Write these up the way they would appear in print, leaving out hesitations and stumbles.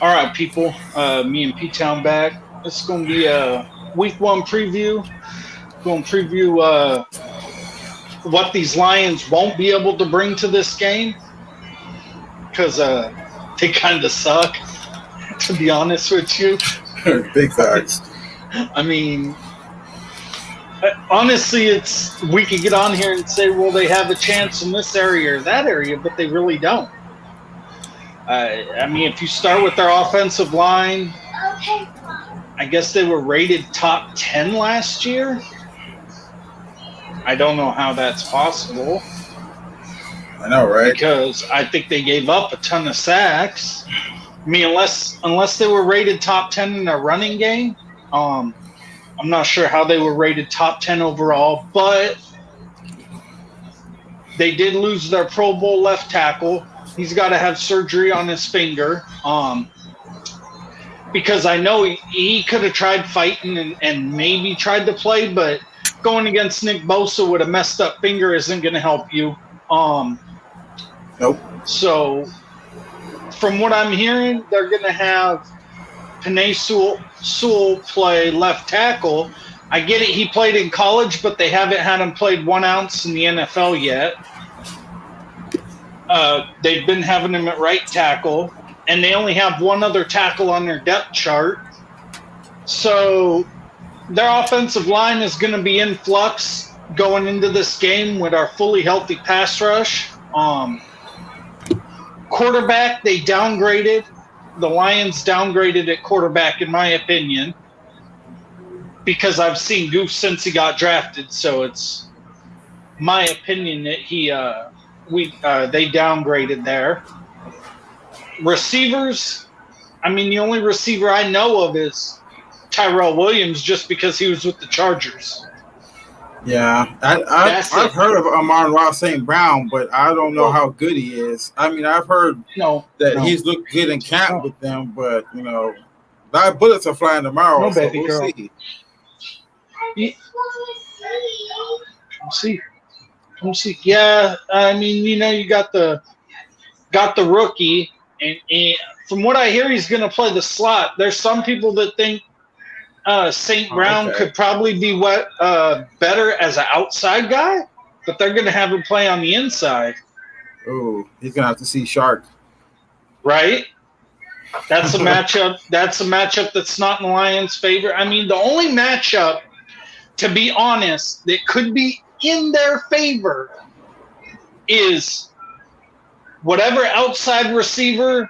All right, people. Me and P Town back. It's going to be a week one preview. Going to preview what these Lions won't be able to bring to this game because they kind of suck, to be honest with you. Big facts. I mean, honestly, we could get on here and say, well, they have a chance in this area or that area, but they really don't. I mean, if you start with their offensive line, I guess they were rated top 10 last year. I don't know how that's possible. I know, right? Because I think they gave up a ton of sacks. I mean, unless they were rated top 10 in their running game, I'm not sure how they were rated top 10 overall, but they did lose their Pro Bowl left tackle. He's got to have surgery on his finger. Because I know he could have tried fighting and maybe tried to play, but going against Nick Bosa with a messed up finger isn't going to help you. Nope. So, from what I'm hearing, they're going to have Penei Sewell play left tackle. I get it, he played in college, but they haven't had him played 1 ounce in the NFL yet. They've been having him at right tackle, and they only have one other tackle on their depth chart. So their offensive line is going to be in flux going into this game with our fully healthy pass rush. Quarterback, they downgraded. The Lions downgraded at quarterback, in my opinion, because I've seen Goof since he got drafted. So it's my opinion that they downgraded there. Receivers, I mean, the only receiver I know of is Tyrell Williams, just because he was with the Chargers. Yeah, I've heard of Amon-Ra St. Brown, but I don't know how good he is. I mean, I've heard he's looked good in camp with them, but, that bullets are flying tomorrow, so we'll see. We'll see. Yeah, I mean, you got the rookie, and from what I hear, he's going to play the slot. There's some people that think St. Brown could probably be better as an outside guy, but they're going to have him play on the inside. Oh, he's going to have to see Shark. Right? That's a matchup. That's a matchup that's not in the Lions' favor. I mean, the only matchup, to be honest, that could be in their favor is whatever outside receiver.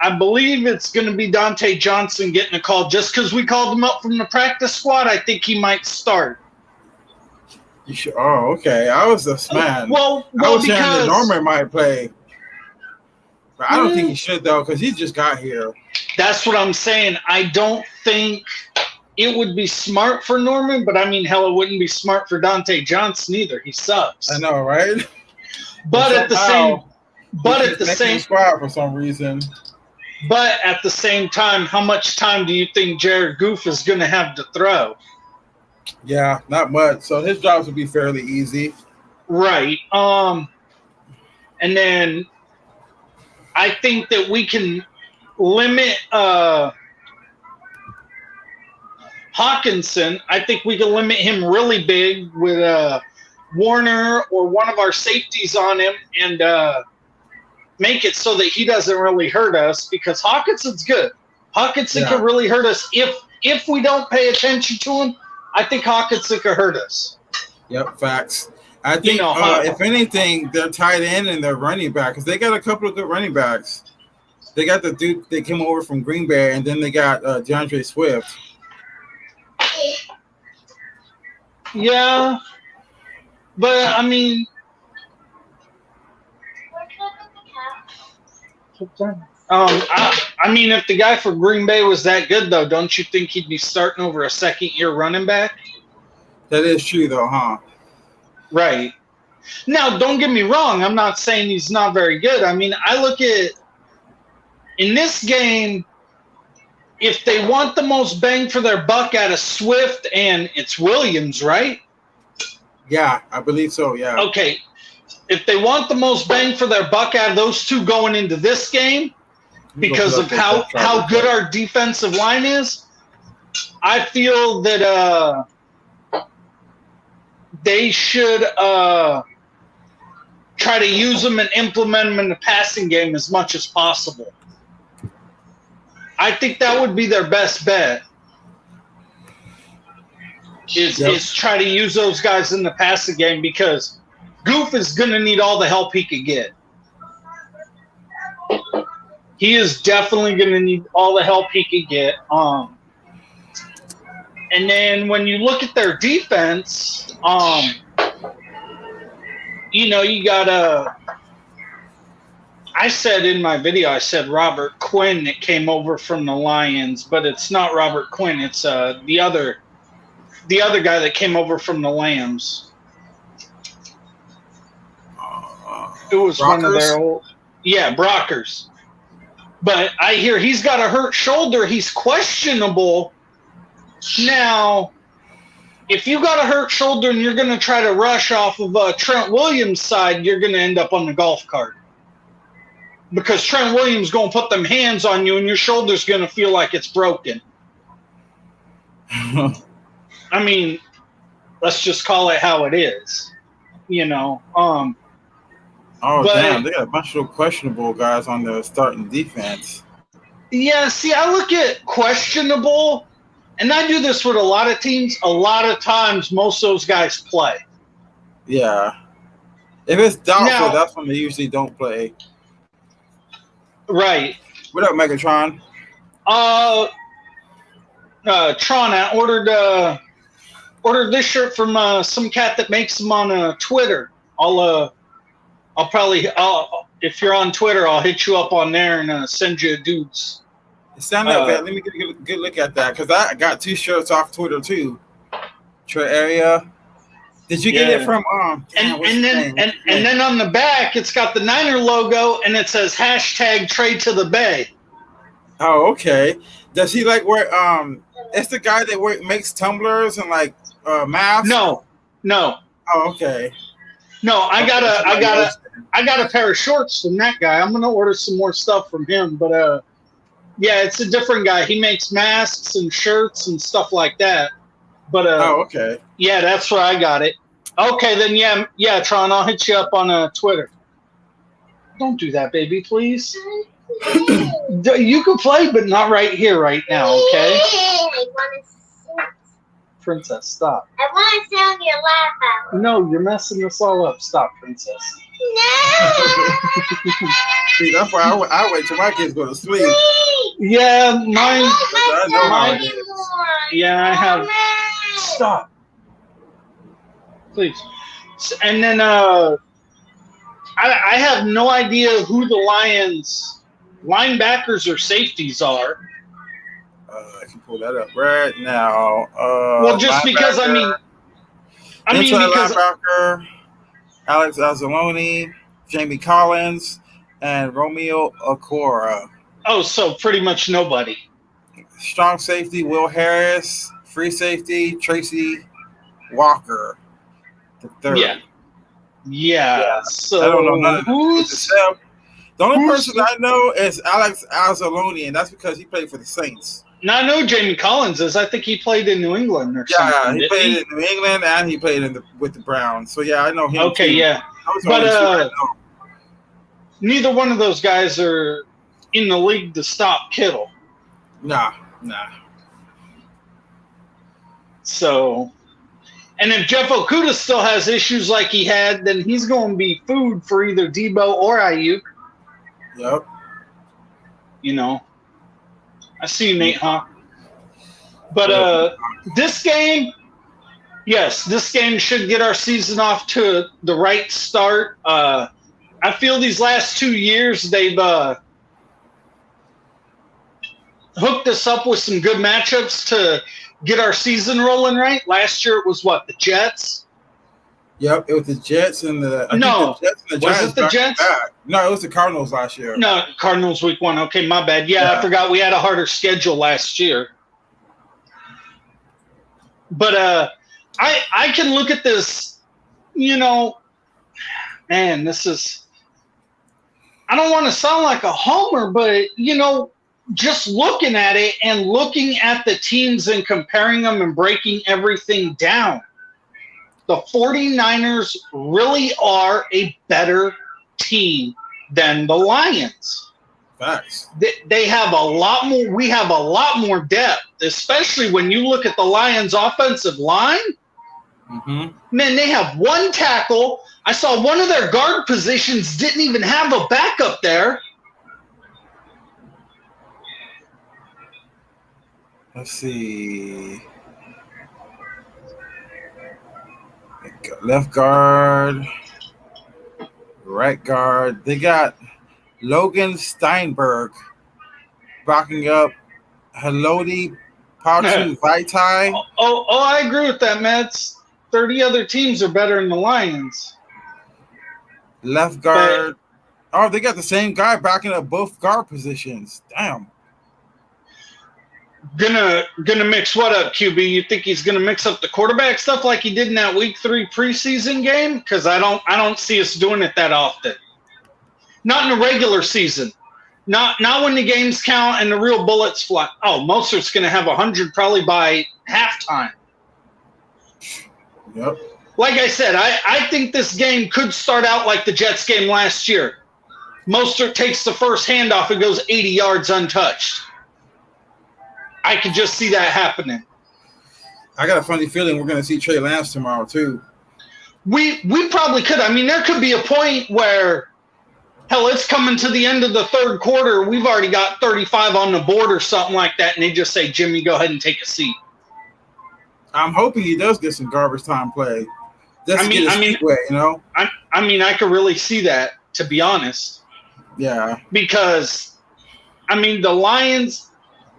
I believe it's going to be Dante Johnson getting a call. Just because we called him up from the practice squad, I think he might start. You sure? Oh, okay. I was just man. Well, I was saying that Norman might play, but I don't think he should though, because he just got here. That's what I'm saying. I don't think it would be smart for Norman, but I mean, hell, it wouldn't be smart for Dante Johnson either. He sucks. I know, right? But at the same squad for some reason. But at the same time, how much time do you think Jared Goof is going to have to throw? Yeah, not much. So his jobs would be fairly easy. Right. And then I think that we can limit Hawkinson. I think we can limit him really big with Warner or one of our safeties on him and make it so that he doesn't really hurt us, because Hawkinson's good. Hawkinson can really hurt us if we don't pay attention to him. I think Hawkinson could hurt us. Yep, facts. I think if anything, their tight end and their running back, because they got a couple of good running backs. They got the dude that came over from Green Bay, and then they got DeAndre Swift. Yeah, but I mean, I mean, if the guy for Green Bay was that good, though, don't you think he'd be starting over a second-year running back? That is true, though, huh? Right. Now, don't get me wrong. I'm not saying he's not very good. I mean, I look at in this game, if they want the most bang for their buck out of Swift, and it's Williams, right? Yeah, I believe so, yeah. Okay. If they want the most bang for their buck out of those two going into this game, because of how good our defensive line is. I feel that they should try to use them and implement them in the passing game as much as possible. I think that would be their best bet. Is try to use those guys in the passing game, because Goof is going to need all the help he could get. He is definitely going to need all the help he could get. And then when you look at their defense, you got I said in my video, I said Robert Quinn that came over from the Lions, but it's not Robert Quinn. It's the other guy that came over from the Lambs. It was Brockers? One of their old, Brockers. But I hear he's got a hurt shoulder. He's questionable. Now, if you got a hurt shoulder and you're going to try to rush off of Trent Williams' side, you're going to end up on the golf cart. Because Trent Williams is going to put them hands on you and your shoulder's going to feel like it's broken. I mean, let's just call it how it is. Damn, they got a bunch of questionable guys on the starting defense. Yeah, see, I look at questionable, and I do this with a lot of teams. A lot of times, most of those guys play. Yeah. If it's doubtful, that's when they usually don't play. Right. What up, Megatron? Tron, I ordered this shirt from some cat that makes them on Twitter. I'll probably, if you're on Twitter, I'll hit you up on there and send you dudes. Stand up, man. Let me get a good look at that, because I got 2 shirts off Twitter too. Trey Area. Did you get it from and then on the back it's got the Niner logo and it says #trade to the Bay. Oh, okay. Does he like wear it's the guy that makes tumblers and like masks? No. Oh, okay. No, I got a pair of shorts from that guy. I'm gonna order some more stuff from him, but it's a different guy. He makes masks and shirts and stuff like that. But okay. Yeah, that's where I got it. Okay, then yeah, Tron, I'll hit you up on Twitter. Don't do that, baby, please. You can play, but not right here, right now, okay? I want to sit. Princess, stop. I want to sit on your lap. No, you're messing this all up. Stop, Princess. No. See, that's why I wait till my kids go to sleep. Yeah, mine. I have. Stop. Please. And then I have no idea who the Lions linebackers or safeties are. I can pull that up right now. Well, just because because linebacker, Alex Anzalone, Jamie Collins, and Romeo Okoro. Oh, so pretty much nobody. Strong safety, Will Harris. Free safety, Tracy Walker, the third. Yeah. So I don't know none of them. The only person I know is Alex Anzalone, and that's because he played for the Saints. Now I know Jamie Collins is. I think he played in New England or something. Yeah, he played in New England and he played with the Browns. So yeah, I know him. Okay, too. Yeah. But neither one of those guys are in the league to stop Kittle. Nah. So, and if Jeff Okudah still has issues like he had, then he's going to be food for either Debo or Ayuk. Yep. I see you, Nate, huh? But this game should get our season off to the right start. I feel these last 2 years they've hooked us up with some good matchups to get our season rolling right. Last year it was what, the Jets? Yep, it was the Jets and the Jets and the Giants. Was it the Jets? Back. No, it was the Cardinals last year. No, Cardinals week 1. Okay, my bad. Yeah, I forgot we had a harder schedule last year. But I can look at this, man, this is I don't want to sound like a homer, but, just looking at it and looking at the teams and comparing them and breaking everything down, the 49ers really are a better team than the Lions. Facts. They have a lot more. We have a lot more depth, especially when you look at the Lions' offensive line. Mm-hmm. Man, they have one tackle. I saw one of their guard positions didn't even have a backup there. Let's see. Left guard, right guard. They got Logan Steinberg backing up Haloti Patu Vaitai. Oh, I agree with that, Mets. 30 other teams are better than the Lions. Left guard. They got the same guy backing up both guard positions. Damn. Gonna mix what up, QB? You think he's gonna mix up the quarterback stuff like he did in that Week 3 preseason game? Because I don't see us doing it that often. Not in the regular season. Not when the games count and the real bullets fly. Oh, Mostert's gonna have 100 probably by halftime. Yep. Like I said, I think this game could start out like the Jets game last year. Mostert takes the first handoff and goes 80 yards untouched. I could just see that happening. I got a funny feeling we're going to see Trey Lance tomorrow, too. We probably could. I mean, there could be a point where, hell, it's coming to the end of the third quarter. We've already got 35 on the board or something like that, and they just say, Jimmy, go ahead and take a seat. I'm hoping he does get some garbage time play. I could really see that, to be honest. Yeah. Because, the Lions,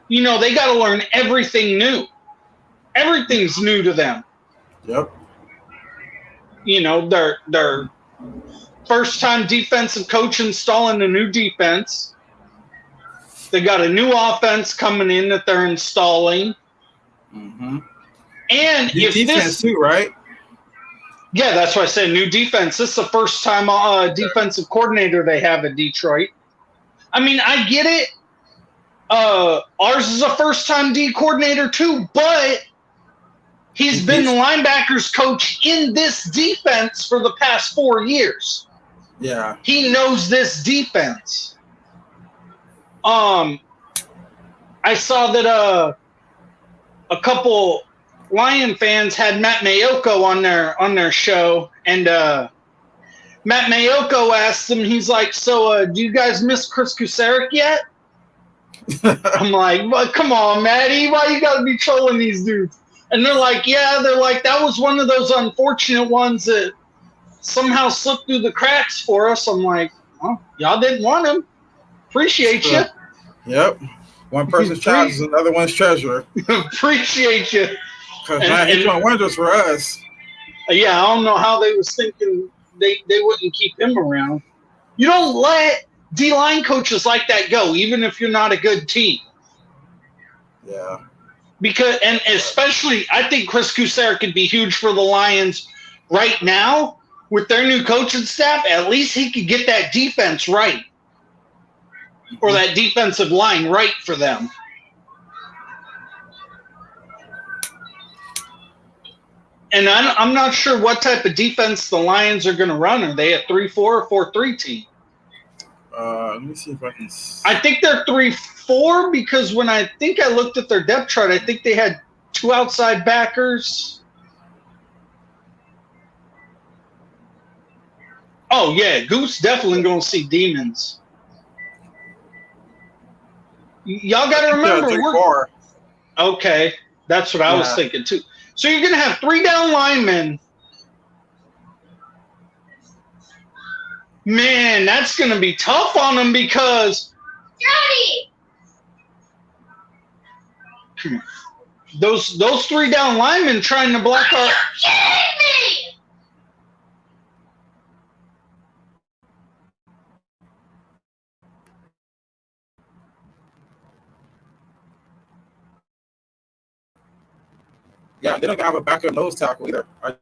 they got to learn everything new. Everything's new to them. Yep. Their first-time defensive coach installing a new defense. They got a new offense coming in that they're installing. Mm-hmm. And new defense too, right? Yeah, that's why I said new defense. This is the first time defensive coordinator they have in Detroit. I get it. Ours is a first-time D coordinator too, but he's been the linebackers coach in this defense for the past 4 years. Yeah. He knows this defense. I saw that a couple Lion fans had Matt Mayoko on their show, and Matt Mayoko asked him, he's like, so do you guys miss Chris Kusarik yet? I'm like, well, come on, Matty, why you gotta be trolling these dudes? And they're like, that was one of those unfortunate ones that somehow slipped through the cracks for us. I'm like, well, y'all didn't want him. Appreciate you. Yep. One person's child is another one's treasure. Appreciate you. Because he's doing wonders for us. Yeah, I don't know how they was thinking they wouldn't keep him around. You don't let D-line coaches like that go, even if you're not a good team. Yeah. Because, and especially, I think Chris Kusarik could be huge for the Lions right now with their new coaching staff. At least he could get that defense right, or that defensive line right for them. And I'm not sure what type of defense the Lions are going to run. Are they a 3-4 or 4-3 team? Let me see if I can. I think they're 3-4 because when I looked at their depth chart, I think they had 2 outside backers. Oh yeah, Goose definitely going to see demons. Y'all got to remember. Okay, that's what I was thinking too. So you're going to have 3 down linemen. Man, that's going to be tough on them because Daddy, those 3 down linemen trying to block our. kidding me? Yeah, they don't have a backup nose tackle either. I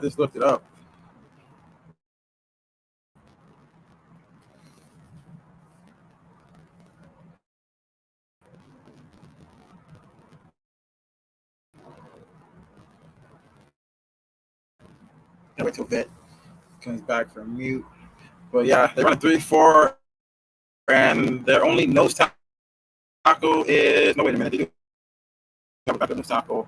just looked it up. wait till Vet comes back from mute. But yeah, they run 3-4, and their only nose tackle is no. Wait a minute, they do have a nose tackle.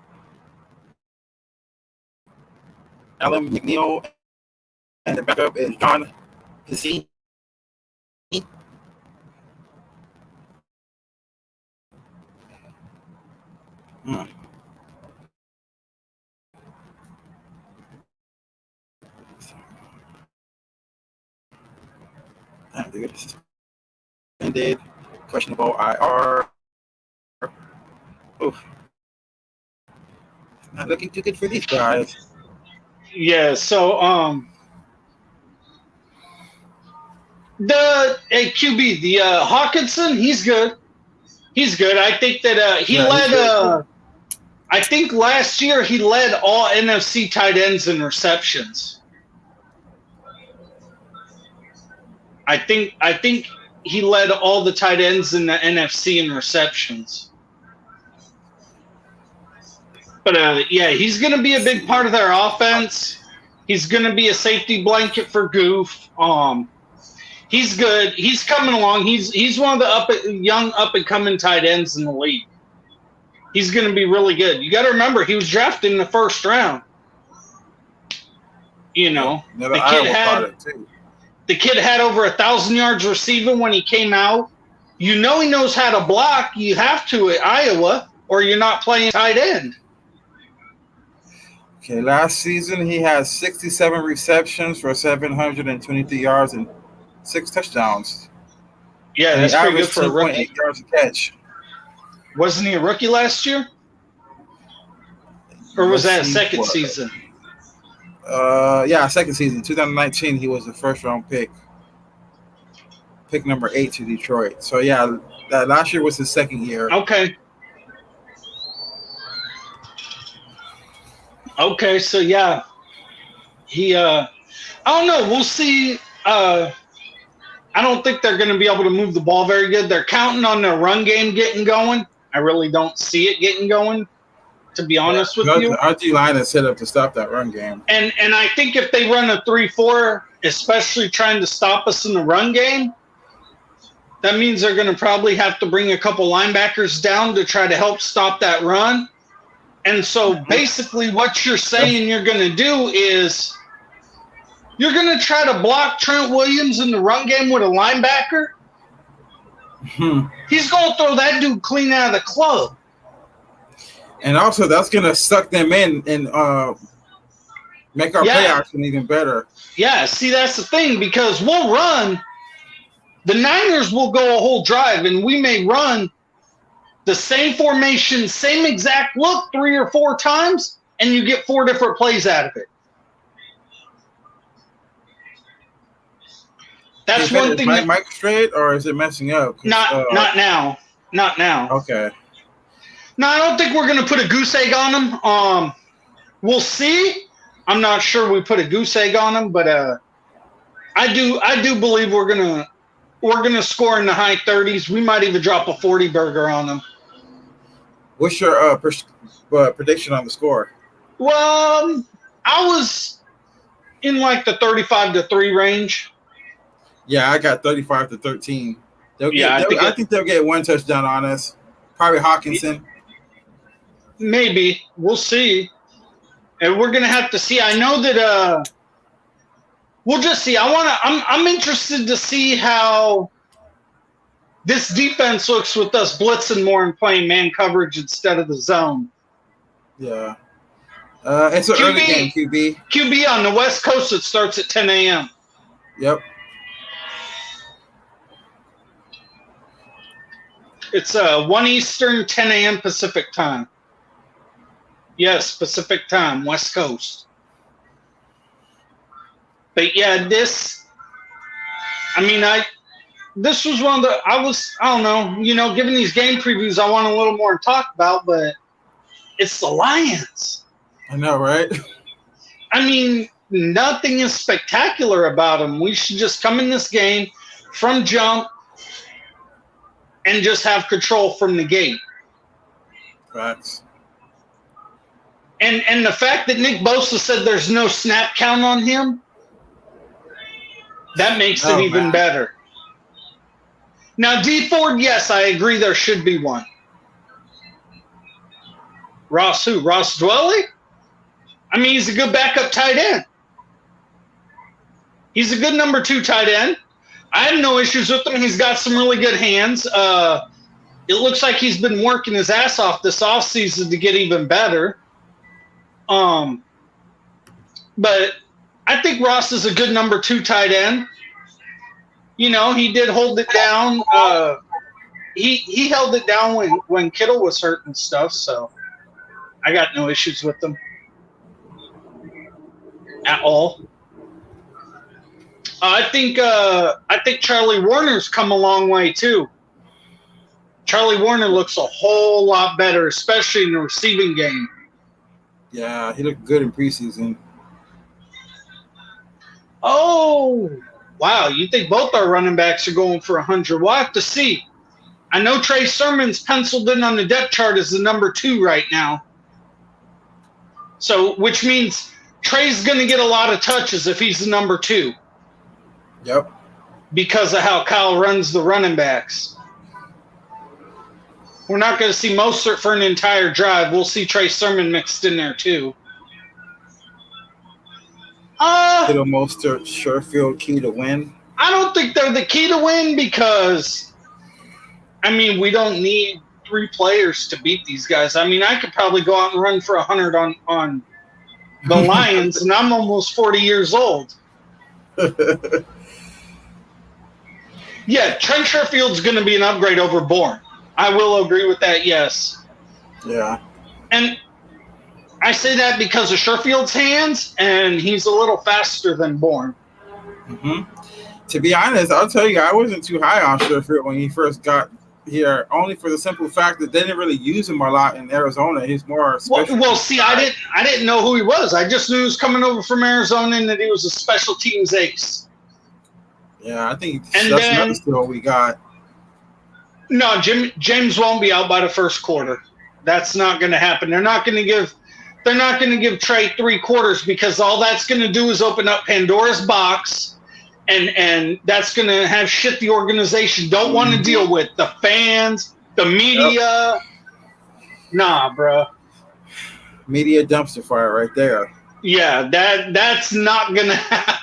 Alan McNeil, and the backup is John Cassini. Dude, suspended, questionable IR. Oof. Not looking too good for these guys. Yeah, so the QB, the Hawkinson, he's good. He's good. I think that he led. I think last year he led all NFC tight ends in receptions. I think he led all the tight ends in the NFC in receptions. But yeah, he's going to be a big part of their offense. He's going to be a safety blanket for Goof. He's good. He's coming along. He's one of the young up and coming tight ends in the league. He's going to be really good. You got to remember, he was drafted in the first round. You know, the kid had over 1,000 yards receiving when he came out. You know he knows how to block. You have to at Iowa, or you're not playing tight end. Okay, last season he had 67 receptions for 723 yards and 6 touchdowns. Yeah, that's pretty good for a rookie. 2.8 yards a catch. Wasn't he a rookie last year? Or was that a second season? Yeah, second season. 2019, he was the first round pick. Pick number 8 to Detroit. So yeah, that last year was his second year. Okay. Okay, so yeah. He I don't know, we'll see. I don't think they're going to be able to move the ball very good. They're counting on their run game getting going. I really don't see it getting going, to be honest with you. Our D-line is set up to stop that run game. And I think if they run a 3-4, especially trying to stop us in the run game, that means they're going to probably have to bring a couple linebackers down to try to help stop that run. And so basically what you're saying you're going to do is you're going to try to block Trent Williams in the run game with a linebacker. He's going to throw that dude clean out of the club. And also, that's going to suck them in and make our play action even better. Yeah, see, that's the thing, because we'll run. The Niners will go a whole drive, and we may run the same formation, same exact look 3 or 4 times, and you get 4 different plays out of it. That's one thing. Is Mike straight, or is it messing up? Not now. Not now. Okay. No, I don't think we're going to put a goose egg on him. We'll see. I'm not sure we put a goose egg on him, but I do believe we're gonna score in the high 30s. We might even drop a 40 burger on them. What's your prediction on the score? Well, I was in like the 35-3 range. Yeah, I got 35-13. I think they'll get 1 touchdown on us. Probably Hawkinson. Maybe. We'll see. And we're gonna have to see. I know that we'll just see. I'm interested to see how this defense looks with us blitzing more and playing man coverage instead of the zone. Yeah. It's an early game, QB. QB on the West Coast, it starts at 10 a.m. Yep. It's 1 Eastern, 10 a.m. Pacific time. Yes, Pacific time, West Coast. But yeah, this was one of the, I don't know, giving these game previews, I want a little more to talk about, but it's the Lions. I know, right? I mean, nothing is spectacular about them. We should just come in this game from jump and just have control from the gate. Facts. And the fact that Nick Bosa said there's no snap count on him, that makes it even better. Now, Dee Ford, yes, I agree there should be one. Ross who? Ross Dwelley? I mean, he's a good backup tight end. He's a good number 2 tight end. I have no issues with him. He's got some really good hands. It looks like he's been working his ass off this offseason to get even better. But I think Ross is a good number 2 tight end. You know, he did hold it down. He held it down when Kittle was hurt and stuff, so I got no issues with him at all. I think Charlie Warner's come a long way too. Charlie Warner looks a whole lot better, especially in the receiving game. Yeah, he looked good in preseason. Oh, wow. You think both our running backs are going for 100? We'll have to see. I know Trey Sermon's penciled in on the depth chart as the number 2 right now. So, which means Trey's going to get a lot of touches if he's the number 2. Yep. Because of how Kyle runs the running backs. We're not going to see Mostert for an entire drive. We'll see Trey Sermon mixed in there too. Kittle, Mostert, Sherfield, key to win. I don't think they're the key to win because, I mean, we don't need 3 players to beat these guys. I mean, I could probably go out and run for 100 on the Lions, and I'm almost 40 years old. Yeah, Trent Sherfield's going to be an upgrade over Bourne. I will agree with that, yes. Yeah. And I say that because of Sherfield's hands, and he's a little faster than Bourne. Mm-hmm. To be honest, I'll tell you, I wasn't too high on Sherfield when he first got here, only for the simple fact that they didn't really use him a lot in Arizona. He's more special. Well, see, I didn't know who he was. I just knew he was coming over from Arizona and that he was a special teams ace. Yeah, I think that's still what we got. No, James won't be out by the first quarter. That's not going to happen. They're not going to give Trey 3 quarters because all that's going to do is open up Pandora's box, and that's going to have shit the organization don't want to deal with. The fans, the media. Yep. Nah, bro. Media dumpster fire right there. Yeah, that's not going to happen.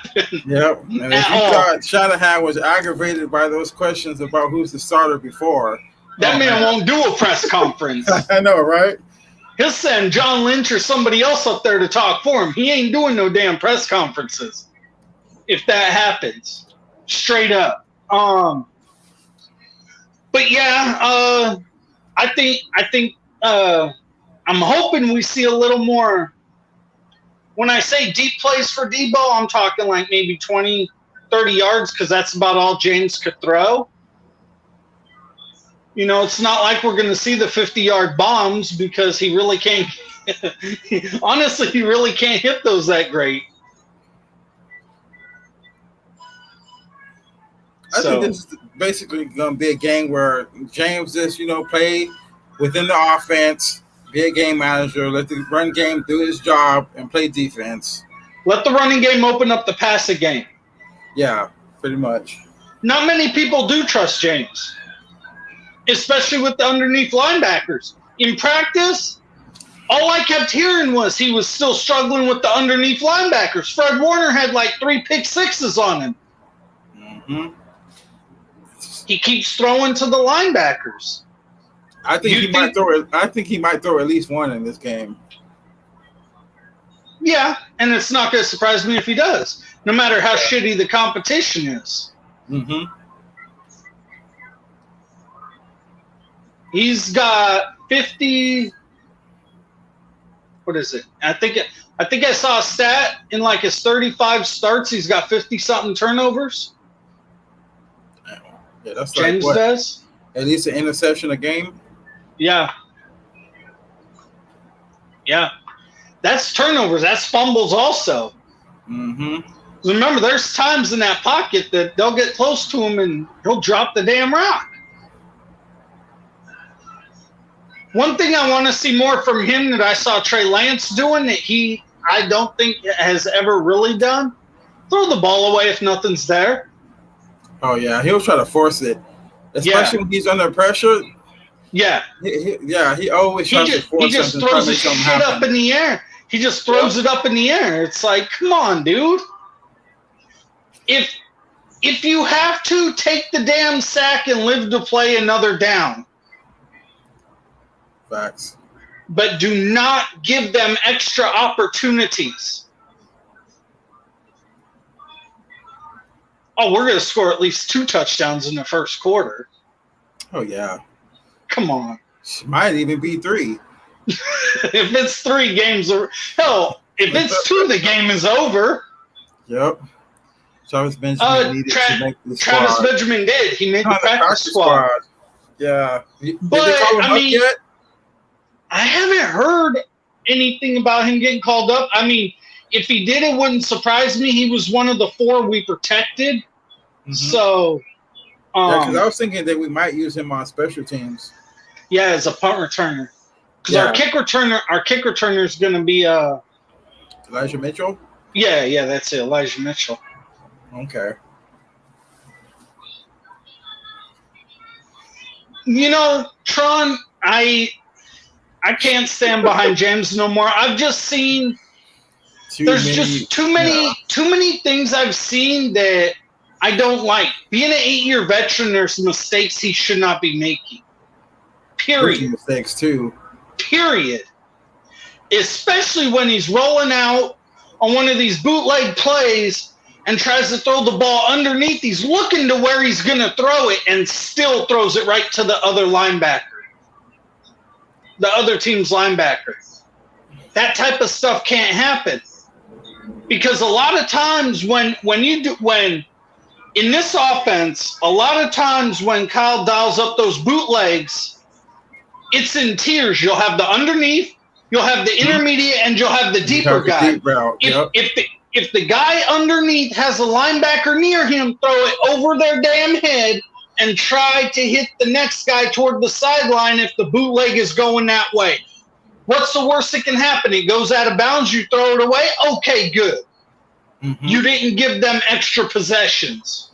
Yep. And if you thought Shanahan was aggravated by those questions about who's the starter before. That man won't do a press conference. I know, right? He'll send John Lynch or somebody else up there to talk for him. He ain't doing no damn press conferences if that happens. Straight up. But yeah, I think I'm hoping we see a little more. When I say deep plays for Debo, I'm talking like maybe 20, 30 yards because that's about all James could throw. You know, it's not like we're going to see the 50-yard bombs because he really can't – honestly, he really can't hit those that great. I think this is basically going to be a game where James just, play within the offense – be a game manager, let the run game do his job, and play defense. Let the running game open up the passing game. Yeah, pretty much. Not many people do trust James, especially with the underneath linebackers. In practice, all I kept hearing was he was still struggling with the underneath linebackers. Fred Warner had like 3 pick sixes on him. Mm-hmm. He keeps throwing to the linebackers. I think he might throw at least one in this game. Yeah, and it's not going to surprise me if he does, no matter how shitty the competition is. Mm-hmm. He's got 50. What is it? I think I saw a stat in like his 35 starts. He's got 50-something turnovers. Yeah, that's James like what? Does. At least an interception a game. Yeah. Yeah. That's turnovers. That's fumbles also. Mm-hmm. Remember, there's times in that pocket that they'll get close to him and he'll drop the damn rock. One thing I want to see more from him that I saw Trey Lance doing that I don't think has ever really done, throw the ball away if nothing's there. Oh, yeah. He'll try to force it, especially when he's under pressure. Yeah. He always tries to force it. He just throws the shit up in the air. He just throws it up in the air. It's like, come on, dude. If you have to, take the damn sack and live to play another down. Facts. But do not give them extra opportunities. Oh, we're going to score at least 2 touchdowns in the first quarter. Oh, yeah. Come on. Might even be 3. If it's 3 games, hell, if it's 2, the game is over. Yep. Travis Benjamin needed to make the squad. Travis Benjamin did. He made the practice squad. Yeah. But, I mean, yet? I haven't heard anything about him getting called up. I mean, if he did, it wouldn't surprise me. He was one of the 4 we protected. Mm-hmm. So, because I was thinking that we might use him on special teams. Yeah, as a punt returner. Because our kick returner is going to be Elijah Mitchell. Yeah, that's it, Elijah Mitchell. Okay. You know, Tron, I can't stand behind James no more. I've just seen too many things I've seen that I don't like. Being an 8-year veteran, there's mistakes he should not be making. Period. Mistakes too. Period. Especially when he's rolling out on one of these bootleg plays and tries to throw the ball underneath. He's looking to where he's going to throw it and still throws it right to the other linebacker. The other team's linebacker. That type of stuff can't happen. Because a lot of times when in this offense, a lot of times when Kyle dials up those bootlegs, it's in tiers. You'll have the underneath, you'll have the intermediate, and you'll have the deeper guy. Deep route. If the guy underneath has a linebacker near him, throw it over their damn head and try to hit the next guy toward the sideline if the bootleg is going that way. What's the worst that can happen? It goes out of bounds, you throw it away? Okay, good. Mm-hmm. You didn't give them extra possessions.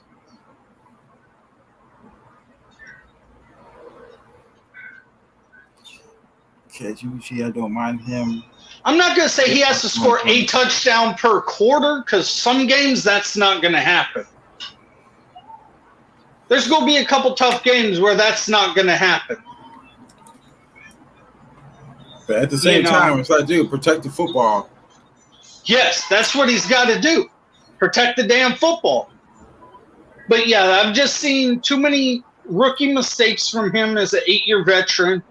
Okay, I don't mind him. I'm not going to say he has to score a touchdown per quarter because some games that's not going to happen. There's going to be a couple tough games where that's not going to happen. But at the same time, it's like, dude, protect the football. Yes, that's what he's got to do. Protect the damn football. But, yeah, I've just seen too many rookie mistakes from him as an 8-year veteran.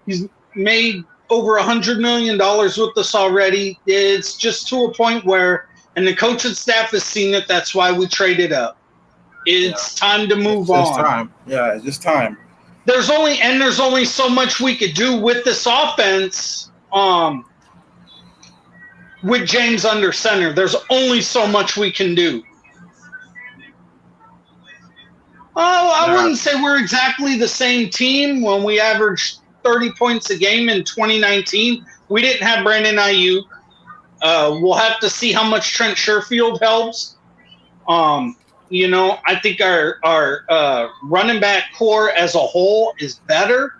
He's made over $100 million with us already. It's just to a point where, and the coaching staff has seen it, that's why we traded up. It's time to move on. It's time. Yeah, it's just time. There's only so much we could do with this offense with James under center. There's only so much we can do. Oh, I wouldn't say we're exactly the same team when we averaged 30 points a game in 2019. We didn't have Brandon Ayuk. We'll have to see how much Trent Sherfield helps. I think our running back core as a whole is better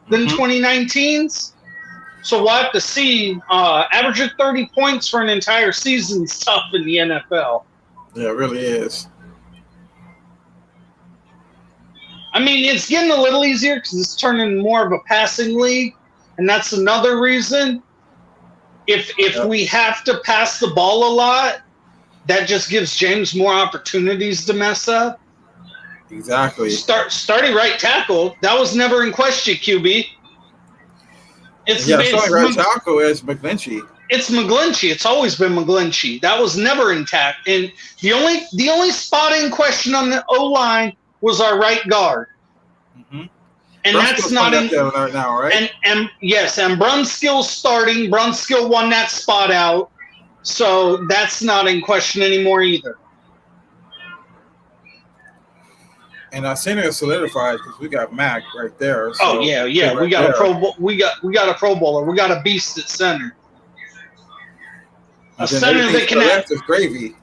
than 2019's. So we'll have to see. Averaging 30 points for an entire season is tough in the NFL. Yeah, it really is. I mean, it's getting a little easier because it's turning more of a passing league, and that's another reason. If we have to pass the ball a lot, that just gives James more opportunities to mess up. Exactly. Starting right tackle, that was never in question, QB. Starting right tackle is McGlinchey. It's McGlinchey. It's always been McGlinchey. That was never intact. And the only spot in question on the O-line was our right guard. Mm-hmm. And that's not in right now, right? And yes, and Brunskill's starting. Brunskill won that spot out. So that's not in question anymore either. And our center is solidified because we got Mac right there. So yeah. Right, we got there. We got a Pro Bowler. We got a beast at center. A center that can left is gravy.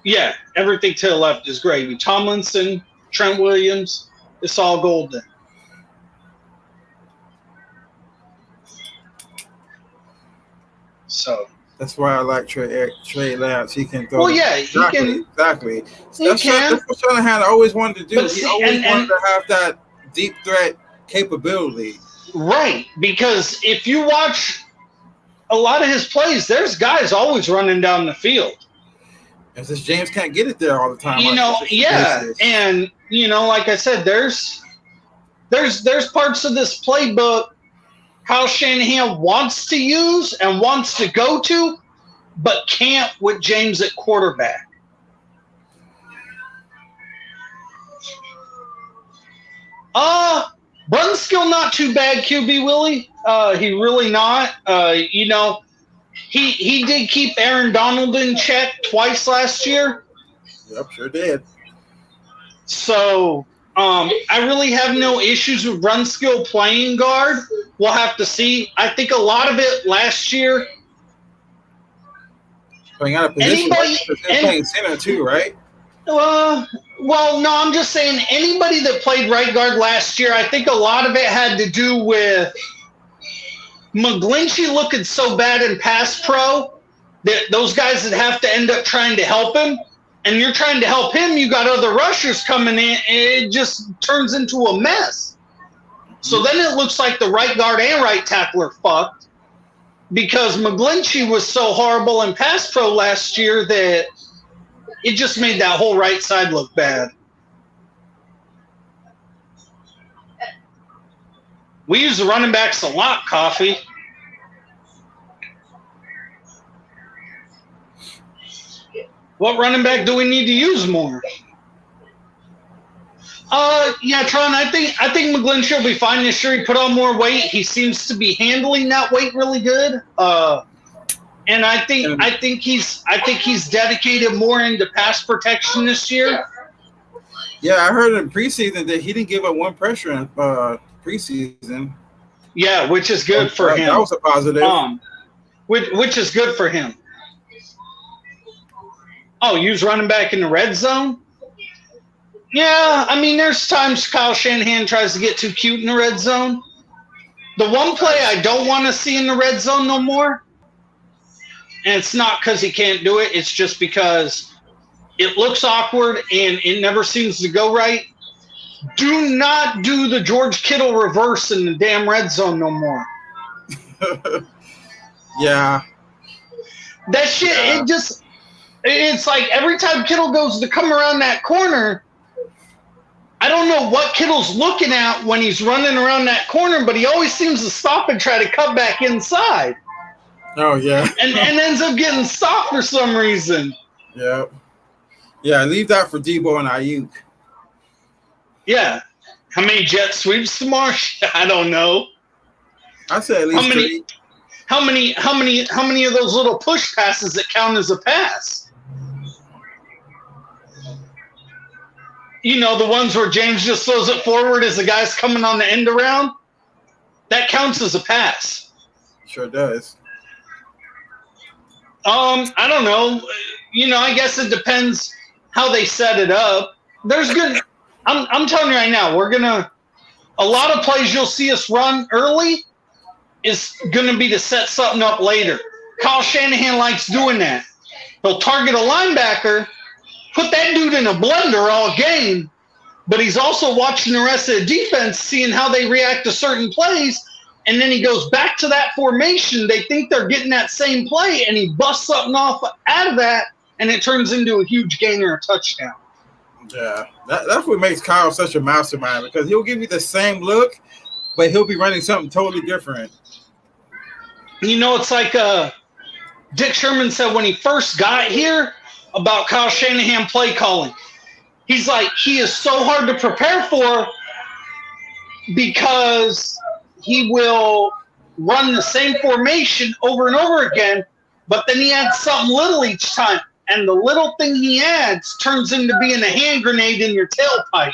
Yeah, everything to the left is gravy. Tomlinson, Trent Williams, it's all golden. So that's why I like Trey Lance. He can throw. Well, yeah, exactly. That's what Shanahan always wanted to do. He always wanted to have that deep threat capability. Right, because if you watch a lot of his plays, there's guys always running down the field. It's just James can't get it there all the time. And like I said, there's parts of this playbook Kyle Shanahan wants to use and wants to go to, but can't with James at quarterback. Brunskill not too bad, QB Willie. He really not. He did keep Aaron Donald in check twice last year. Yep, sure did. So I really have no issues with Brunskill playing guard. We'll have to see. I think a lot of it last year. Playing out of position, playing center too, right? Well, no, I'm just saying anybody that played right guard last year, I think a lot of it had to do with McGlinchey looking so bad in pass pro that those guys would have to end up trying to help him. And you're trying to help him, you got other rushers coming in, and it just turns into a mess. So then it looks like the right guard and right tackle are fucked because McGlinchey was so horrible in pass pro last year that it just made that whole right side look bad. We use the running backs a lot, Coffee. What running back do we need to use more? Yeah, Tron, I think McGlinchey will be fine this year. He put on more weight. He seems to be handling that weight really good. And I think he's dedicated more into pass protection this year. Yeah, I heard in preseason that he didn't give up one pressure in preseason. Yeah, which is good for him. That was a positive. Which is good for him. Oh, use running back in the red zone? Yeah, I mean, there's times Kyle Shanahan tries to get too cute in the red zone. The one play I don't want to see in the red zone no more, and it's not because he can't do it, it's just because it looks awkward and it never seems to go right. Do not do the George Kittle reverse in the damn red zone no more. Yeah. That shit, it's like every time Kittle goes to come around that corner, I don't know what Kittle's looking at when he's running around that corner, but he always seems to stop and try to cut back inside. Oh, yeah. and ends up getting stopped for some reason. Yeah. Yeah, leave that for Debo and Ayuk. Yeah. How many jet sweeps tomorrow? I don't know. I said at least three. How many of those little push passes that count as a pass? You know, the ones where James just throws it forward as the guy's coming on the end around? That counts as a pass. Sure does. I don't know. You know, I guess it depends how they set it up. There's good. I'm telling you right now, a lot of plays you'll see us run early is going to be to set something up later. Kyle Shanahan likes doing that. He'll target a linebacker, put that dude in a blender all game, but he's also watching the rest of the defense, seeing how they react to certain plays, and then he goes back to that formation. They think they're getting that same play, and he busts something off out of that, and it turns into a huge gain or a touchdown. Yeah, that's what makes Kyle such a mastermind, because he'll give you the same look, but he'll be running something totally different. You know, it's like Dick Sherman said when he first got here about Kyle Shanahan play calling. He's like, he is so hard to prepare for because he will run the same formation over and over again, but then he adds something little each time. And the little thing he adds turns into being a hand grenade in your tailpipe.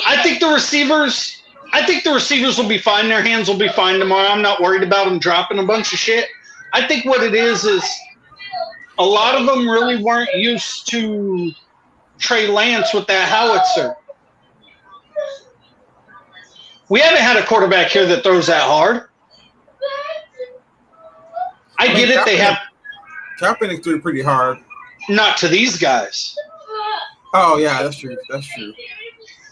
I think the receivers will be fine. Their hands will be fine tomorrow. I'm not worried about them dropping a bunch of shit. I think what it is a lot of them really weren't used to Trey Lance with that howitzer. We haven't had a quarterback here that throws that hard. I get it. They have. Kaepernick threw pretty hard. Not to these guys. Oh, yeah, that's true. That's true.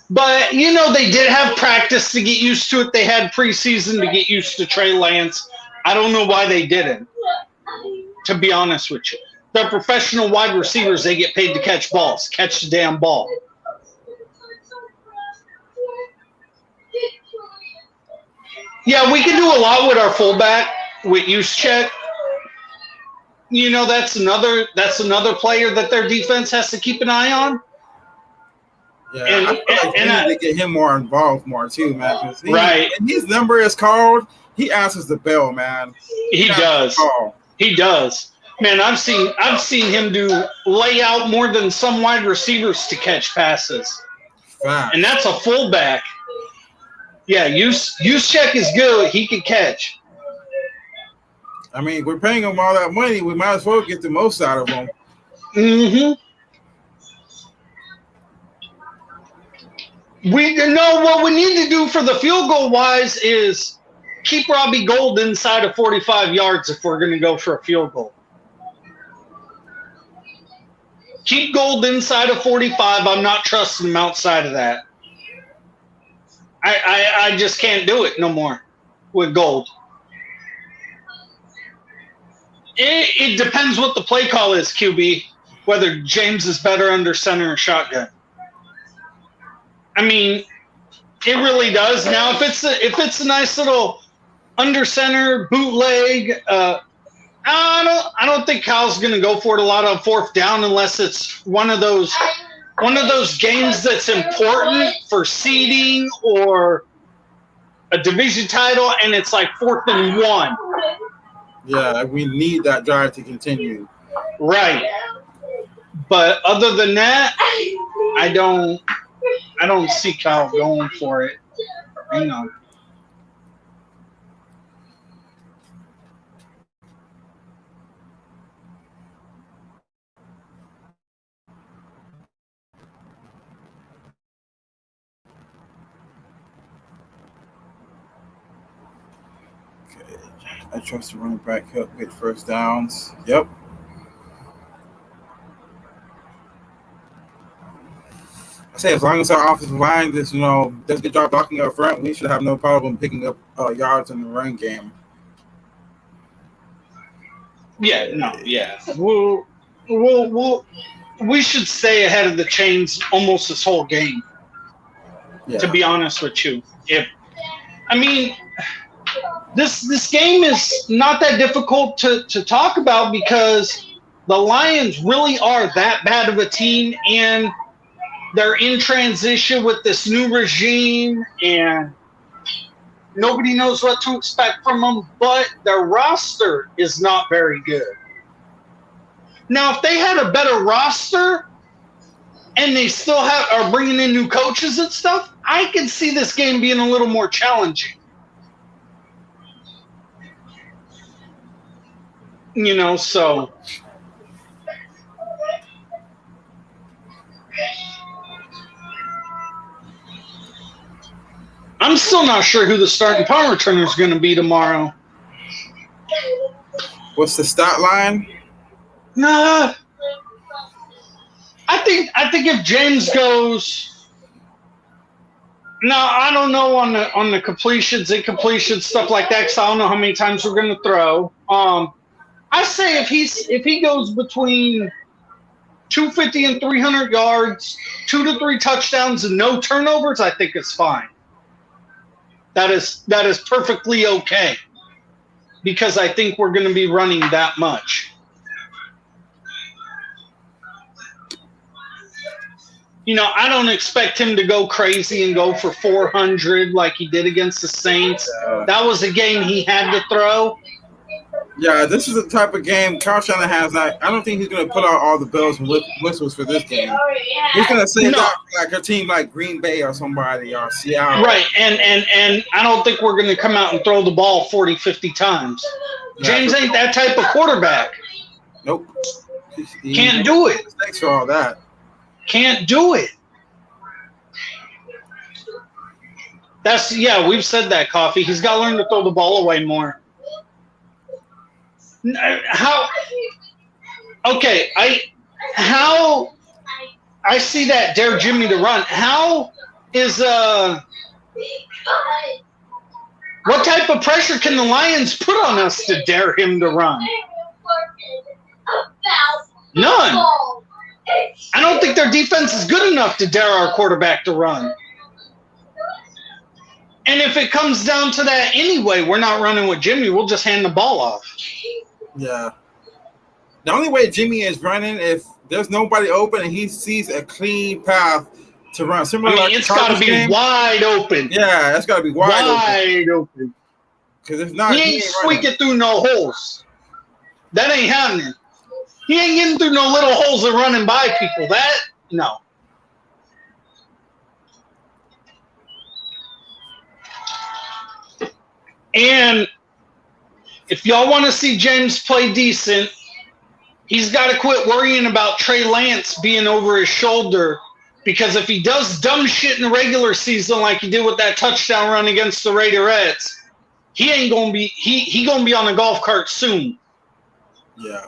But, they did have practice to get used to it. They had preseason to get used to Trey Lance. I don't know why they didn't, to be honest with you. They're professional wide receivers. They get paid to catch balls. Catch the damn ball. Yeah, we can do a lot with our fullback, with Juszczyk. That's another player that their defense has to keep an eye on. Yeah, I feel like they need to get him more involved more too, man. Right. When his number is called, he answers the bell, man. He does. He does. Man, I've seen him lay out more than some wide receivers to catch passes. Fact. And that's a fullback. Yeah, Juszczyk is good. He can catch. I mean, we're paying him all that money. We might as well get the most out of him. Mm-hmm. What we need to do for the field goal wise is keep Robbie Gould inside of 45 yards if we're going to go for a field goal. Keep Gould inside of 45. I'm not trusting him outside of that. I just can't do it no more with Gould. It depends what the play call is, QB, whether James is better under center or shotgun. I mean, it really does. Now, if it's a nice little under center bootleg, I don't think Kyle's going to go for it a lot on fourth down unless it's one of those games that's important for seeding or a division title, and it's like 4th and 1. Yeah, we need that drive to continue. Right. But other than that, I don't see Kyle going for it. Hang on. Okay. I trust the running back help get first downs. Yep. I say as long as our offensive line does a good job blocking up front, we should have no problem picking up yards in the run game. Yeah. We should stay ahead of the chains almost this whole game. Yeah. To be honest with you, this game is not that difficult to talk about because the Lions really are that bad of a team, and they're in transition with this new regime, and nobody knows what to expect from them, but their roster is not very good. Now, if they had a better roster and they still are bringing in new coaches and stuff, I can see this game being a little more challenging. So I'm still not sure who the starting punt returner is going to be tomorrow. What's the stat line? Nah. I think if James goes, no, I don't know on the completions, incompletions, stuff like that, because I don't know how many times we're going to throw. I say if he goes between 250 and 300 yards, 2 to 3 touchdowns, and no turnovers, I think it's fine. That is perfectly okay, because I think we're going to be running that much. I don't expect him to go crazy and go for 400 like he did against the Saints. That was a game he had to throw. Yeah, this is the type of game Kyle Shanahan's not. I don't think he's going to put out all the bells and whistles for this game. He's going to say that like a team like Green Bay or somebody or Seattle. Right, and I don't think we're going to come out and throw the ball 40, 50 times. James ain't that type of quarterback. Nope. Can't do it. Thanks for all that. Can't do it. We've said that, Coffee. He's got to learn to throw the ball away more. I see that dare Jimmy to run. How is what type of pressure can the Lions put on us to dare him to run? None. I don't think their defense is good enough to dare our quarterback to run. And if it comes down to that anyway, we're not running with Jimmy. We'll just hand the ball off. Yeah. The only way Jimmy is running if there's nobody open and he sees a clean path to run. It's got to be wide open. Yeah, it's got to be wide open. Because if not, he ain't squeaking through no holes. That ain't happening. He ain't getting through no little holes and running by people. No. And if y'all want to see James play decent, he's got to quit worrying about Trey Lance being over his shoulder, because if he does dumb shit in the regular season like he did with that touchdown run against the Raiderettes, he ain't gonna be he gonna be on a golf cart soon. Yeah.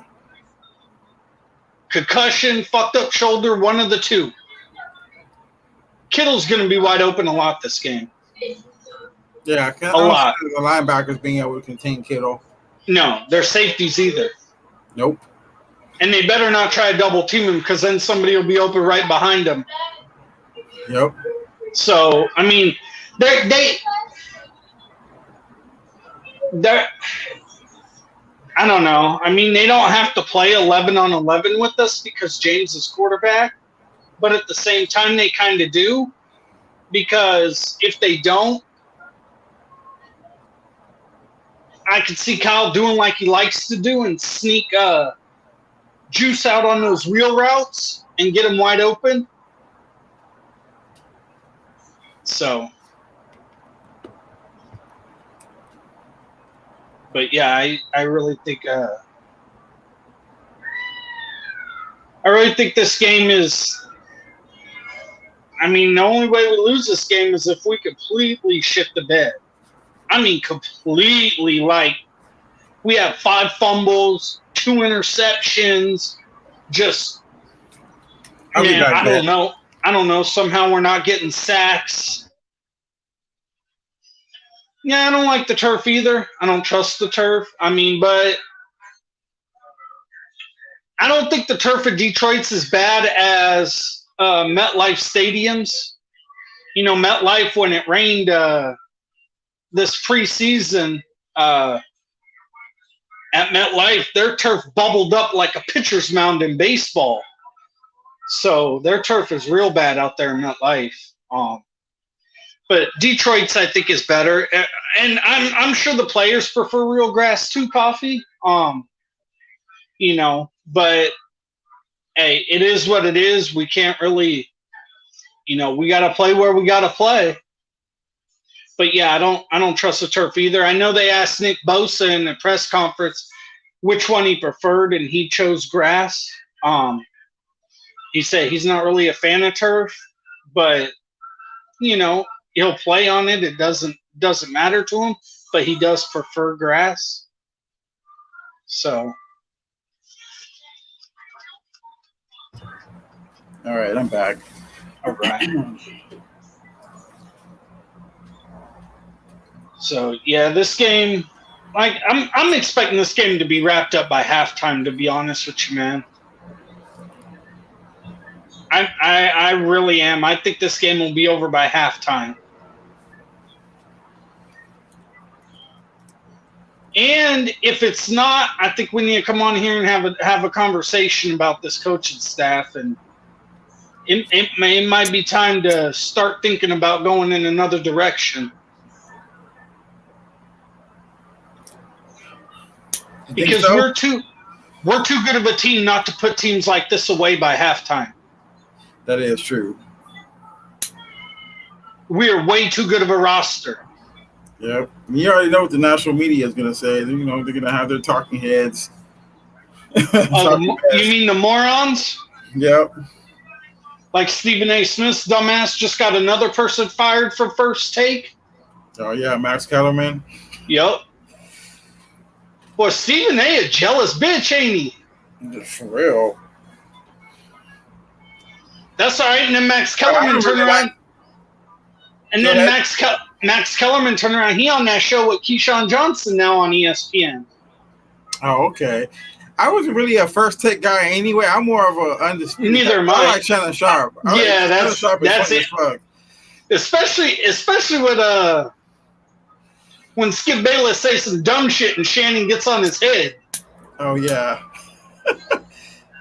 Concussion, fucked up shoulder, one of the two. Kittle's gonna be wide open a lot this game. Yeah, a lot. The linebackers being able to contain Kittle. No, their safeties either. Nope. And they better not try to double team him, because then somebody will be open right behind him. Yep. So, I mean, they're I don't know. I mean, they don't have to play 11 on 11 with us because James is quarterback, but at the same time, they kind of do, because if they don't, I could see Kyle doing like he likes to do and sneak juice out on those wheel routes and get him wide open. So, but yeah, I really think this game is. I mean, the only way we lose this game is if we completely shit the bed. I mean, completely. Like, we have 5 fumbles, 2 interceptions. Just, I don't know. I don't know. Somehow we're not getting sacks. Yeah, I don't like the turf either. I don't trust the turf. I mean, but I don't think the turf of Detroit's as bad as MetLife stadiums. You know, MetLife, when it rained this preseason at MetLife, their turf bubbled up like a pitcher's mound in baseball. So their turf is real bad out there in MetLife. But Detroit's, I think, is better, and I'm sure the players prefer real grass too. Coffee, you know, but hey, it is what it is. We can't really, you know, we got to play where we got to play. But yeah, I don't trust the turf either. I know they asked Nick Bosa in the press conference which one he preferred, and he chose grass. He said he's not really a fan of turf, but you know, he'll play on it. It doesn't matter to him, but he does prefer grass. So, all right, I'm back. All right. So yeah, this game, like I'm expecting this game to be wrapped up by halftime. To be honest with you, man, I really am. I think this game will be over by halftime. And if it's not, I think we need to come on here and have a conversation about this coaching staff, and it might be time to start thinking about going in another direction. Because so? we're too good of a team not to put teams like this away by halftime. That is true. We are way too good of a roster. Yep. You already know what the national media is going to say. You know, they're going to have their talking heads. You mean the morons? Yep. Like Stephen A. Smith's dumbass just got another person fired for First Take? Oh, yeah, Max Kellerman. Yep. Boy, Stephen A. a jealous bitch, ain't he? For real. That's all right. And then Max Kellerman turned around. And then Max Kellerman turned around. He on that show with Keyshawn Johnson now on ESPN. Oh, okay. I wasn't really a First Take guy anyway. I'm more of a undisputed. Neither am I. I like Shannon Sharpe. That's it. Especially with when Skip Bayless says some dumb shit and Shannon gets on his head. Oh yeah.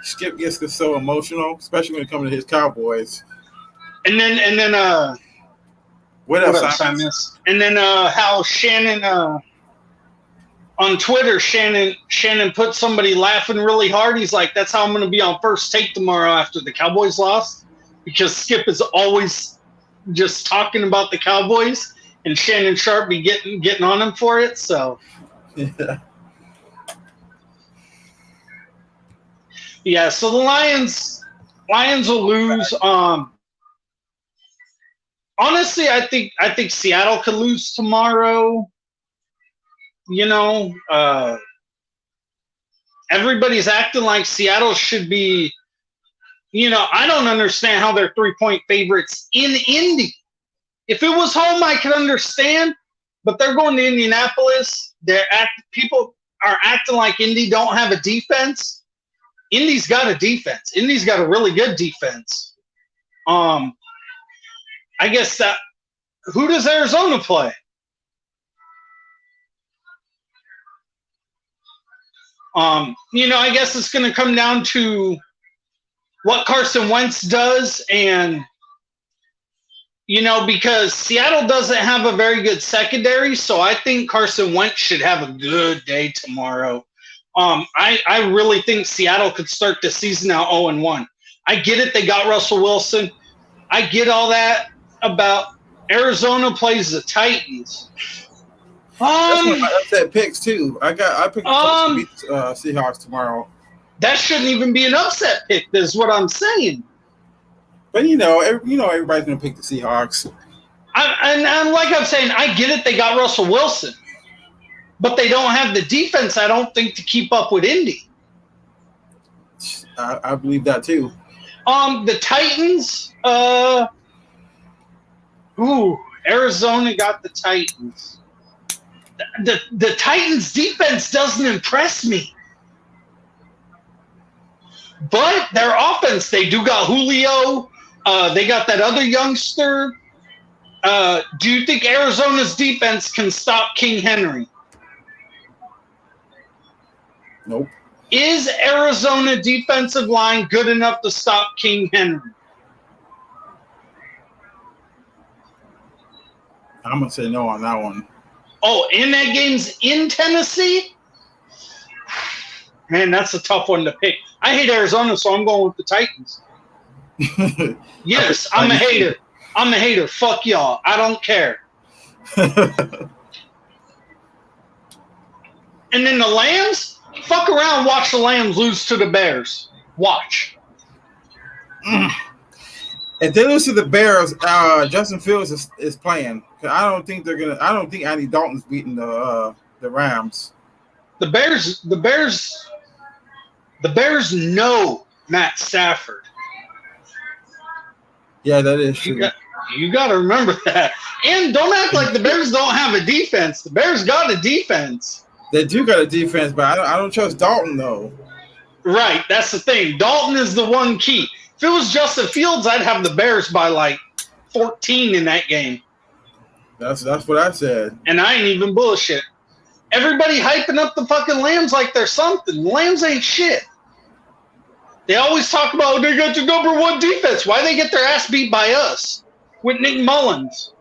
Skip gets so emotional, especially when it comes to his Cowboys. And then what else I missed? And then how Shannon on Twitter, Shannon put somebody laughing really hard. He's like, "That's how I'm going to be on First Take tomorrow after the Cowboys lost," because Skip is always just talking about the Cowboys, and Shannon Sharpe be getting on him for it. So, yeah. So the Lions will lose. Honestly, I think Seattle could lose tomorrow. You know, everybody's acting like Seattle should be. You know, I don't understand how they're 3-point favorites in Indy. If it was home, I could understand, but they're going to Indianapolis. People are acting like Indy don't have a defense. Indy's got a defense. Indy's got a really good defense. I guess that. Who does Arizona play? You know, I guess it's going to come down to what Carson Wentz does, and you know, because Seattle doesn't have a very good secondary, so I think Carson Wentz should have a good day tomorrow. I really think Seattle could start the season out 0-1. I get it; they got Russell Wilson. I get all that about Arizona plays the Titans. That's upset picks too. I picked the beat Seahawks tomorrow. That shouldn't even be an upset pick. Is what I'm saying. But you know, everybody's gonna pick the Seahawks. And like I'm saying, I get it. They got Russell Wilson, but they don't have the defense. I don't think to keep up with Indy. I believe that too. The Titans. Arizona got the Titans. The Titans defense doesn't impress me. But their offense, they do got Julio. They got that other youngster. Do you think Arizona's defense can stop King Henry? Nope. Is Arizona defensive line good enough to stop King Henry? I'm going to say no on that one. Oh, and that game's in Tennessee? Man, that's a tough one to pick. I hate Arizona, so I'm going with the Titans. Yes, I'm a hater. I'm a hater. Fuck y'all. I don't care. And then the Lambs? Fuck around, watch the Lambs lose to the Bears. Watch. If they lose to the Bears, Justin Fields is playing. I don't think Andy Dalton's beating the Rams. The Bears know Matt Stafford. Yeah, that is true. You got to remember that. And don't act like the Bears don't have a defense. The Bears got a defense. They do got a defense, but I don't trust Dalton, though. Right, that's the thing. Dalton is the one key. If it was Justin Fields, I'd have the Bears by like 14 in that game. That's what I said. And I ain't even bullshit. Everybody hyping up the fucking Lambs like they're something. The Lambs ain't shit. They always talk about they got the number one defense. Why they get their ass beat by us with Nick Mullins?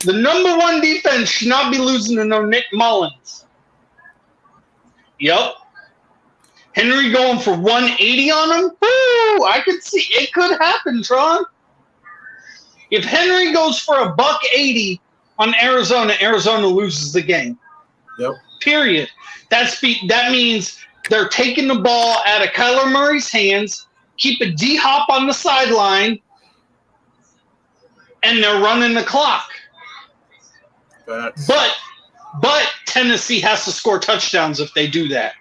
The number one defense should not be losing to no Nick Mullins. Yep. Henry going for 180 on him? Woo! I could see it could happen, Tron. If Henry goes for a $180 on Arizona, Arizona loses the game. Yep. Period. That means they're taking the ball out of Kyler Murray's hands, keep a D-hop on the sideline, and they're running the clock. But Tennessee has to score touchdowns if they do that.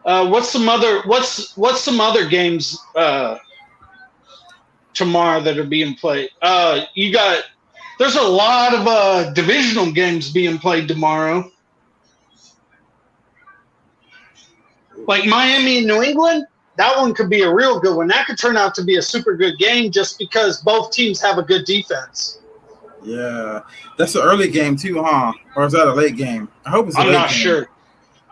What's some other games tomorrow that are being played? There's a lot of divisional games being played tomorrow. Like Miami and New England, that one could be a real good one. That could turn out to be a super good game just because both teams have a good defense. Yeah. That's an early game too, huh? Or is that a late game? I hope it's a late game. I'm not sure.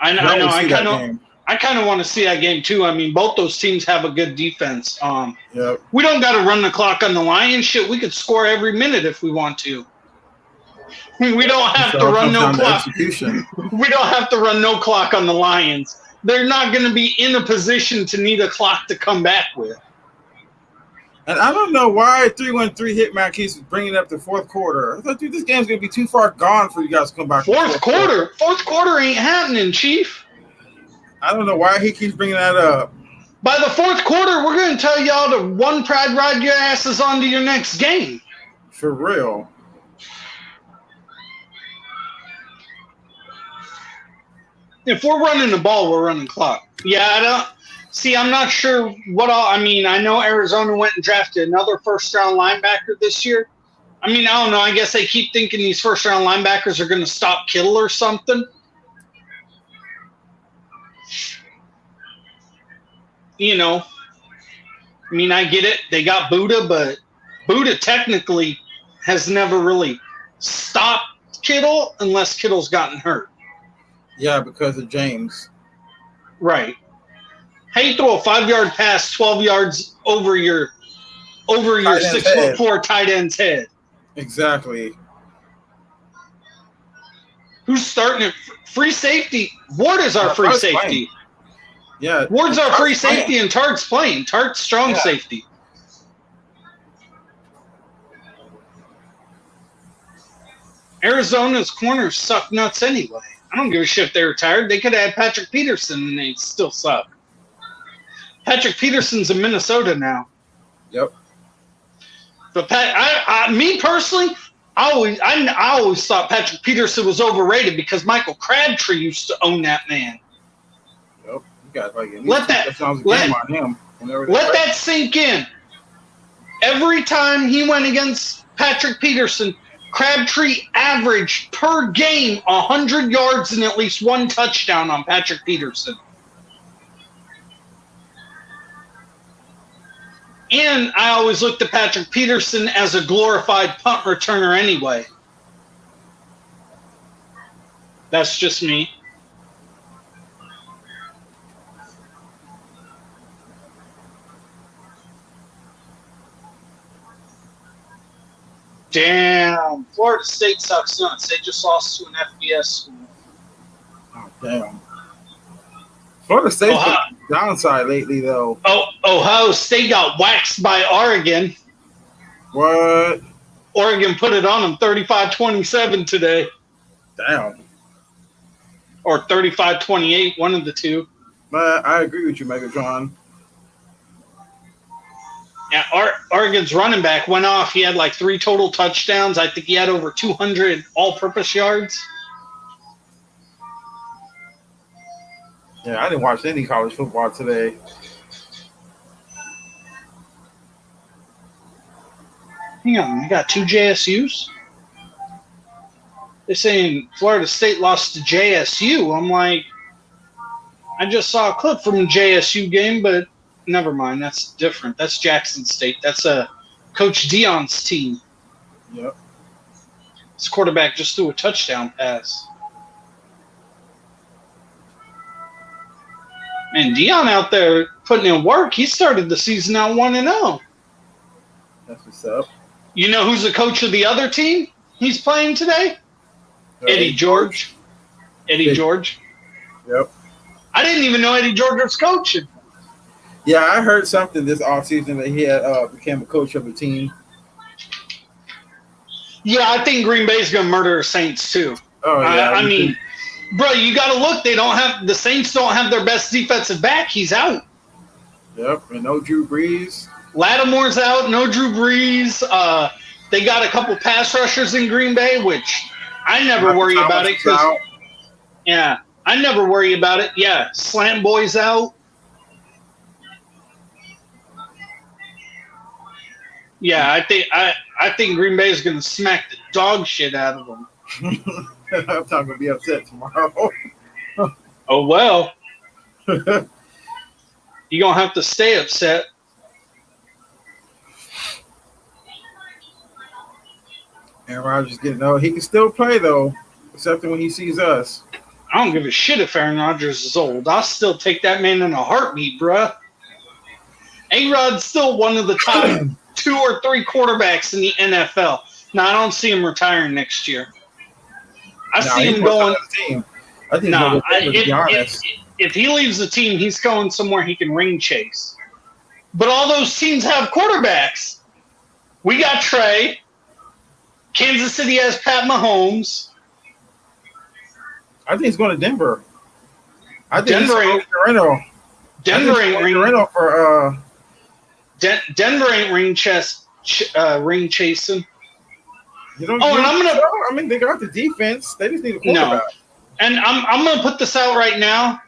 I know. I kind of want to see that game too. I mean, both those teams have a good defense. Yep. We don't got to run the clock on the Lions. Shit, we could score every minute if we want to. We don't have to run no clock. We don't have to run no clock on the Lions. They're not going to be in a position to need a clock to come back with. And I don't know why 313 Hitman keeps bringing up the fourth quarter. I thought, dude, this game's going to be too far gone for you guys to come back. Fourth quarter ain't happening, Chief. I don't know why he keeps bringing that up. By the fourth quarter, we're going to tell y'all to one pride ride your asses on to your next game. For real. If we're running the ball, we're running clock. Yeah, I'm not sure what all. I mean, I know Arizona went and drafted another first-round linebacker this year. I mean, I don't know. I guess they keep thinking these first-round linebackers are going to stop Kittle or something. You know, I mean, I get it. They got Buddha, but Buddha technically has never really stopped Kittle unless Kittle's gotten hurt. Yeah, because of James. Right. How you throw a 5-yard pass 12 yards over your 6'4" tight end's head? Exactly. Who's starting it? Free safety. Ward is our free safety. Playing. Yeah. Ward's our free safety and Tart's playing. Tart's strong safety. Arizona's corners suck nuts anyway. I don't give a shit if they retired. They could have had Patrick Peterson and they'd still suck. Patrick Peterson's in Minnesota now. Yep. But me personally, I always thought Patrick Peterson was overrated because Michael Crabtree used to own that man. Yep. You got like let that sink in. Every time he went against Patrick Peterson, Crabtree averaged per game 100 yards and at least one touchdown on Patrick Peterson. And I always looked at Patrick Peterson as a glorified punt returner anyway. That's just me. Damn. Florida State sucks nuts. They just lost to an FBS school. Oh, damn. Florida State's been downside lately, though. Ohio State got waxed by Oregon. What? Oregon put it on them 35-27 today. Damn. Or 35-28, one of the two. But I agree with you, Megatron. Yeah, Oregon's running back went off. He had like 3 total touchdowns. I think he had over 200 all-purpose yards. Yeah, I didn't watch any college football today. Hang on, you got 2 JSUs? They're saying Florida State lost to JSU. I'm like, I just saw a clip from a JSU game, but never mind. That's different. That's Jackson State. That's Coach Dion's team. Yep. This quarterback just threw a touchdown pass. Man, Dion out there putting in work. He started the season out 1-0. That's what's up. You know who's the coach of the other team he's playing today? Eddie George. Eddie George. Yep. I didn't even know Eddie George was coaching. Yeah, I heard something this offseason that he had became a coach of a team. Yeah, I think Green Bay's going to murder the Saints too. Oh yeah. I mean, bro, you got to look. The Saints don't have their best defensive back. He's out. Yep, and no Drew Brees. Lattimore's out. No Drew Brees. They got a couple pass rushers in Green Bay, which I never worry about it. Yeah, I never worry about it. Yeah, Slant Boy's out. Yeah, I think Green Bay is going to smack the dog shit out of them. I'm not going to be upset tomorrow. Oh, well. You're going to have to stay upset. Aaron Rodgers getting old. He can still play, though, except when he sees us. I don't give a shit if Aaron Rodgers is old. I'll still take that man in a heartbeat, bruh. A-Rod's still one of the top 2 or 3 quarterbacks in the NFL. Now, I don't see him retiring next year. I see him going. I think if he leaves the team, he's going somewhere he can ring chase. But all those teams have quarterbacks. We got Trey. Kansas City has Pat Mahomes. I think he's going to Denver. I think Denver he's going to Denver ain't ring chasing. I mean, they got the defense. They just need a quarterback. No. And I'm gonna put this out right now.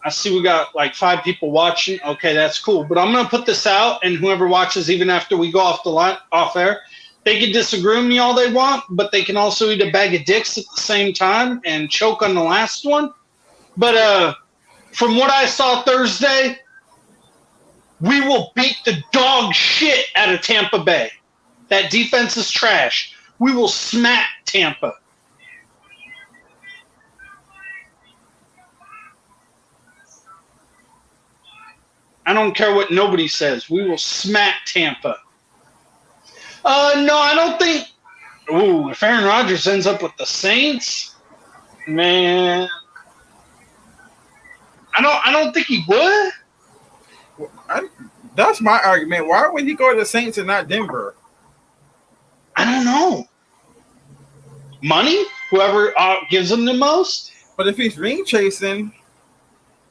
I see we got like 5 people watching. Okay, that's cool. But I'm gonna put this out, and whoever watches, even after we go off air, they can disagree with me all they want, but they can also eat a bag of dicks at the same time and choke on the last one. But from what I saw Thursday, we will beat the dog shit out of Tampa Bay. That defense is trash. We will smack Tampa. I don't care what nobody says. We will smack Tampa. No, I don't think. Ooh, if Aaron Rodgers ends up with the Saints, man, I don't think he would. That's my argument. Why would he go to the Saints and not Denver? I don't know. Money? Whoever gives him the most? But if he's ring chasing,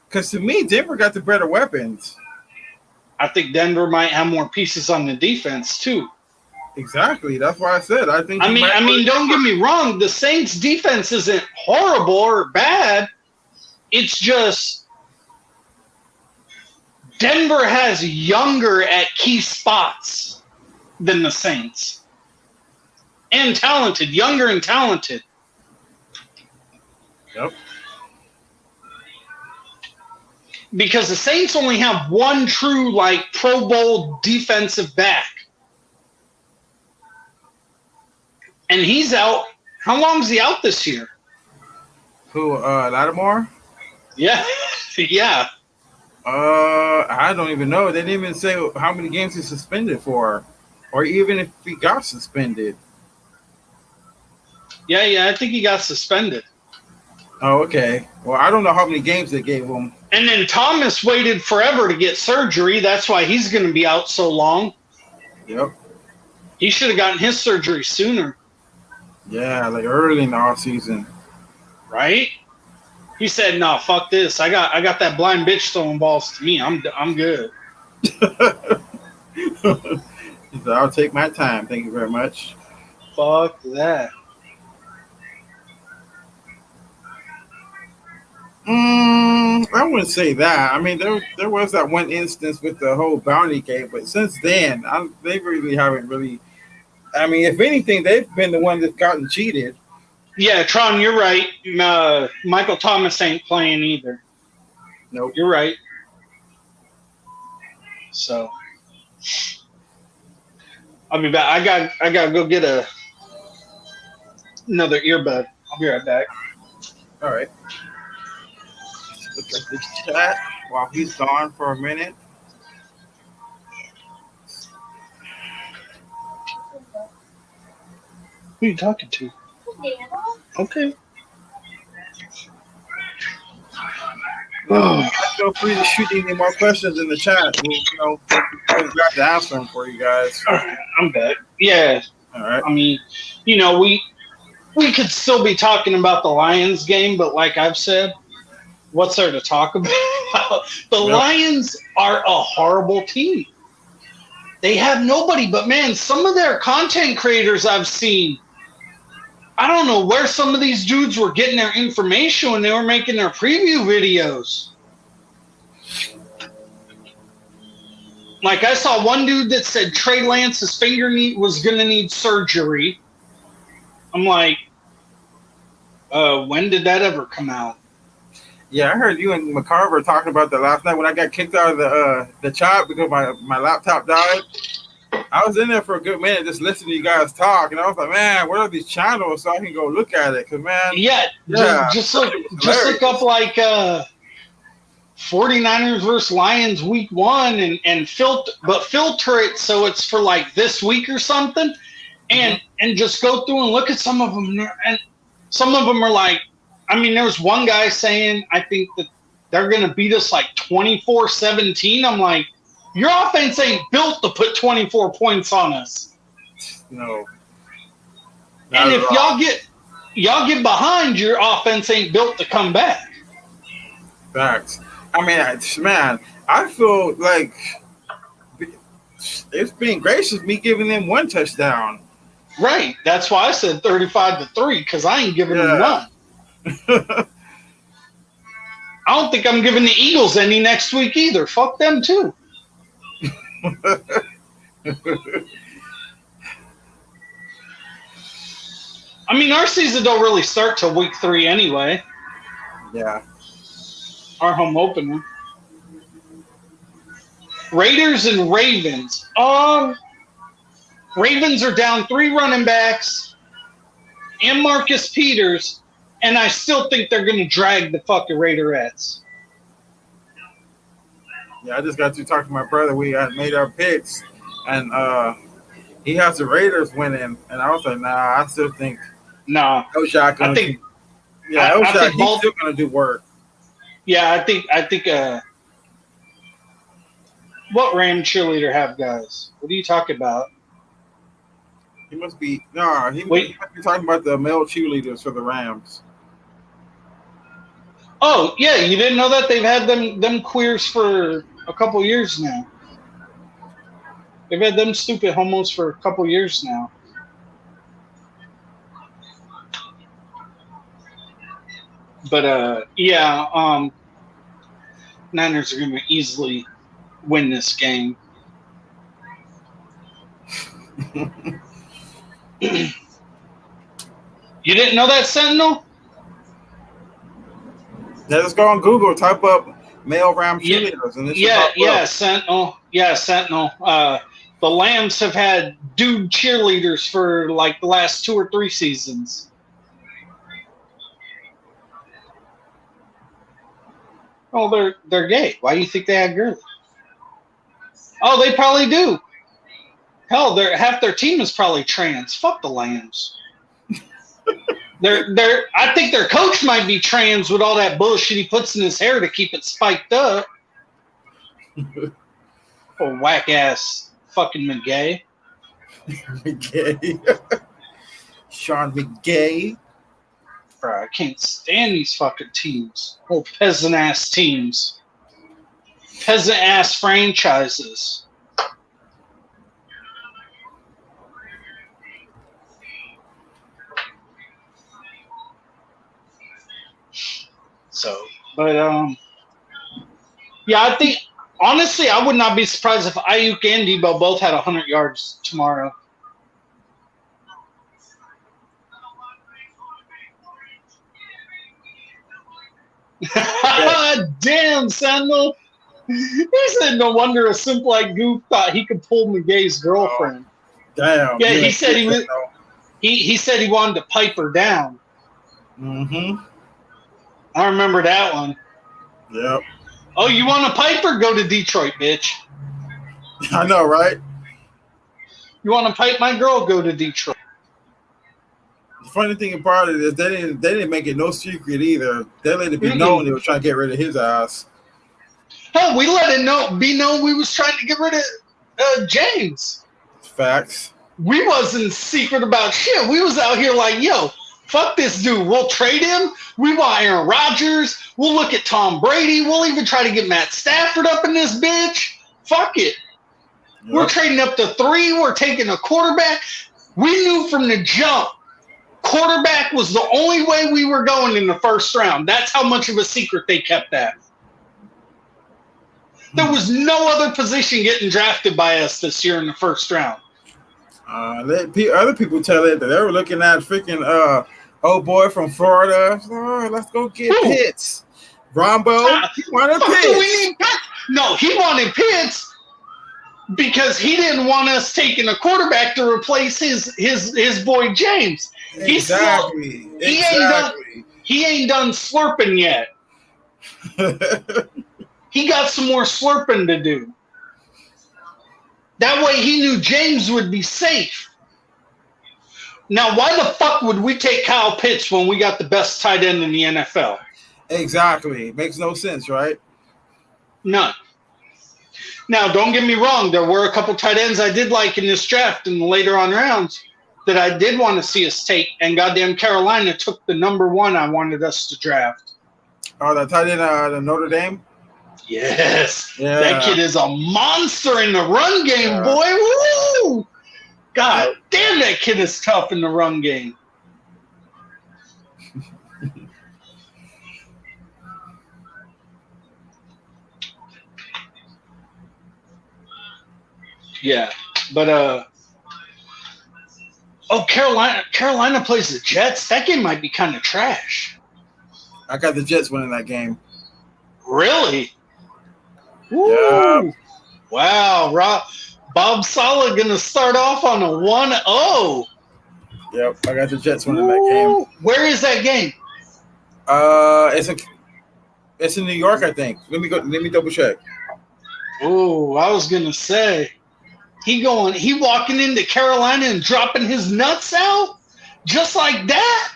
because to me, Denver got the better weapons. I think Denver might have more pieces on the defense, too. Exactly. That's why I said I think. I mean, don't get me wrong. The Saints' defense isn't horrible or bad. It's just Denver has younger at key spots than the Saints. And talented. Younger and talented. Yep. Because the Saints only have one true, like, Pro Bowl defensive back. And he's out. How long is he out this year? Who, Lattimore? Yeah. Yeah. I don't even know. They didn't even say how many games he's suspended for, or even if he got suspended. Yeah, I think he got suspended. Oh, okay. Well, I don't know how many games they gave him. And then Thomas waited forever to get surgery. That's why he's going to be out so long. Yep. He should have gotten his surgery sooner. Yeah, like early in the offseason. Right? He said, "No, fuck this. I got that blind bitch throwing balls to me. I'm good." He said, "I'll take my time. Thank you very much." Fuck that. I wouldn't say that. I mean, there was that one instance with the whole bounty game, but since then, they really haven't really. I mean, if anything, they've been the one that's gotten cheated. Yeah, Tron, you're right. Michael Thomas ain't playing either. Nope. You're right. So I'll be back. I gotta go get another earbud. I'll be right back. All right. Look at this chat while he's gone for a minute. Who are you talking to? Okay. Feel free to shoot any more questions in the chat. We'll grab the answer them for you guys. All right, I'm back. Yeah. All right. I mean, we could still be talking about the Lions game, but like I've said, what's there to talk about? The Lions are a horrible team. They have nobody, but man, some of their content creators I've seen, I don't know where some of these dudes were getting their information when they were making their preview videos. Like I saw one dude that said Trey Lance's finger was going to need surgery. I'm like, when did that ever come out? Yeah, I heard you and McCarver talking about that last night when I got kicked out of the chat because my laptop died. I was in there for a good minute just listening to you guys talk, and I was like, man, what are these channels so I can go look at it? Because, man. Yeah, just look up like 49ers versus Lions week 1 and filter it so it's for like this week or something, and just go through and look at some of them. And some of them are like, I mean, there was one guy saying, I think that they're going to beat us like 24-17. I'm like, your offense ain't built to put 24 points on us. No. And if y'all get behind, your offense ain't built to come back. Facts. I mean, man, I feel like it's being gracious me giving them one touchdown. Right. That's why I said 35-3 because I ain't giving them none. I don't think I'm giving the Eagles any next week either. Fuck them too. I mean, our season don't really start till week 3 anyway. Yeah. Our home opener. Raiders and Ravens. Ravens are down 3 running backs and Marcus Peters, and I still think they're going to drag the fucking Raiderettes. Yeah, I just got to talk to my brother. We had made our picks, and he has the Raiders winning, and I was like, nah, I still think Oshak he's still going to do work. Yeah, I think what Ram cheerleader have, guys? What are you talking about? He must be must be talking about the male cheerleaders for the Rams. Oh, yeah, you didn't know that? They've had them queers for a couple years now. They've had them stupid homos for a couple years now. But Niners are going to easily win this game. You didn't know that, Sentinel? Yeah, just go on Google, type up male Ram cheerleaders, and Sentinel. Yeah, Sentinel. The Lambs have had dude cheerleaders for like the last 2 or 3 seasons. Oh, they're gay. Why do you think they had girls? Oh, they probably do. Hell, half their team is probably trans. Fuck the Lambs. I think their coach might be trans with all that bullshit he puts in his hair to keep it spiked up. Oh, whack ass fucking McGay. Sean McGay. Bro, I can't stand these fucking teams. Oh, peasant ass teams. Peasant ass franchises. So, but yeah, I think honestly, I would not be surprised if Ayuk and Debo both had 100 yards tomorrow. Damn, Sandal. He said, "No wonder a simple like goof thought he could pull McGay's girlfriend." Damn. Yeah, he said he was. He said he wanted to pipe her down. Mm-hmm. I remember that one. Yep. Oh, you want a piper? Go to Detroit, bitch. I know, right? You want to pipe my girl? Go to Detroit. funny thing about it is they didn't make it no secret either. They let it be known they were trying to get rid of his ass. Hell, we let it be known we was trying to get rid of James. Facts. We wasn't secret about shit. We was out here like, yo, fuck this dude. We'll trade him. We want Aaron Rodgers. We'll look at Tom Brady. We'll even try to get Matt Stafford up in this bitch. Fuck it. Yep. We're trading up to 3. We're taking a quarterback. We knew from the jump quarterback was the only way we were going in the first round. That's how much of a secret they kept that. There was no other position getting drafted by us this year in the first round. Other people tell it that they were looking at freaking old boy from Florida. Oh, let's go get Pitts. Rombo, he wanted Pitts. No, he wanted Pitts because he didn't want us taking a quarterback to replace his boy James. Exactly. He ain't done slurping yet. He got some more slurping to do. That way he knew James would be safe. Now, why the fuck would we take Kyle Pitts when we got the best tight end in the NFL? Exactly. Makes no sense, right? None. Now, don't get me wrong. There were a couple tight ends I did like in this draft in the later on rounds that I did want to see us take, and goddamn Carolina took the number 1 I wanted us to draft. Oh, the tight end the Notre Dame? Yes. Yeah. That kid is a monster in the run game, boy. Woo! God damn, that kid is tough in the run game. Yeah. But Carolina plays the Jets. That game might be kind of trash. I got the Jets winning that game. Really? Woo. Yeah. Wow, Bob Saleh gonna start off on a 1-0. Yep, I got the Jets winning that game. Where is that game? It's in New York, I think. Let me double check. Oh, I was gonna say he walking into Carolina and dropping his nuts out just like that.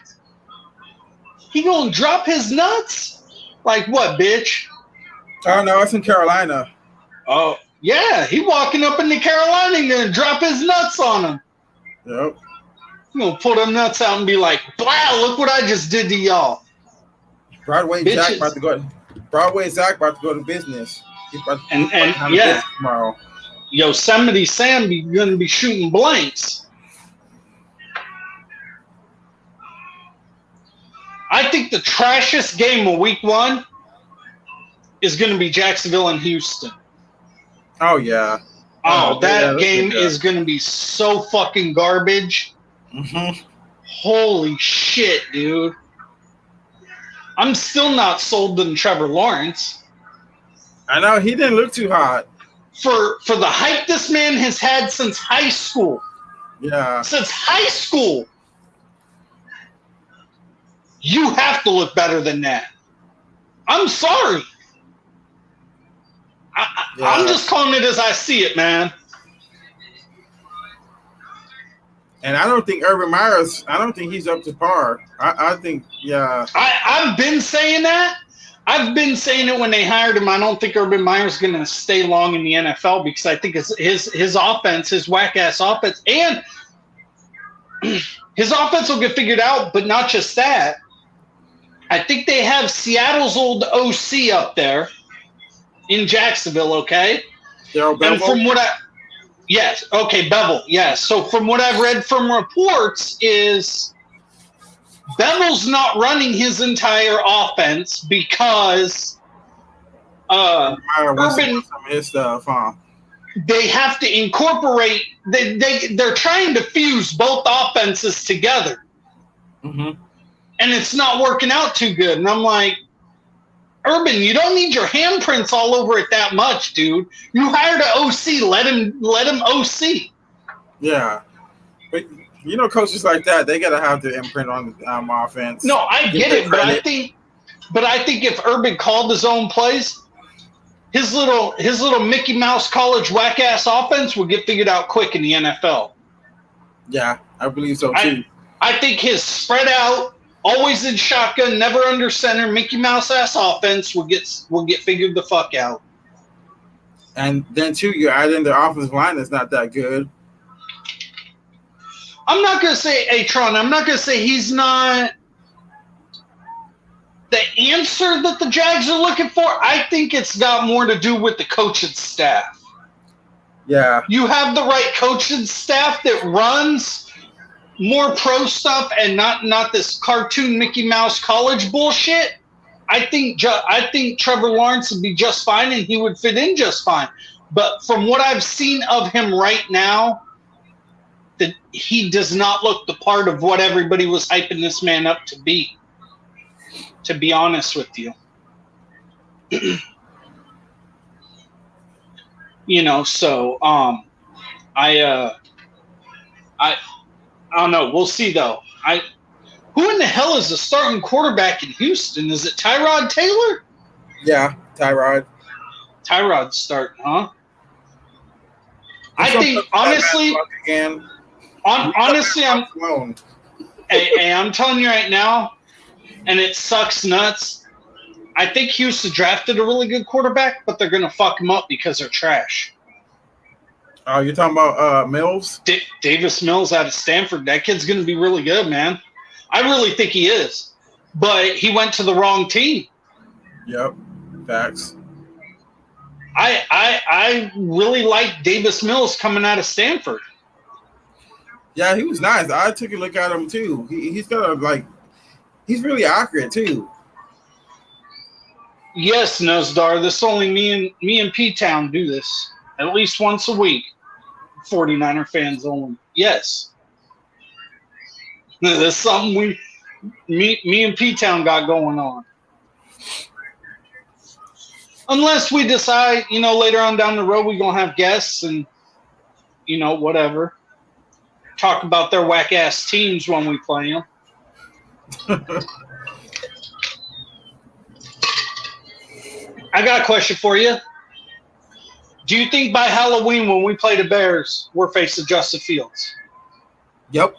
He gonna drop his nuts? Like what, bitch? Oh, no, it's in Carolina. Oh, yeah. He walking up into Carolina and going to drop his nuts on him. Yep. He's going to pull them nuts out and be like, wow, look what I just did to y'all. Broadway Zach about to go to business. And yeah. Tomorrow. Yosemite Sam going to be shooting blanks. I think the trashiest game of week 1 is going to be Jacksonville and Houston. Oh, yeah. That game is going to be so fucking garbage. Mm-hmm. Holy shit, dude. I'm still not sold on Trevor Lawrence. I know. He didn't look too hot. For the hype this man has had since high school. Yeah. Since high school. You have to look better than that. I'm sorry. I'm just calling it as I see it, man. And I don't think Urban Meyers, he's up to par. I think, yeah. I've been saying that. I've been saying it when they hired him. I don't think Urban Meyer's going to stay long in the NFL because I think his offense, his whack-ass offense, and his offense will get figured out, but not just that. I think they have Seattle's old OC up there in Jacksonville, okay? And from what Bevel, yes. So from what I've read from reports is Bevel's not running his entire offense because Urban, some of his stuff, huh? They have to incorporate. They're trying to fuse both offenses together, and it's not working out too good. And I'm like, Urban, you don't need your handprints all over it that much, dude. You hired an OC. Let him OC. Yeah, but coaches like that, they gotta have their imprint on the offense. No, I get it, but I think if Urban called his own plays, his little Mickey Mouse college whack ass offense would get figured out quick in the NFL. Yeah, I believe so too. I think his spread out, always in shotgun, never under center, Mickey Mouse ass offense will get figured the fuck out. And then too, you add in the offensive line that's not that good. I'm not gonna say Tron. I'm not gonna say he's not the answer that the Jags are looking for. I think it's got more to do with the coaching staff. Yeah. You have the right coaching staff that runs more pro stuff and not this cartoon Mickey Mouse college bullshit. I think Trevor Lawrence would be just fine and he would fit in just fine. But from what I've seen of him right now, that he does not look the part of what everybody was hyping this man up to be honest with you. So I don't know. We'll see though. Who in the hell is the starting quarterback in Houston? Is it Tyrod Taylor? Yeah, Tyrod. Tyrod's starting, huh? I think honestly, I'm telling you right now, and it sucks nuts. I think Houston drafted a really good quarterback, but they're gonna fuck him up because they're trash. Oh, you're talking about Mills? Davis Mills out of Stanford. That kid's gonna be really good, man. I really think he is, but he went to the wrong team. Yep, facts. I really like Davis Mills coming out of Stanford. Yeah, he was nice. I took a look at him too. He's got he's really accurate too. Yes, Nosdar. This only me and P-Town do this at least once a week. 49er fans only. Yes. That's something me and P-Town got going on. Unless we decide, later on down the road we're going to have guests and, whatever. Talk about their whack-ass teams when we play them. I got a question for you. Do you think by Halloween when we play the Bears, we're facing Justin Fields? Yep.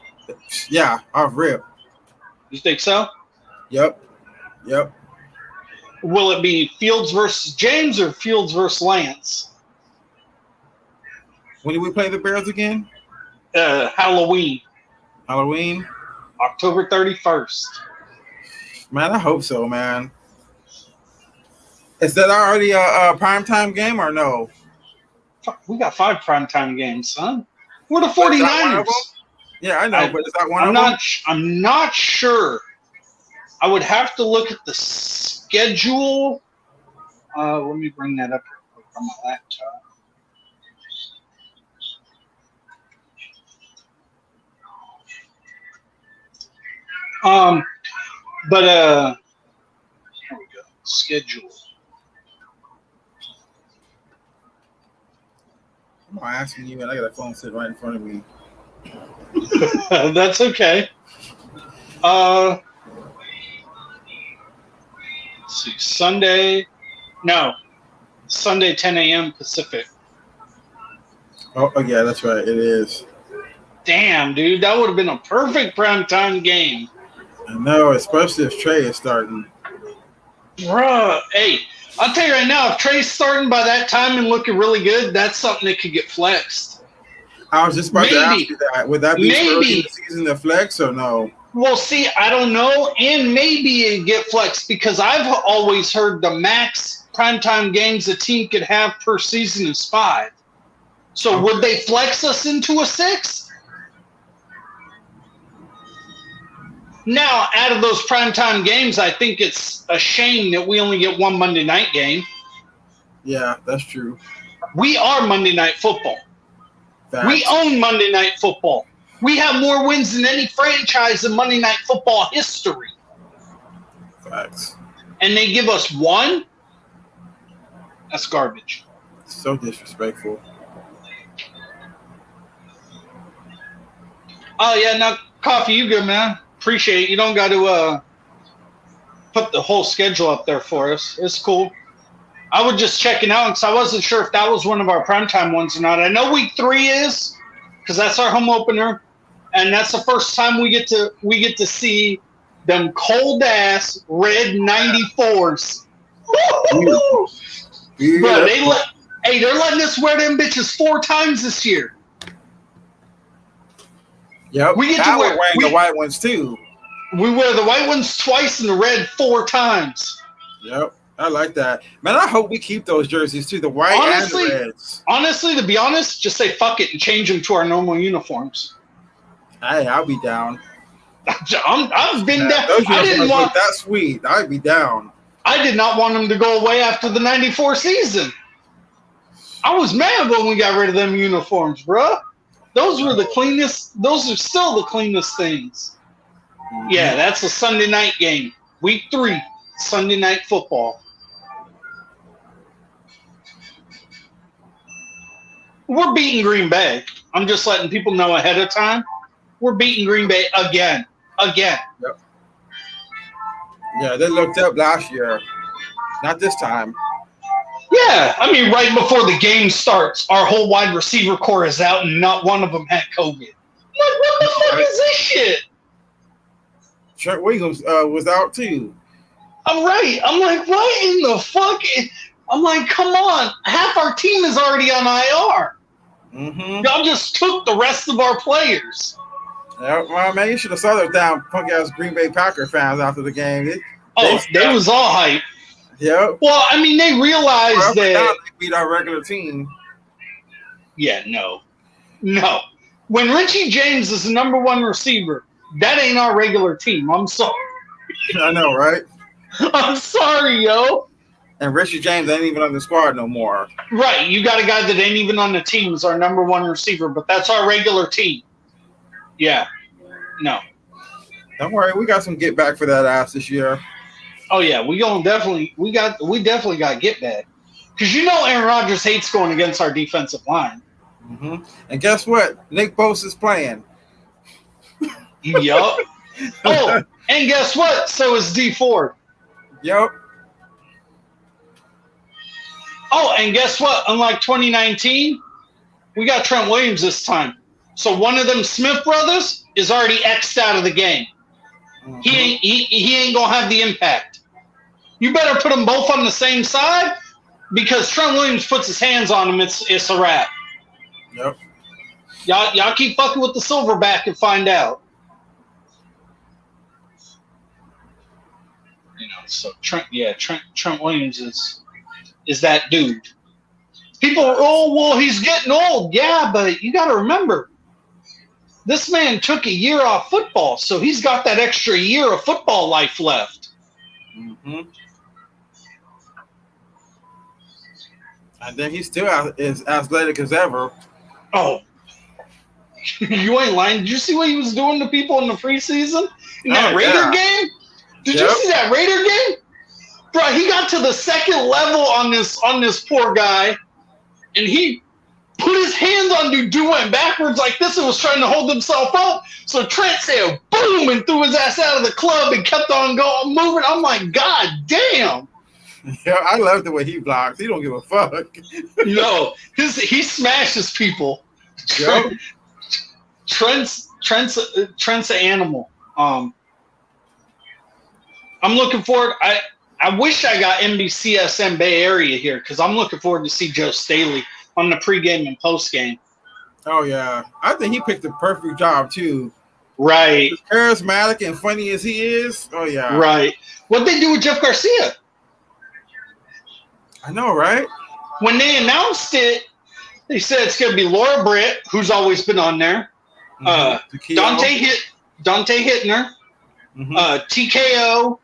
Yeah, off rip. You think so? Yep. Will it be Fields versus James or Fields versus Lance? When do we play the Bears again? Halloween. October 31st. Man, I hope so, man. Is that already a primetime game or no? We got 5 primetime games, son. We're the 49ers. Yeah, I know, but is that one of them? I'm not sure. I would have to look at the schedule. Let me bring that up on my laptop. Here we go. Schedule. I'm not asking you, man. I got a phone sitting right in front of me. That's okay. Let's see. Sunday 10 a.m. Pacific. Oh, yeah, that's right. It is. Damn, dude. That would have been a perfect primetime game. I know, especially if Trey is starting. Bruh, hey, I'll tell you right now, if Trey's starting by that time and looking really good, that's something that could get flexed. I was just about to ask you that. Would that be early in the season to flex or no? Well, see, I don't know, and maybe it get flexed because I've always heard the max primetime games a team could have per season is 5. So okay. Would they flex us into a 6? Now, out of those primetime games, I think it's a shame that we only get one Monday night game. Yeah, that's true. We are Monday Night Football. Facts. We own Monday Night Football. We have more wins than any franchise in Monday Night Football history. Facts. And they give us 1? That's garbage. So disrespectful. Oh, yeah, now, Coffee, you good, man. Appreciate it. You don't got to put the whole schedule up there for us. It's cool. I was just checking out because I wasn't sure if that was one of our primetime ones or not. I know week 3 is because that's our home opener. and that's the first time we get to see them cold ass red 94s. Bro, they're letting us wear them bitches 4 times this year. Yep, we get to wear the white ones too. We wear the white ones twice and the red 4 times. Yep, I like that. Man, I hope we keep those jerseys too, the white and the reds. Honestly, to be honest, just say fuck it and change them to our normal uniforms. Hey, I'll be down. I've been down. Those uniforms look that sweet. I'd be down. I did not want them to go away after the 94 season. I was mad when we got rid of them uniforms, bro. Those were the cleanest. Those are still the cleanest things. Mm-hmm. Yeah, that's a Sunday night game. Week 3, Sunday night football. We're beating Green Bay. I'm just letting people know ahead of time. We're beating Green Bay again. Yep. Yeah, they looked up last year. Not this time. Yeah, I mean, right before the game starts, our whole wide receiver core is out, and not one of them had COVID. Like, what the fuck is this shit? Trent Williams was out too. I'm right. I'm like, what in the fuck? I'm like, come on. Half our team is already on IR. Mm-hmm. Y'all just took the rest of our players. Yeah, well, man, you should have saw those damn punk-ass Green Bay Packer fans after the game. They was all hype. Yeah. Well, I mean, they realized that they beat our regular team. Yeah, no. When Richie James is the number 1 receiver, that ain't our regular team. I'm sorry. I know, right? I'm sorry, yo. And Richie James ain't even on the squad no more. Right. You got a guy that ain't even on the team as our number 1 receiver, but that's our regular team. Yeah. No. Don't worry, we got some get back for that ass this year. Oh yeah, we definitely got get back. Because you know Aaron Rodgers hates going against our defensive line. Mm-hmm. And guess what? Nick Bosa is playing. Yup. Oh, and guess what? So is D Ford. Yup. Oh, and guess what? Unlike 2019, we got Trent Williams this time. So one of them Smith brothers is already X'd out of the game. Mm-hmm. He ain't gonna have the impact. You better put them both on the same side, because Trent Williams puts his hands on him, it's a wrap. Yep. Y'all keep fucking with the silverback and find out. You know, so Trent Williams is that dude. People are, well, he's getting old. Yeah, but you got to remember, this man took a year off football, so he's got that extra year of football life left. Mm-hmm. And then he still is athletic as ever. Oh, you ain't lying. Did you see what he was doing to people in the preseason? In that Raider game? Did you see that Raider game? Bro, he got to the second level on this poor guy, and he put his hands on dude went backwards like this and was trying to hold himself up. So Trent said boom and threw his ass out of the club and kept on going moving. I'm like, God damn. Yeah, I love the way he blocks. He don't give a fuck. No, he smashes people. Yep. Trent's an animal. I'm looking forward. I wish I got NBCSN Bay Area here, because I'm looking forward to see Joe Staley on the pregame and postgame. Oh yeah, I think he picked the perfect job too. Right. As charismatic and funny as he is. Oh yeah. Right. What'd they do with Jeff Garcia? I know, right? When they announced it, they said it's going to be Laura Britt, who's always been on there. Mm-hmm. Dante Hittner, mm-hmm. TKO,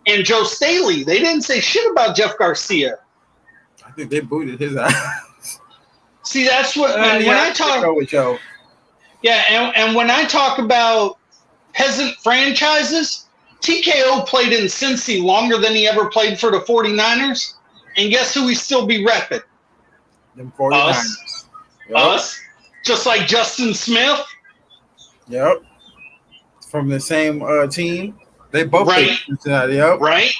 and Joe Staley. They didn't say shit about Jeff Garcia. I think they booted his ass. See, that's what when I talk with Joe. Yeah, and when I talk about peasant franchises, TKO played in Cincy longer than he ever played for the 49ers. And guess who we still be repping? Them 49ers. Us. Just like Justin Smith. Yep. From the same team. They both right. Cincinnati. Yep. Right.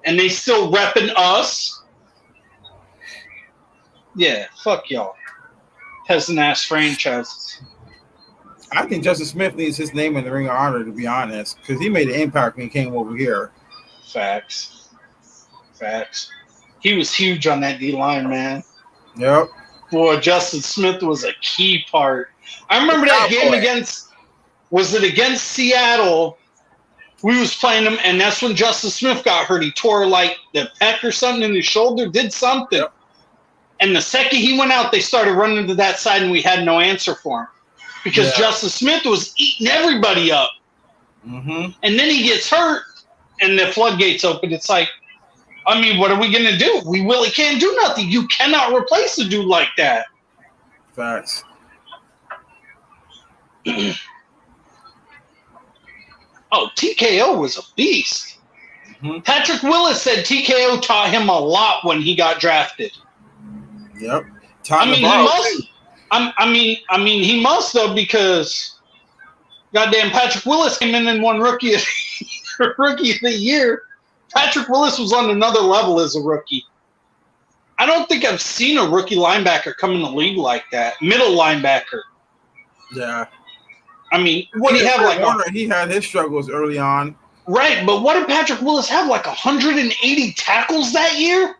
And they still repping us. Yeah, fuck y'all. Peasant ass franchises. I think Justin Smith needs his name in the Ring of Honor, to be honest, because he made an impact when he came over here. Facts. He was huge on that D-line, man. Yep. Boy, Justin Smith was a key part. I remember that game against Seattle? We was playing them, and that's when Justin Smith got hurt. He tore like the pec or something in his shoulder, did something. Yep. And the second he went out, they started running to that side, and we had no answer for him. Because Justin Smith was eating everybody up. Mm-hmm. And then he gets hurt, and the floodgates open. It's like, I mean, what are we going to do? We really can't do nothing. You cannot replace a dude like that. Facts. Oh, TKO was a beast. Mm-hmm. Patrick Willis said TKO taught him a lot when he got drafted. Yep. He must though, because goddamn Patrick Willis came in and won rookie of the year. Patrick Willis was on another level as a rookie. I don't think I've seen a rookie linebacker come in the league like that. Middle linebacker. Yeah. I mean, what do you have like? He had his struggles early on. Right, but what did Patrick Willis have? Like 180 tackles that year?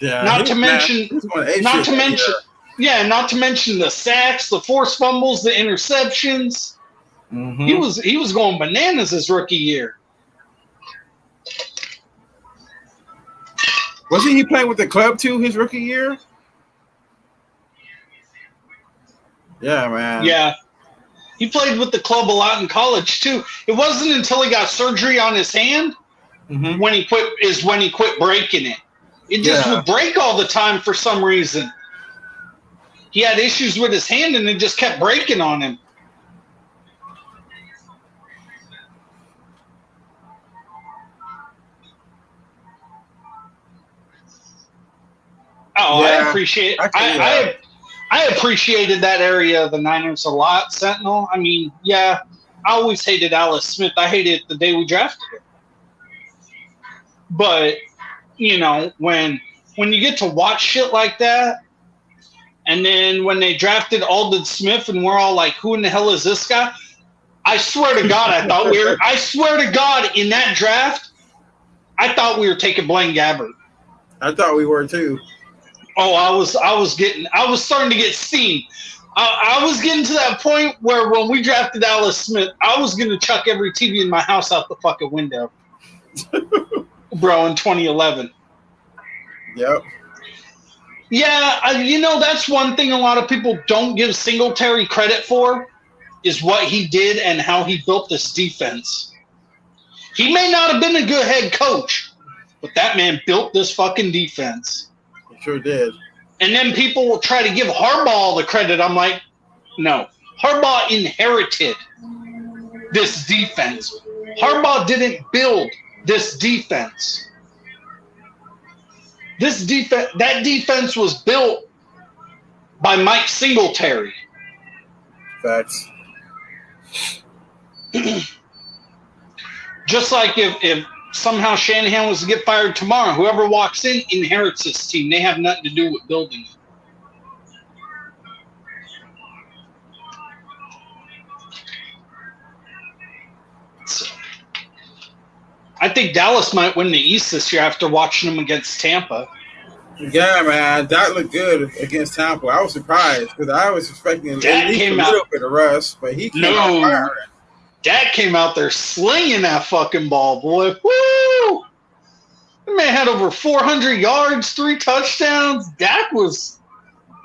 Yeah. Not to mention the sacks, the forced fumbles, the interceptions. Mm-hmm. He was going bananas his rookie year. Wasn't he playing with the club too his rookie year? Yeah, man. Yeah. He played with the club a lot in college too. It wasn't until he got surgery on his hand when he quit breaking it. It just would break all the time for some reason. He had issues with his hand and it just kept breaking on him. Oh, yeah. I appreciated that area of the Niners a lot, Sentinel. I mean, yeah, I always hated Alex Smith. I hated it the day we drafted him. But, you know, when you get to watch shit like that, and then when they drafted Aldon Smith and we're all like, who in the hell is this guy? I swear to God, I swear to God, in that draft, I thought we were taking Blaine Gabbert. I thought we were too. Oh, I was starting to get steamed. I was getting to that point where when we drafted Alex Smith, I was going to chuck every TV in my house out the fucking window. Bro, in 2011. Yep. Yeah, that's one thing a lot of people don't give Singletary credit for is what he did and how he built this defense. He may not have been a good head coach, but that man built this fucking defense. Sure did. And then people will try to give Harbaugh all the credit. I'm like, no. Harbaugh inherited this defense. Harbaugh didn't build this defense. That defense was built by Mike Singletary. Facts. Just like if somehow Shanahan was to get fired tomorrow, whoever walks in inherits this team. They have nothing to do with building it. So, I think Dallas might win the East this year after watching them against Tampa. Yeah, man, that looked good against Tampa. I was surprised because I was expecting at least a little bit of rust, but he came out firing. Dak came out there slinging that fucking ball, boy. Woo! That man had over 400 yards, 3 touchdowns. Dak was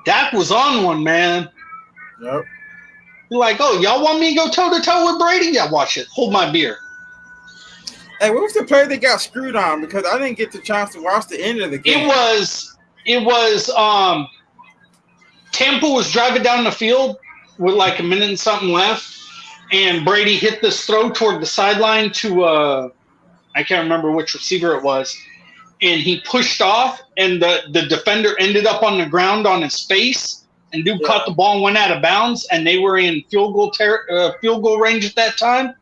on one, man. Yep. You're like, oh, y'all want me to go toe-to-toe with Brady? Yeah, watch it. Hold my beer. Hey, what was the play that got screwed on? Because I didn't get the chance to watch the end of the game. It was Tampa was driving down the field with like a minute and something left. And Brady hit this throw toward the sideline to I can't remember which receiver it was. And he pushed off, and the defender ended up on the ground on his face. And dude caught the ball and went out of bounds. And they were in field goal range at that time.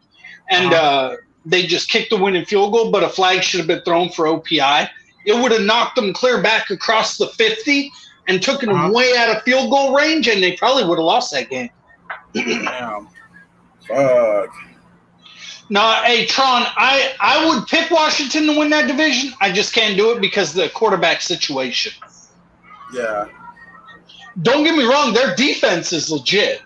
And they just kicked the winning field goal, but a flag should have been thrown for OPI. It would have knocked them clear back across the 50 and took them way out of field goal range, and they probably would have lost that game. Damn. Fuck. No, hey, Tron, I would pick Washington to win that division. I just can't do it because of the quarterback situation. Yeah. Don't get me wrong, their defense is legit.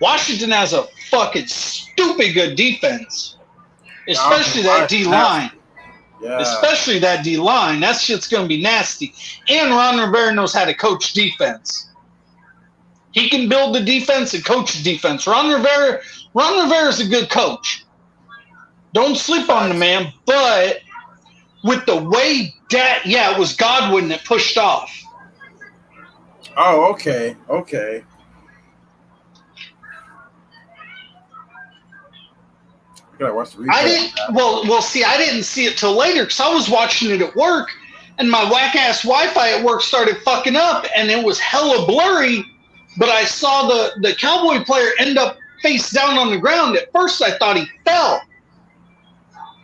Washington has a fucking stupid good defense. Especially that D-line. Yeah. Especially that D-line. That shit's going to be nasty. And Ron Rivera knows how to coach defense. He can build the defense and coach defense. Ron Rivera is a good coach. Don't sleep on the man. But with the way it was Godwin that pushed off. Oh, okay. Okay. I gotta watch the replay. I didn't see it till later because I was watching it at work, and my whack-ass Wi-Fi at work started fucking up, and it was hella blurry, but I saw the Cowboy player end up face down on the ground. At first, I thought he fell,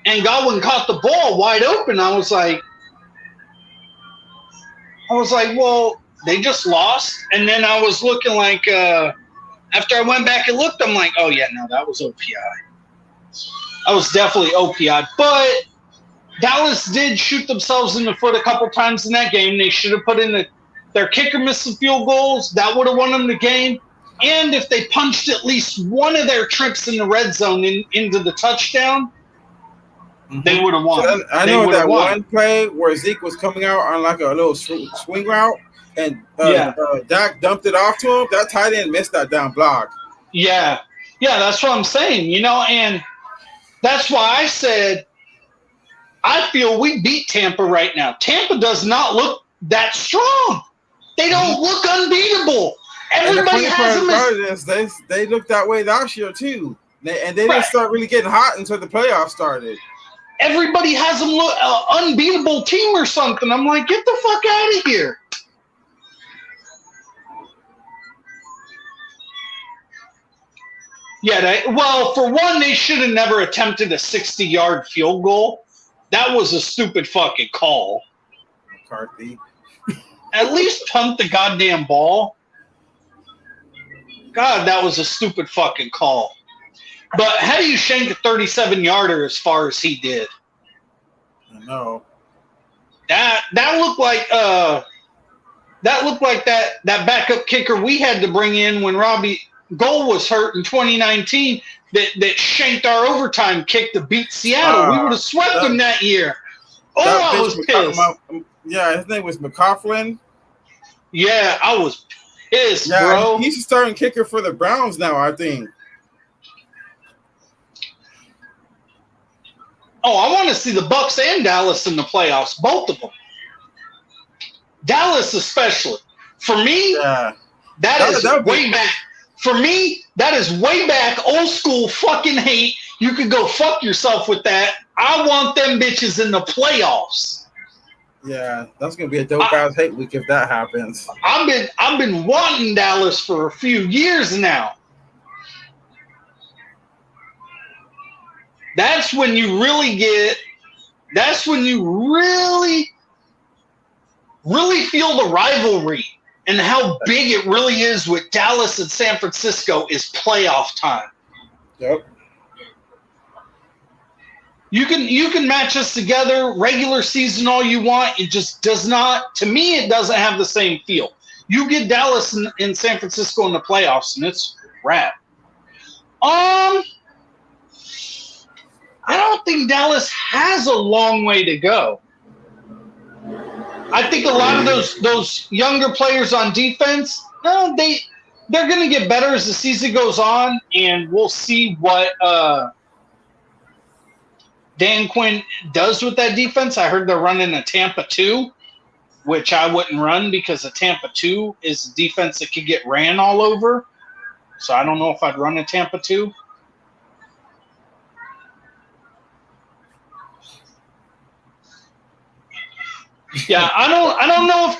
and Godwin caught the ball wide open. I was like, well, they just lost, and then I was looking like, after I went back and looked, I'm like, oh, yeah, no, that was OPI. I was definitely OPI, but Dallas did shoot themselves in the foot a couple times in that game. They should have put in their kicker missed some field goals. That would have won them the game. And if they punched at least one of their trips in the red zone into the touchdown, they would have won. So I know that one play where Zeke was coming out on like a little swing route, and Dak dumped it off to him. That tight end missed that down block. Yeah, that's what I'm saying. And that's why I said I feel we beat Tampa right now. Tampa does not look that strong. They don't look unbeatable. Everybody has them. They looked that way last year too, and they didn't start really getting hot until the playoffs started. Everybody has them look unbeatable team or something. I'm like, get the fuck out of here. Yeah, for one, they should have never attempted a 60-yard field goal. That was a stupid fucking call. McCarthy. At least punt the goddamn ball. God, that was a stupid fucking call. But how do you shank a 37-yarder as far as he did? I know. That looked like that backup kicker we had to bring in when Robbie Gold was hurt in 2019 that shanked our overtime kick to beat Seattle. We would have swept them that year. I was pissed. His name was McCaughlin. Yeah, I was pissed, bro. He's starting kicker for the Browns now, I think. Oh, I want to see the Bucs and Dallas in the playoffs, both of them. Dallas especially. For me, that is way back. For me, that is way back, old school fucking hate. You could go fuck yourself with that. I want them bitches in the playoffs. Yeah, that's gonna be a dope ass hate week if that happens. I've been wanting Dallas for a few years now. That's when you really feel the rivalry and how big it really is with Dallas and San Francisco is playoff time. Yep. You can match us together regular season all you want. It just does not, to me, it doesn't have the same feel. You get Dallas and San Francisco in the playoffs and it's wrap. I don't think Dallas has a long way to go. I think a lot of those younger players on defense, they're going to get better as the season goes on, and we'll see what Dan Quinn does with that defense. I heard they're running a Tampa 2, which I wouldn't run because a Tampa 2 is a defense that could get ran all over. So I don't know if I'd run a Tampa 2. Yeah, I don't know if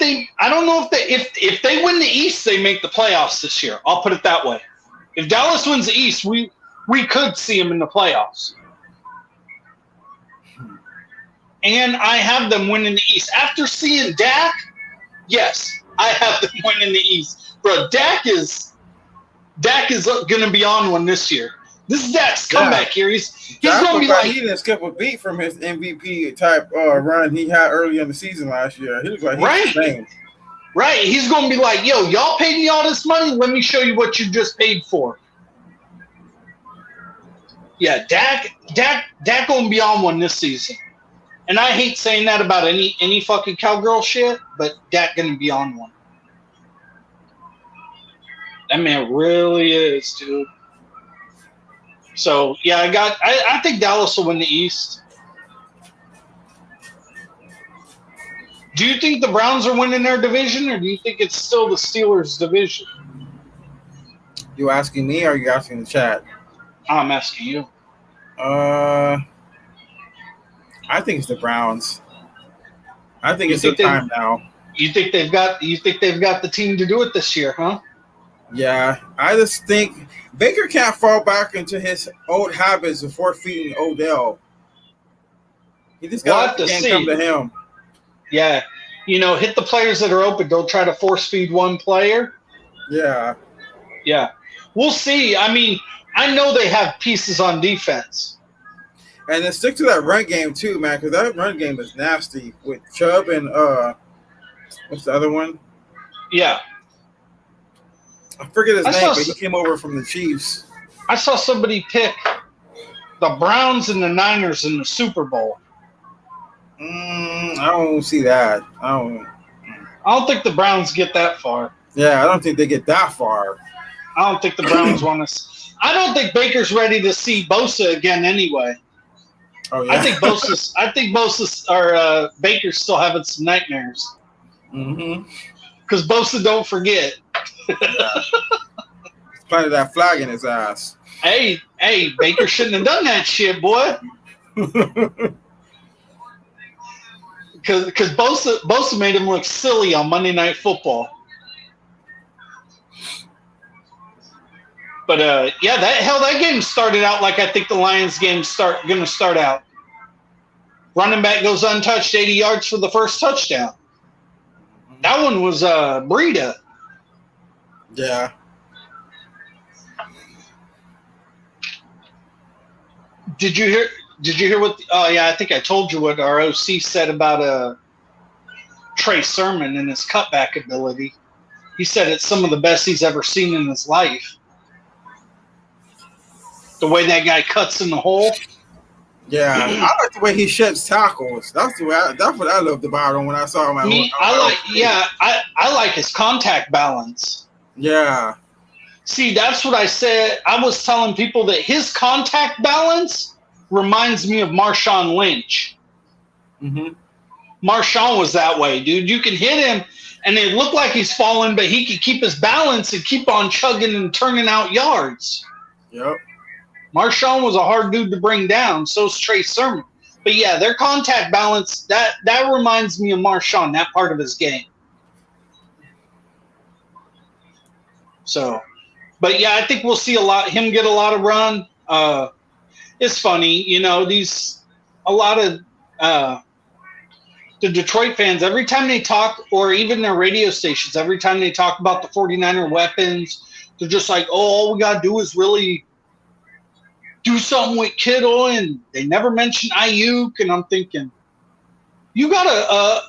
they win the East, they make the playoffs this year. I'll put it that way. If Dallas wins the East, we could see them in the playoffs. And I have them winning the East. After seeing Dak, yes, I have them winning the East. Bro, Dak is Dak is going to be on one this year. This is Dak's comeback year. He's going to be like he didn't skip a beat from his MVP type run he had early in the season last year. He looks like he's the same. Right. He's going to be like, yo, y'all paid me all this money. Let me show you what you just paid for. Yeah, Dak going to be on one this season. And I hate saying that about any fucking cowgirl shit, but Dak going to be on one. That man really is, dude. So, yeah, I think Dallas will win the East. Do you think the Browns are winning their division, or do you think it's still the Steelers' division? You asking me, or are you asking the chat? I'm asking you. I think it's the Browns. I think it's their time now. You think they've got the team to do it this year, huh? Yeah, I just think Baker can't fall back into his old habits of force-feeding Odell. He just got to come to him. Yeah, hit the players that are open. Don't try to force feed one player. Yeah. We'll see. I mean, I know they have pieces on defense. And then stick to that run game too, man, because that run game is nasty with Chubb and what's the other one? Yeah. I forget his name, but he came over from the Chiefs. I saw somebody pick the Browns and the Niners in the Super Bowl. I don't see that. I don't think the Browns get that far. Yeah, I don't think they get that far. I don't think the Browns want to. I don't think Baker's ready to see Bosa again anyway. Oh yeah. I think Bosa's or Baker's still having some nightmares. Mm-hmm. Because Bosa don't forget. Yeah. Planted that flag in his ass. Hey, Baker shouldn't have done that shit, boy. Because Bosa made him look silly on Monday Night Football. But that game started out like I think the Lions game going to start out. Running back goes untouched, 80 yards for the first touchdown. That one was Breida. Yeah. Did you hear what? Oh yeah, I think I told you what our OC said about Trey Sermon and his cutback ability. He said it's some of the best he's ever seen in his life. The way that guy cuts in the hole. Yeah, I like the way he sheds tackles. That's what I loved about him when I saw him. I like his contact balance. Yeah. See, that's what I said. I was telling people that his contact balance reminds me of Marshawn Lynch. Mm-hmm. Marshawn was that way, dude. You can hit him, and it looked like he's falling, but he could keep his balance and keep on chugging and turning out yards. Yep. Marshawn was a hard dude to bring down. So's Trey Sermon. But yeah, their contact balance, that reminds me of Marshawn, that part of his game. So, but yeah, I think we'll see him get a lot of run. It's funny, the Detroit fans, every time they talk, or even their radio stations, every time they talk about the 49er weapons, they're just like, oh, all we got to do is really do something with Kittle, and they never mention Ayuk, and I'm thinking, you got a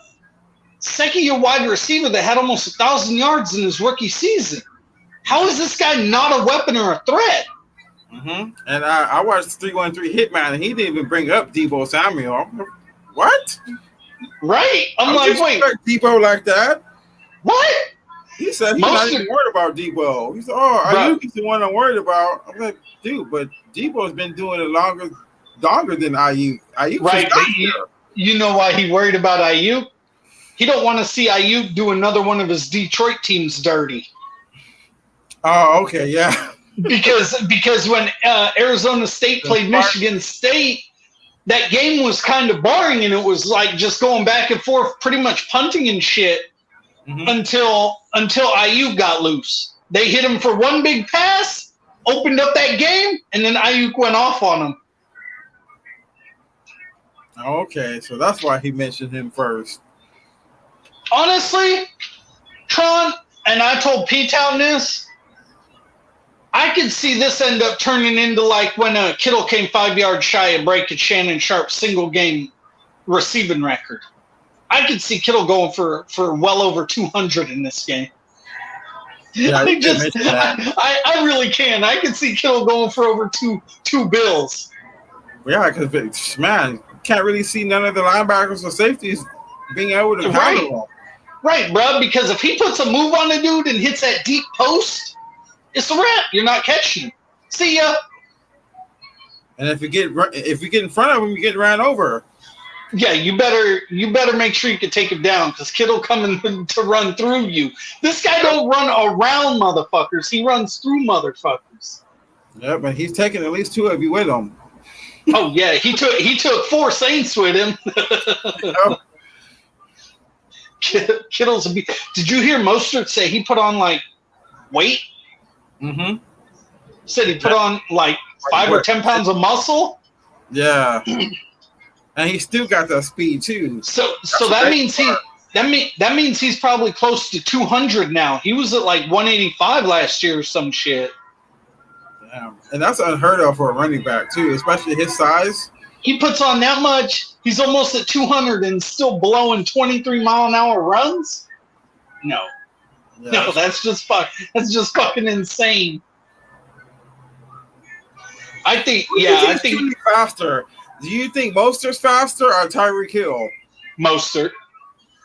second-year wide receiver that had almost 1,000 yards in his rookie season. How is this guy not a weapon or a threat? Mm-hmm. And I watched 313 Hitman, and he didn't even bring up Deebo Samuel. What? Right. I'm like, wait. Deebo like that? What? He said he's not even worried about Deebo. He said, Ayuk is the one I'm worried about. I'm like, dude, but Debo's been doing it longer than Ayuk. Ayuk right. You know why he worried about Ayuk? He don't want to see Ayuk do another one of his Detroit teams dirty. Oh, okay, yeah. because when Arizona State played Michigan State, that game was kind of boring, and it was like just going back and forth, pretty much punting and shit until Ayuk got loose. They hit him for one big pass, opened up that game, and then Ayuk went off on him. Okay, so that's why he mentioned him first. Honestly, Tron, and I told P-Town this, I could see this end up turning into like when Kittle came 5 yards shy of breaking Shannon Sharp's single game receiving record. I could see Kittle going for well over 200 in this game. Yeah, I really can. I can see Kittle going for over two bills. Yeah, because man, can't really see none of the linebackers or safeties being able to counter him. Right, bro. Because if he puts a move on the dude and hits that deep post, it's a wrap. You're not catching him. See ya. And if you get in front of him, you get ran over. Yeah, you better make sure you can take him down because Kittle coming to run through you. This guy don't run around motherfuckers. He runs through motherfuckers. Yeah, but he's taking at least 2 of you with him. Oh yeah, he took 4 Saints with him. Kittle's a beat. Did you hear Mostert say he put on like weight? Mm-hmm. Said he put on like 5 or 10 pounds of muscle. Yeah. And he still got that speed too. So that means he's probably close to 200 now. He was at like 185 last year or some shit. Damn. And that's unheard of for a running back too, especially his size. He puts on that much. He's almost at 200 and still blowing 23-mile-an-hour runs. No, yeah. No, that's just fucking insane. I think faster. Do you think Mostert's faster or Tyreek Hill? Mostert.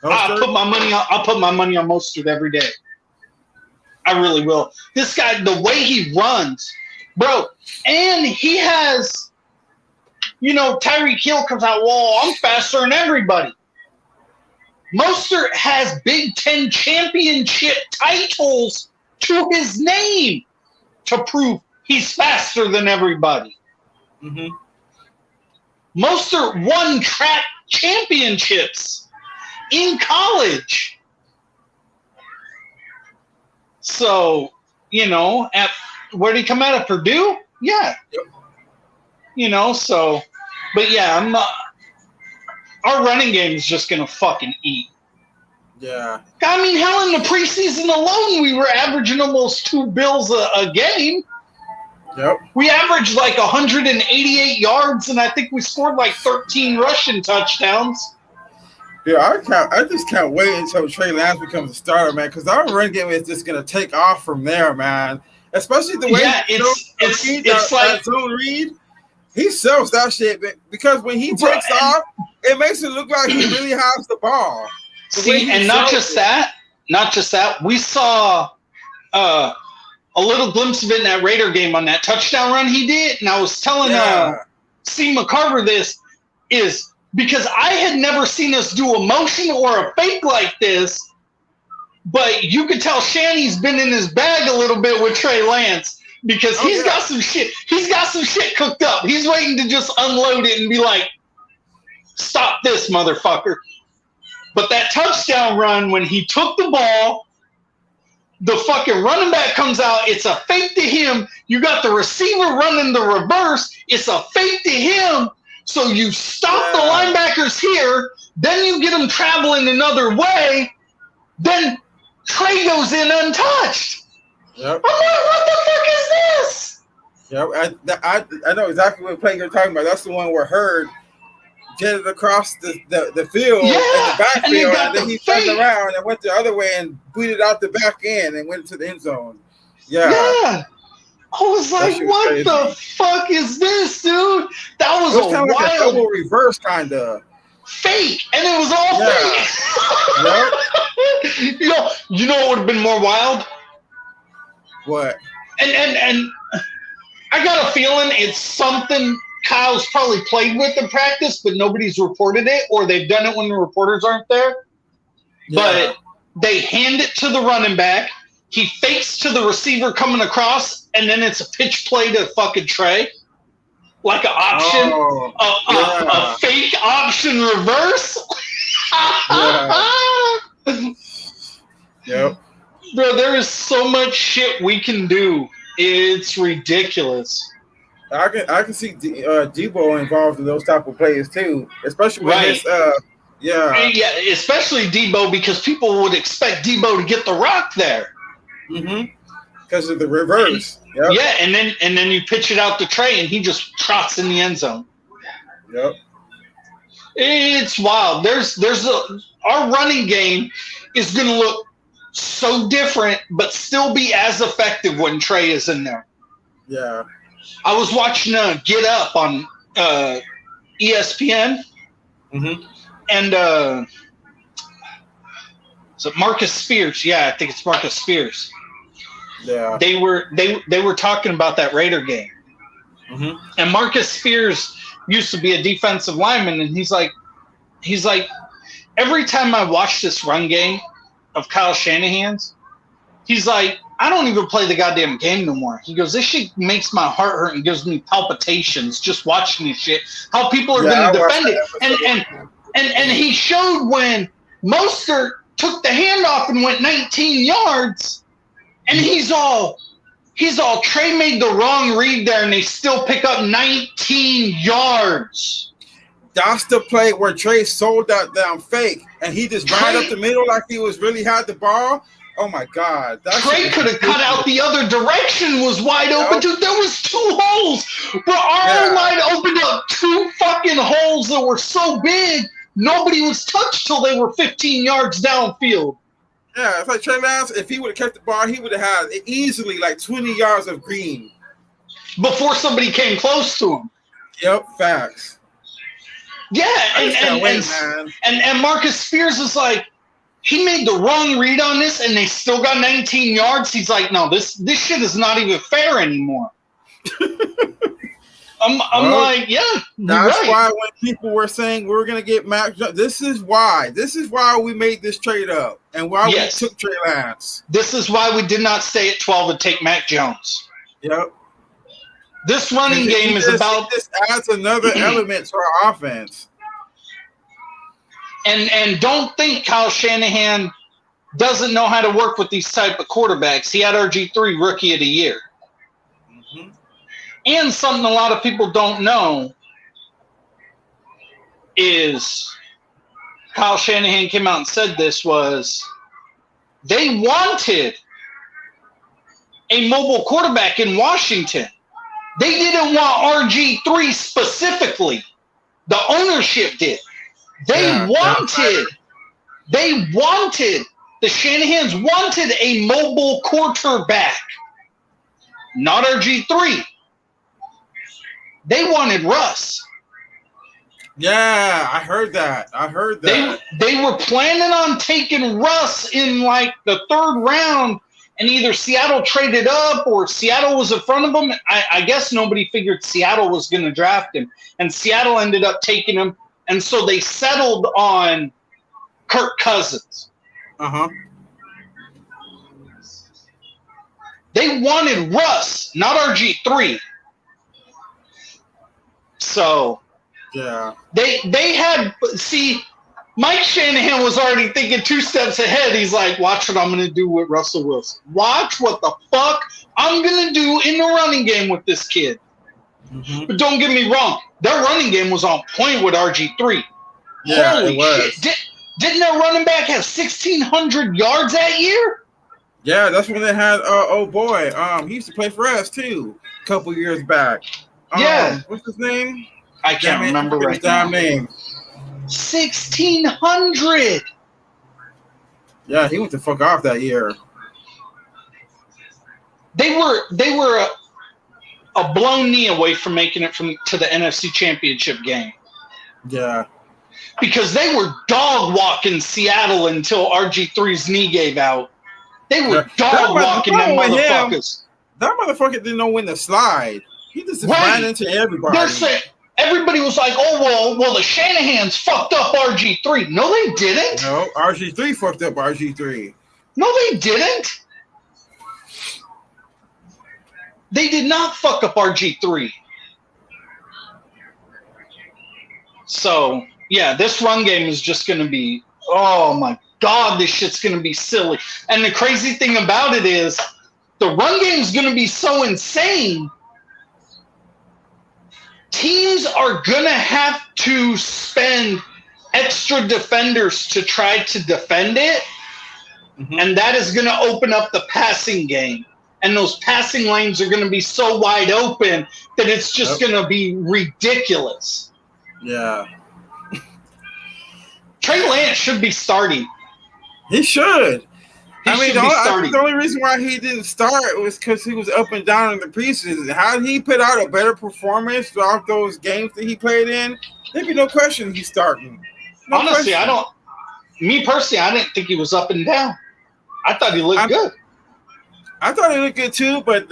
I'll put my money on Mostert every day. I really will. This guy, the way he runs, bro, and he has, Tyreek Hill comes out, well, I'm faster than everybody. Mostert has Big Ten championship titles to his name to prove he's faster than everybody. Mm-hmm. Mostert won track championships in college. So, where did he come out of Purdue? Yeah. Yep. But yeah, our running game is just going to fucking eat. Yeah. I mean, hell, in the preseason alone, we were averaging almost 2 bills a game. Yep. We averaged like 188 yards, and I think we scored like 13 rushing touchdowns. Yeah, I just can't wait until Trey Lance becomes a starter, man, because our run game is just going to take off from there, man. Especially the way it's like zone read. He sells that shit, because when he takes off, it makes it look like he really has the ball. Not just that. We saw a little glimpse of it in that Raider game on that touchdown run he did, and I was telling Steve McCarver this is because I had never seen us do a motion or a fake like this, but you could tell Shanny's been in his bag a little bit with Trey Lance because he's got some shit. He's got some shit cooked up. He's waiting to just unload it and be like, "Stop this, motherfucker!" But that touchdown run when he took the ball. The fucking running back comes out. It's a fake to him. You got the receiver running the reverse. It's a fake to him. So you stop the linebackers here. Then you get them traveling another way. Then Trey goes in untouched. Yep. I'm like, what the fuck is this? Yep. I know exactly what play you're talking about. That's the one where Hurd jetted across the field in the backfield, and then he turned around and went the other way and booted out the back end and went to the end zone. Yeah. I was like, what crazy. The fuck is this, dude? That was a wild like a double reverse kind of fake, and it was all fake. Yep. You know what would have been more wild? What? And I got a feeling it's something Kyle's probably played with in practice, but nobody's reported it, or they've done it when the reporters aren't there. Yeah. But they hand it to the running back. He fakes to the receiver coming across, and then it's a pitch play to fucking Trey. Like an option. A fake option reverse. Yep. Bro, there is so much shit we can do. It's ridiculous. I can see Debo involved in those type of plays too, especially when it's especially Debo, because people would expect Debo to get the rock there. Mm-hmm. because of the reverse. Yep. Yeah, and then you pitch it out to Trey, and he just trots in the end zone. Yep. It's wild. Our running game is going to look so different, but still be as effective when Trey is in there. Yeah. I was watching Get Up on ESPN, and is it Marcus Spears? Yeah, I think it's Marcus Spears. Yeah. They were talking about that Raider game, and Marcus Spears used to be a defensive lineman, and he's like, every time I watch this run game of Kyle Shanahan's, he's like, I don't even play the goddamn game no more. He goes, this shit makes my heart hurt and gives me palpitations just watching this shit. How people are going to defend it. And he showed when Mostert took the handoff and went 19 yards, and he's all, Trey made the wrong read there, and they still pick up 19 yards. That's the play where Trey sold that damn fake, and he just ran up the middle like he was really had the ball. Oh my God! Trey could have cut out the other direction. Was wide open too. There was 2 holes, but our line opened up 2 fucking holes that were so big nobody was touched till they were 15 yards downfield. Yeah, it's like Trey Lance. If he would have kept the ball, he would have had easily like 20 yards of green before somebody came close to him. Yep, facts. Yeah, and Marcus Spears is like, he made the wrong read on this, and they still got 19 yards. He's like, no, this shit is not even fair anymore. I'm like, yeah, that's right. Why when people were saying we're gonna get Mac, this is why we made this trade up, and why we took Trey Lance. This is why we did not stay at 12 and take Mac Jones. Yep. This running game is about. This adds another element to our offense. And don't think Kyle Shanahan doesn't know how to work with these type of quarterbacks. He had RG3 Rookie of the Year. And something a lot of people don't know is Kyle Shanahan came out and said this was they wanted a mobile quarterback in Washington. They didn't want RG3 specifically. The ownership did. The Shanahans wanted a mobile quarterback, not RG3. They wanted Russ. Yeah, I heard that. They were planning on taking Russ in like the 3rd round, and either Seattle traded up or Seattle was in front of them. I guess nobody figured Seattle was going to draft him, and Seattle ended up taking him. And so they settled on Kirk Cousins. They wanted Russ, not RG3. So yeah, they had Mike Shanahan was already thinking 2 steps ahead. He's like, watch what I'm going to do with Russell Wilson. Watch what the fuck I'm going to do in the running game with this kid. But don't get me wrong. Their running game was on point with RG3. Yeah, holy shit. Didn't their running back have 1,600 yards that year? Yeah, that's when they had, he used to play for us, too, a couple years back. What's his name? I can't remember right now. Name. 1,600. Yeah, he went the fuck off that year. They were a blown knee away from making it to the NFC Championship game. Yeah. Because they were dog walking Seattle until RG3's knee gave out. They were dog walking them motherfuckers. That motherfucker didn't know when to slide. He just ran into everybody. Everybody was like, oh, well, the Shanahans fucked up RG3. No, they didn't. No, RG3 fucked up RG3. No, they didn't. They did not fuck up RG3. So, yeah, this run game is just going to be, oh, my God, this shit's going to be silly. And the crazy thing about it is the run game is going to be so insane. Teams are going to have to spend extra defenders to try to defend it. And that is going to open up the passing game. and those passing lanes are going to be so wide open that it's just going to be ridiculous. Yeah. Trey Lance should be starting. He should. I think the only reason why he didn't start was because he was up and down in the preseason. How did he put out a better performance throughout those games that he played in? There'd be no question he's starting. Honestly, me personally, I didn't think he was up and down. I thought he looked good. I thought he looked good too, but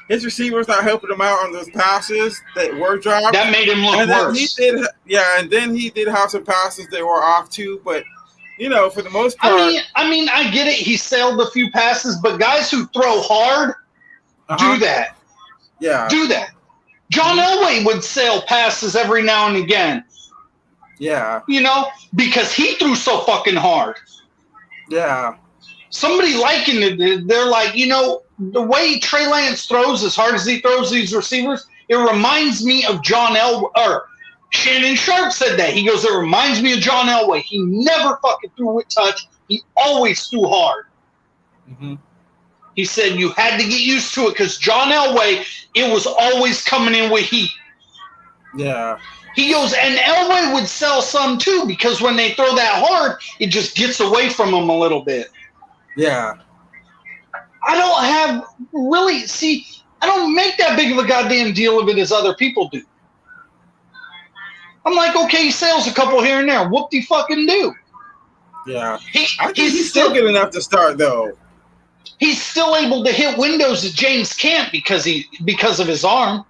his receivers not helping him out on those passes that were dropped. That made him look worse. And then he did have some passes that were off too, but for the most part. I mean, I get it. He sailed a few passes, but guys who throw hard do that. Yeah. Do that. John Elway would sail passes every now and again. Yeah. Because he threw so fucking hard. Yeah. Somebody likened it. They're like, the way Trey Lance throws, as hard as he throws these receivers, it reminds me of John Elway. Or Shannon Sharp said that. He goes, it reminds me of John Elway. He never fucking threw with touch. He always threw hard. Mm-hmm. He said you had to get used to it because John Elway, it was always coming in with heat. Yeah. He goes, and Elway would sell some too because when they throw that hard, it just gets away from him a little bit. Yeah. I don't make that big of a goddamn deal of it as other people do. I'm like, okay, he sails a couple here and there. Whoop-de-fucking-do. Yeah. I think he's still good enough to start, though. He's still able to hit windows that James can't because of his arm.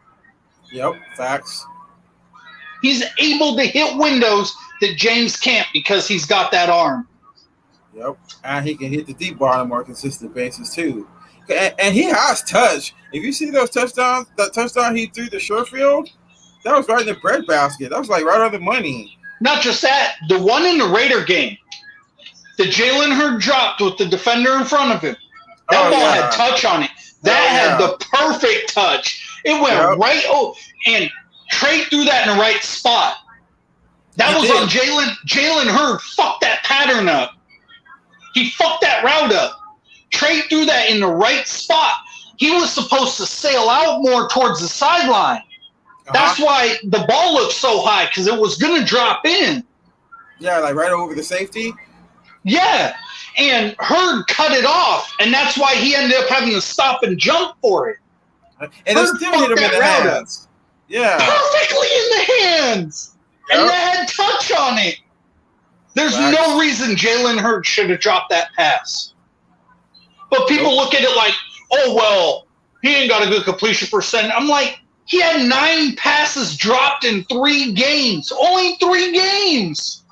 Yep, facts. He's able to hit windows that James can't because he's got that arm. Yep, and he can hit the deep ball on a more consistent basis, too. And he has touch. If you see those touchdowns, that touchdown he threw to short field, that was right in the breadbasket. That was like right on the money. Not just that, the one in the Raider game that Jalen Hurd dropped with the defender in front of him, that ball had touch on it. That had the perfect touch. It went right and Trey threw that in the right spot. That was on Jalen. Jalen Hurd fucked that pattern up. He fucked that route up. Trey threw that in the right spot. He was supposed to sail out more towards the sideline. That's why the ball looked so high, because it was going to drop in. Yeah, like right over the safety? Yeah, and Hurd cut it off, and that's why he ended up having to stop and jump for it. And it still hit him in the hands. Yeah. Perfectly in the hands. Yep. And that had touch on it. There's no reason Jalen Hurd should have dropped that pass. But people look at it like, oh, well, he ain't got a good completion percent. I'm like, he had 9 passes dropped in 3 games. Only 3 games.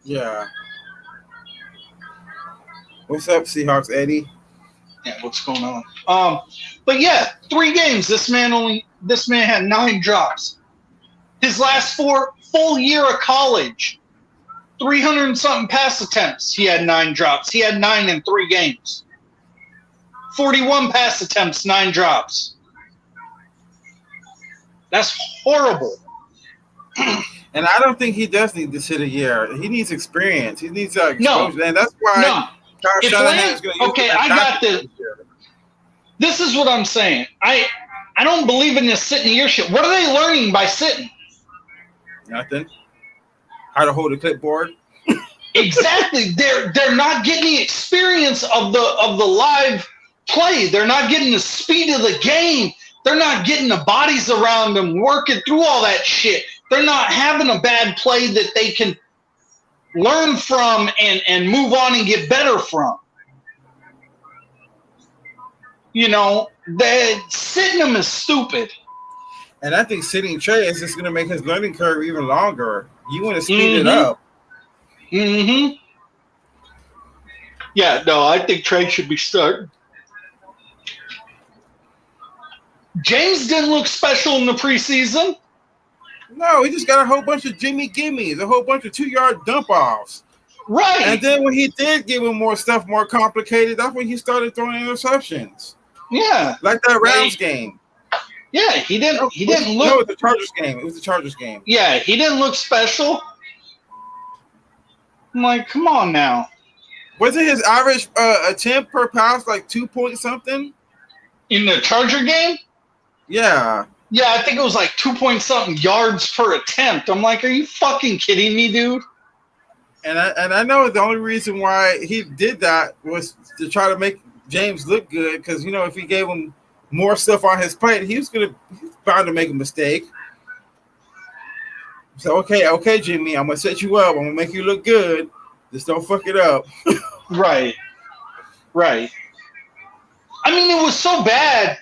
Yeah. What's up, Seahawks, Eddie? Yeah, what's going on? But yeah, 3 games. This man had 9 drops. His last 4 full year of college, 300 and something pass attempts. He had 9 drops. He had 9 in 3 games. 41 pass attempts, 9 drops. That's horrible. And I don't think he does need to sit a year. He needs experience. He needs exposure. And that's why Kyle Shanahan is going to use I got this. This is what I'm saying. I don't believe in this sitting year shit. What are they learning by sitting? Nothing. How to hold a clipboard. Exactly. They're not getting the experience of the live play. They're not getting the speed of the game. They're not getting the bodies around them working through all that shit. They're not having a bad play that they can learn from and move on and get better from. Sitting them is stupid. And I think sitting Trey is just going to make his learning curve even longer. You want to speed it up. Mm-hmm. Yeah, no, I think Trey should be starting. James didn't look special in the preseason. No, he just got a whole bunch of Jimmy Gimmies, a whole bunch of 2-yard dump-offs. Right. And then when he did give him more stuff, more complicated, that's when he started throwing interceptions. Yeah. Like that Rams game. Yeah, he didn't look. No, it was the Chargers game. It was the Chargers game. Yeah, he didn't look special. I'm like, come on now. Wasn't his average attempt per pass like 2 point something in the Charger game? Yeah. Yeah, I think it was like 2 point something yards per attempt. I'm like, are you fucking kidding me, dude? And I know the only reason why he did that was to try to make James look good, because if he gave him more stuff on his plate, he's bound to make a mistake. So okay, Jimmy, I'm gonna set you up. I'm gonna make you look good. Just don't fuck it up. Right. I mean, it was so bad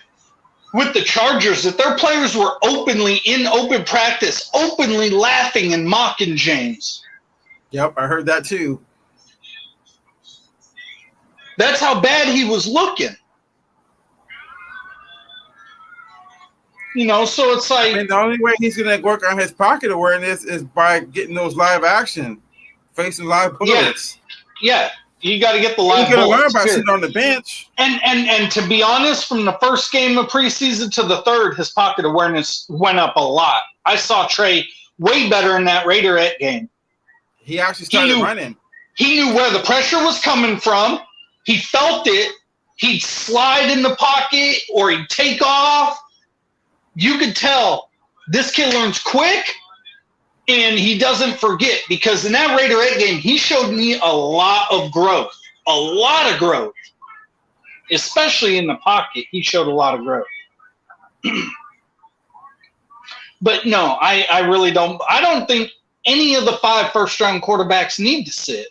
with the Chargers that their players were openly in open practice, openly laughing and mocking James. Yep, I heard that too. That's how bad he was looking. So it's like... I mean, the only way he's going to work on his pocket awareness is by getting those live action, facing live bullets. Yeah. You got to get the live bullets. He's going to learn by sitting on the bench. And to be honest, from the first game of preseason to the third, his pocket awareness went up a lot. I saw Trey way better in that Raiderette game. He actually started running. He knew where the pressure was coming from. He felt it. He'd slide in the pocket or he'd take off. You could tell this kid learns quick and he doesn't forget, because in that Raiderette game, he showed me a lot of growth, especially in the pocket. He showed a lot of growth. But no, I really don't. I don't think any of the 5 first-round quarterbacks need to sit.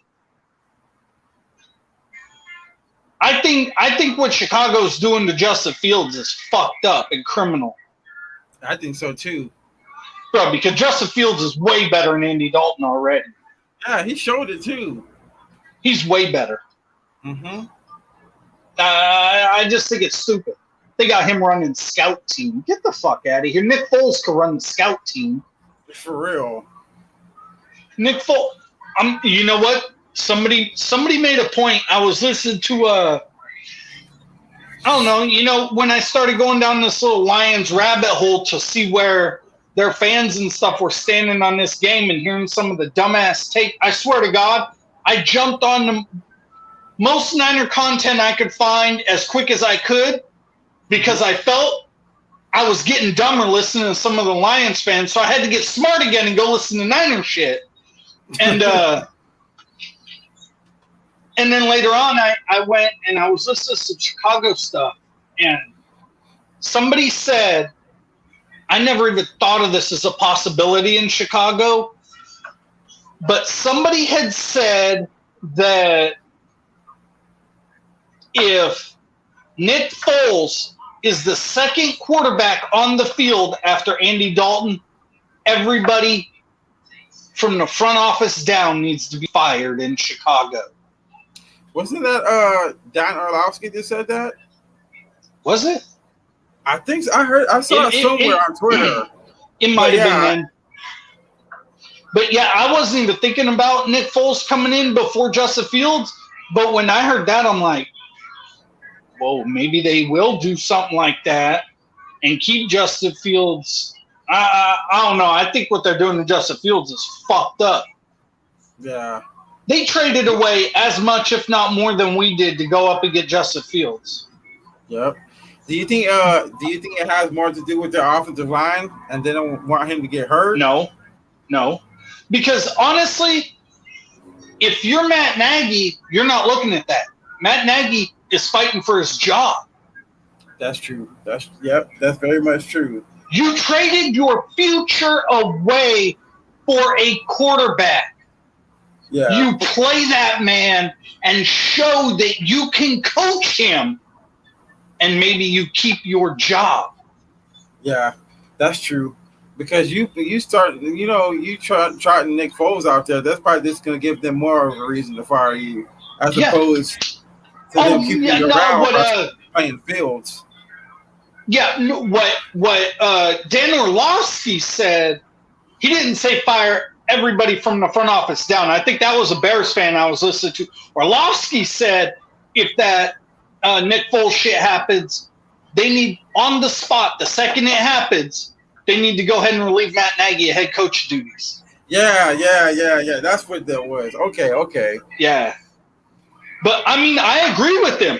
I think what Chicago's doing to Justin Fields is fucked up and criminal. I think so too. Bro, because Justin Fields is way better than Andy Dalton already. Yeah, he showed it too. He's way better. Mm-hmm. I just think it's stupid. They got him running scout team. Get the fuck out of here. Nick Foles could run the scout team. For real. Nick Foles. You know what? Somebody made a point. I was listening to I don't know, when I started going down this little Lions rabbit hole to see where their fans and stuff were standing on this game and hearing some of the dumbass take, I swear to God, I jumped on the most Niner content I could find as quick as I could, because I felt I was getting dumber listening to some of the Lions fans, so I had to get smart again and go listen to Niner shit. And and then later on, I went and I was listening to some Chicago stuff, and somebody said, I never even thought of this as a possibility in Chicago, but somebody had said that if Nick Foles is the second quarterback on the field after Andy Dalton, everybody from the front office down needs to be fired in Chicago. Wasn't that Dan Orlovsky that said that? Was it? I think so. I saw it somewhere on Twitter. It might have been then. But yeah, I wasn't even thinking about Nick Foles coming in before Justin Fields. But when I heard that, I'm like, whoa, maybe they will do something like that and keep Justin Fields. I don't know. I think what they're doing to Justin Fields is fucked up. Yeah. They traded away as much, if not more, than we did to go up and get Justin Fields. Yep. Do you think it has more to do with their offensive line and they don't want him to get hurt? No. Because honestly, if you're Matt Nagy, you're not looking at that. Matt Nagy is fighting for his job. That's true. That's very much true. You traded your future away for a quarterback. Yeah. You play that man and show that you can coach him, and maybe you keep your job. Yeah, that's true. Because you start, you trotting Nick Foles out there, that's probably just going to give them more of a reason to fire you, as opposed to them keeping you around playing Fields. Yeah, what Dan Orlovsky said, he didn't say fire everybody from the front office down. I think that was a Bears fan I was listening to. Orlovsky said if that Nick Foles shit happens, they need on the spot, the second it happens, they need to go ahead and relieve Matt Nagy of head coach duties. Yeah. That's what that was. Okay. Yeah. But I mean, I agree with them.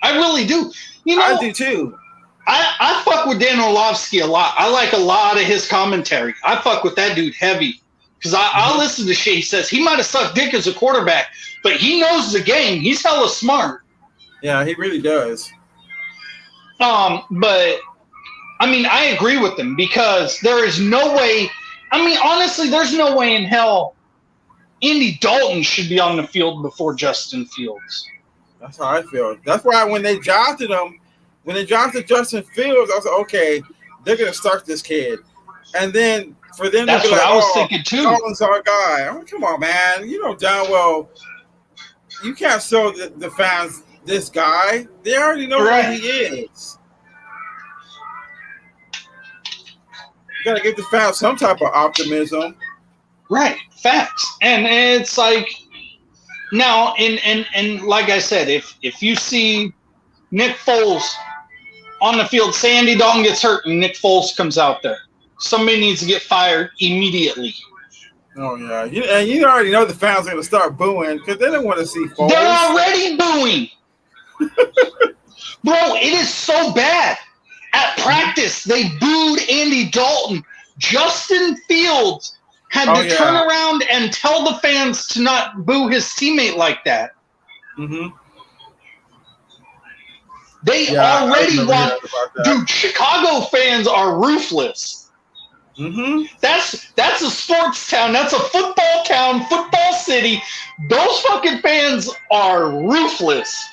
I really do. You know, I do too. I fuck with Dan Orlovsky a lot. I like a lot of his commentary. I fuck with that dude heavy because I'll listen to shit he says. He might have sucked dick as a quarterback, but he knows the game. He's hella smart. Yeah, he really does. But I mean, I agree with him because there is no way. I mean, honestly, there's no way in hell Andy Dalton should be on the field before Justin Fields. That's how I feel. That's why when they drafted him. When they drafted Justin Fields, I was like, okay, they're going to start this kid. And then for them to be like, I was thinking too. Dalton's our guy. I mean, come on, man. You know damn well you can't show the fans this guy. They already know who he is. You got to give the fans some type of optimism. Right. Facts. And it's like, now, and like I said, if you see Nick Foles on the field, say Andy Dalton gets hurt and Nick Foles comes out there, somebody needs to get fired immediately. Oh, yeah. And you already know the fans are going to start booing because they don't want to see Foles. They're already booing. Bro, it is so bad. At practice, they booed Andy Dalton. Justin Fields had to turn around and tell the fans to not boo his teammate like that. Mm-hmm. They already want, dude. Chicago fans are ruthless. Mm-hmm. That's a sports town. That's a football town, football city. Those fucking fans are ruthless.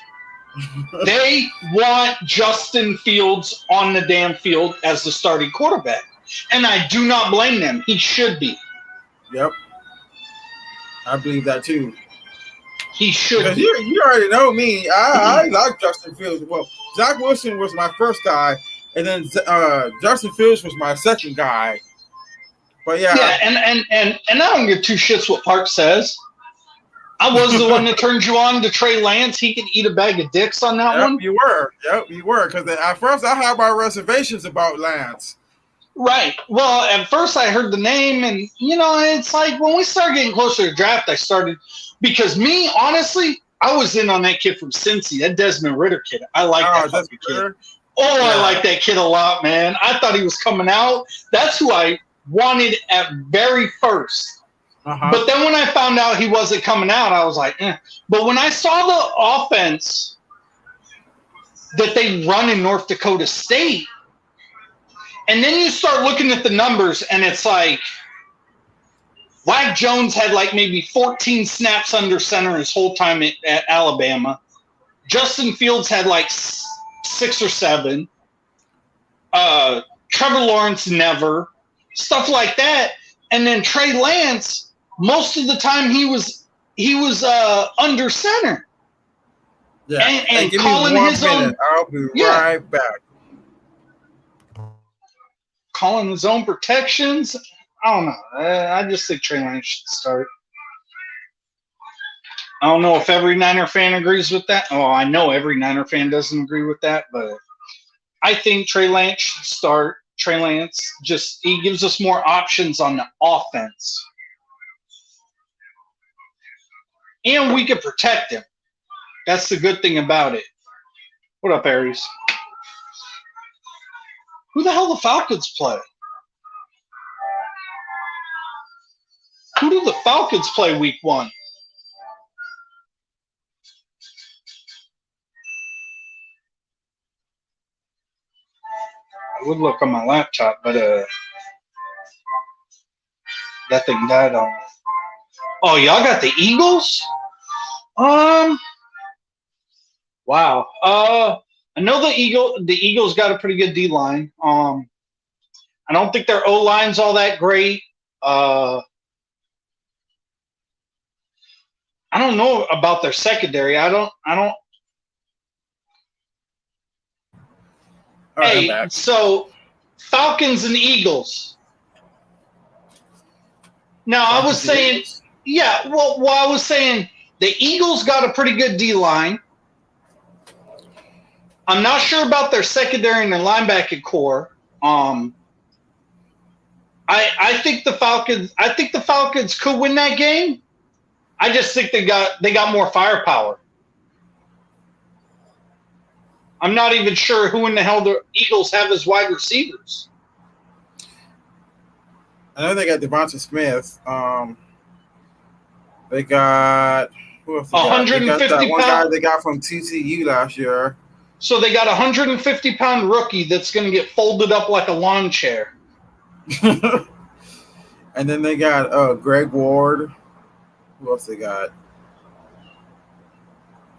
They want Justin Fields on the damn field as the starting quarterback, and I do not blame them. He should be. Yep, I believe that too. He should. You already know me. I like Justin Fields. Well, Zach Wilson was my first guy, and then Justin Fields was my second guy. But yeah, and I don't give two shits what Park says. I was the one that turned you on to Trey Lance. He could eat a bag of dicks on that one. You were. Yep, you were. Because at first I had my reservations about Lance. Right. Well, at first I heard the name, and it's like when we started getting closer to the draft, I started. Because me, honestly, I was in on that kid from Cincy, that Desmond Ridder kid. I like that fucking kid. I like that kid a lot, man. I thought he was coming out. That's who I wanted at very first. Uh-huh. But then when I found out he wasn't coming out, I was like, eh. But when I saw the offense that they run in North Dakota State, and then you start looking at the numbers, and it's like, Wack Jones had like maybe 14 snaps under center his whole time at Alabama. Justin Fields had like 6 or 7. Trevor Lawrence never. Stuff like that. And then Trey Lance, most of the time he was under center. Yeah. And calling his own. I'll be right back. Calling his own protections. I don't know. I just think Trey Lance should start. I don't know if every Niner fan agrees with that. Oh, I know every Niner fan doesn't agree with that, but I think Trey Lance should start. Trey Lance he gives us more options on the offense. And we could protect him. That's the good thing about it. What up, Aries? Who the hell the Falcons play? Who do the Falcons play week 1? I would look on my laptop, but that thing died on me. Oh, y'all got the Eagles? Wow. I know the Eagles got a pretty good D-line. I don't think their O-line's all that great. I don't know about their secondary. I don't. Hey, so Falcons and Eagles. Now I was saying, I was saying the Eagles got a pretty good D-line. I'm not sure about their secondary and their linebacking core. I think the Falcons could win that game. I just think they got more firepower. I'm not even sure who in the hell the Eagles have as wide receivers. I know they got Devonta Smith. They got who else? They got? They got that one guy they got from TCU last year. So they got a 150-pound rookie that's going to get folded up like a lawn chair. And then they got Greg Ward. Who else they got?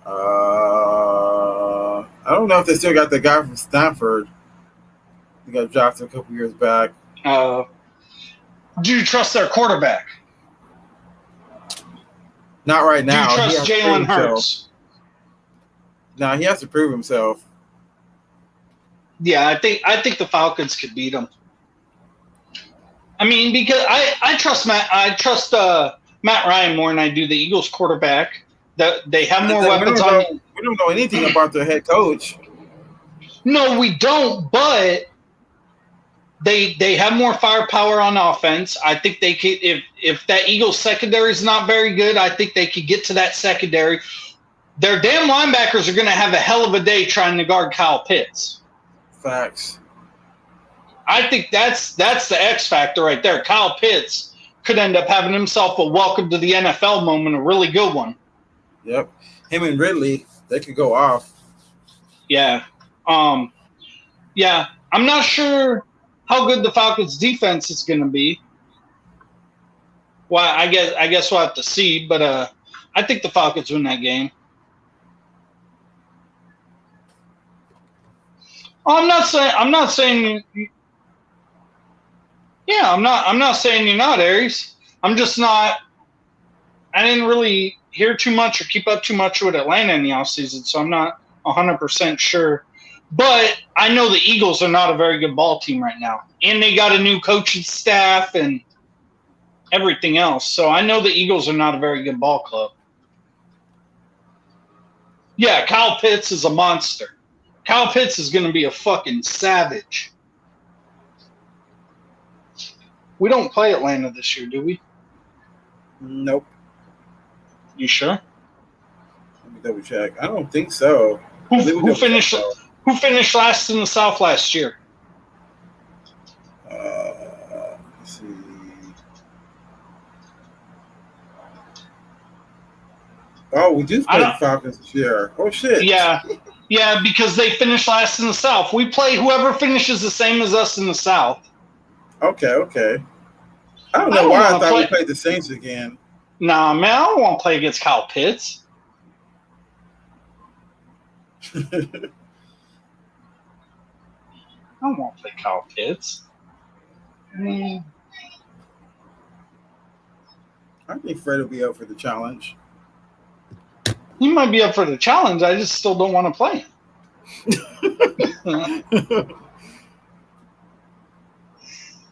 I don't know if they still got the guy from Stanford. He got drafted a couple years back. Do you trust their quarterback? Not right now. Do you trust Jalen Hurts? No, he has to prove himself. Yeah, I think the Falcons could beat him. I mean, because I trust Matt Ryan more than I do the Eagles quarterback. They have more weapons on. We don't know anything about their head coach. No, we don't. But they have more firepower on offense. I think they could. If that Eagles secondary is not very good, I think they could get to that secondary. Their damn linebackers are going to have a hell of a day trying to guard Kyle Pitts. Facts. I think that's the X factor right there. Kyle Pitts could end up having himself a welcome to the NFL moment, a really good one. Yep. Him and Ridley, they could go off. Yeah. Yeah. I'm not sure how good the Falcons defense is going to be. Well, I guess we'll have to see, but I think the Falcons win that game. I'm not saying. Yeah, I'm not saying you're not, Aries. I'm just not. I didn't really hear too much or keep up too much with Atlanta in the offseason, so I'm not 100% sure. But I know the Eagles are not a very good ball team right now, and they got a new coaching staff and everything else. So I know the Eagles are not a very good ball club. Yeah, Kyle Pitts is a monster. Kyle Pitts is going to be a fucking savage. We don't play Atlanta this year, do we? Nope. You sure? Let me double check. I don't think so. Who finished last in the South last year? Let's see. Oh, we do play the Falcons this year. Oh shit. Yeah. Yeah, because they finished last in the South. We play whoever finishes the same as us in the South. Okay. I don't know why I thought we played the Saints again. Nah, man, I don't want to play against Kyle Pitts. I don't want to play Kyle Pitts. I think Fred will be up for the challenge. He might be up for the challenge. I just still don't want to play him.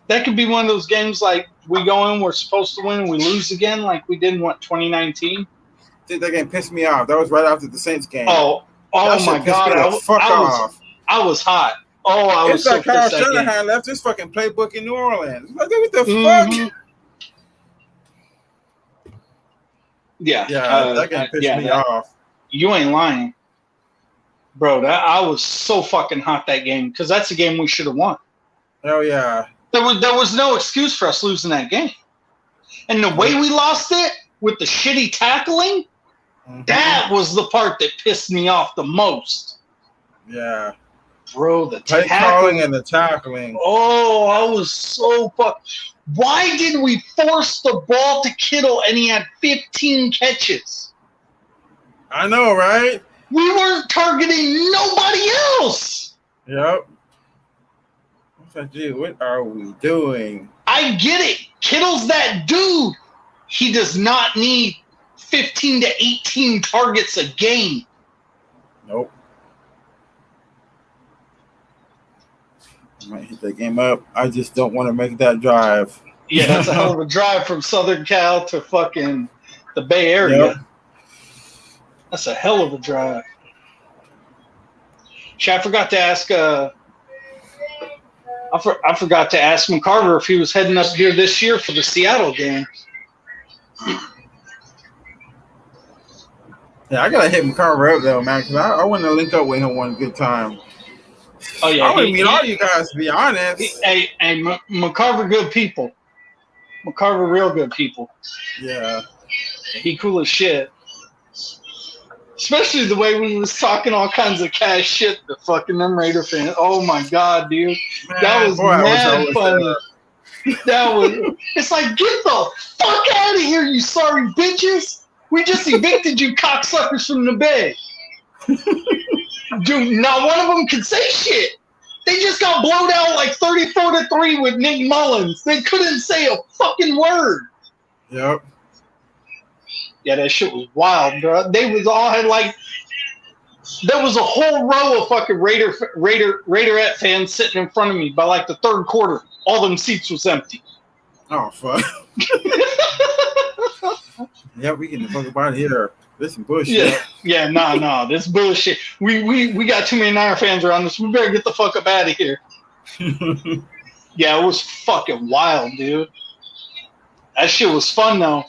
That could be one of those games like we go in, we're supposed to win, and we lose again like we did in, 2019? Dude, that game pissed me off. That was right after the Saints game. Oh my God. I was hot. Oh, I was so pissed. It's like Kyle Shanahan left his fucking playbook in New Orleans. Like, what the fuck? Yeah. That game pissed me off. You ain't lying. Bro, I was so fucking hot that game because that's a game we should have won. Hell yeah. There was no excuse for us losing that game. And the way we lost it with the shitty tackling, that was the part that pissed me off the most. Yeah. Bro, the play calling and the tackling. Oh, I was so fucked. Why did we force the ball to Kittle and he had 15 catches? I know, right? We weren't targeting nobody else. Yep. What are we doing? I get it. Kittle's that dude. He does not need 15 to 18 targets a game. Nope. I might hit that game up. I just don't want to make that drive. Yeah, that's a hell of a drive from Southern Cal to fucking the Bay Area. Yep. That's a hell of a drive. I forgot to ask I forgot to ask McCarver if he was heading up here this year for the Seattle game. Yeah, I gotta hit McCarver up though, man, because I want to link up with him one good time. Oh yeah, I want to meet all you guys. To be honest, McCarver, good people. McCarver, real good people. Yeah, he cool as shit. Especially the way we was talking all kinds of cash shit to fucking them Raider fans. Oh my god, dude, man, that was mad funny. That was. It's like, get the fuck out of here, you sorry bitches. We just evicted you cocksuckers from the Bay. Dude, not one of them can say shit. They just got blowed out like 34-3 with Nick Mullins. They couldn't say a fucking word. Yep. Yeah, that shit was wild, bro. They was all had like, there was a whole row of fucking Raiderette fans sitting in front of me by like the third quarter. All them seats was empty. Oh fuck. Yeah, we can fuck about here. This is bullshit. Yeah, nah, this bullshit. We got too many Niner fans around us. We better get the fuck up out of here. Yeah, it was fucking wild, dude. That shit was fun though.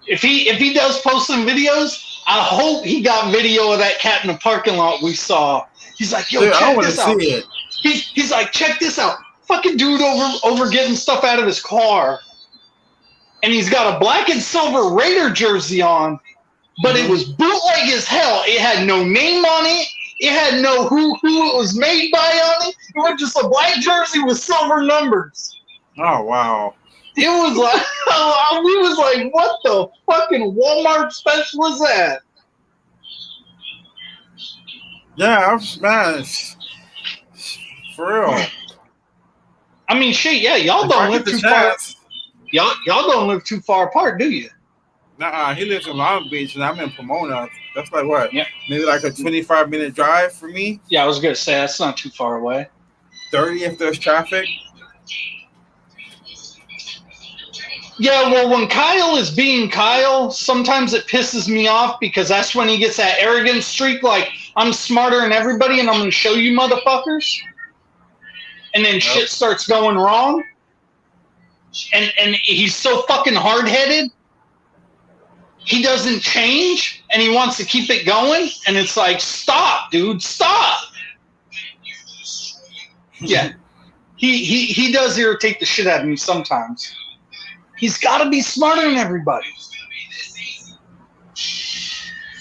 If he does post some videos, I hope he got video of that cat in the parking lot we saw. He's like, yo, dude, check this out. See it. He's like, check this out. Fucking dude over getting stuff out of his car. And he's got a black and silver Raider jersey on, but it was bootleg as hell. It had no name on it. It had no who it was made by on it. It was just a black jersey with silver numbers. Oh, wow. It was like, we was like, what the fucking Walmart special is that? Yeah, man. For real. I mean, shit, yeah, y'all don't live too far. Y'all don't live too far apart, do you? Nah, he lives in Long Beach and I'm in Pomona. That's like what? Yeah. Maybe like a 25-minute drive for me? Yeah, I was going to say, that's not too far away. 30 if there's traffic? Yeah, well, when Kyle is being Kyle, sometimes it pisses me off because that's when he gets that arrogant streak like, I'm smarter than everybody and I'm going to show you motherfuckers. And then shit starts going wrong. And he's so fucking hard-headed. He doesn't change, and he wants to keep it going. And it's like, stop, dude, stop. Yeah, he does irritate the shit out of me sometimes. He's got to be smarter than everybody.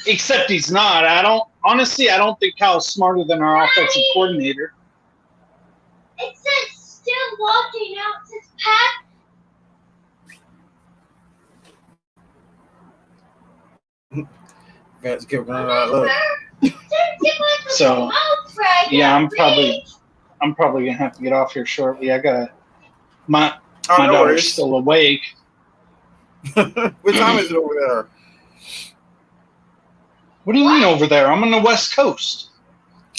Except he's not. I don't think Kyle's smarter than our offensive coordinator. It says still walking out his path. Let's get one out look. So yeah, I'm probably gonna have to get off here shortly. I gotta my daughter's still awake. What time is it over there? What do you mean over there? I'm on the West Coast.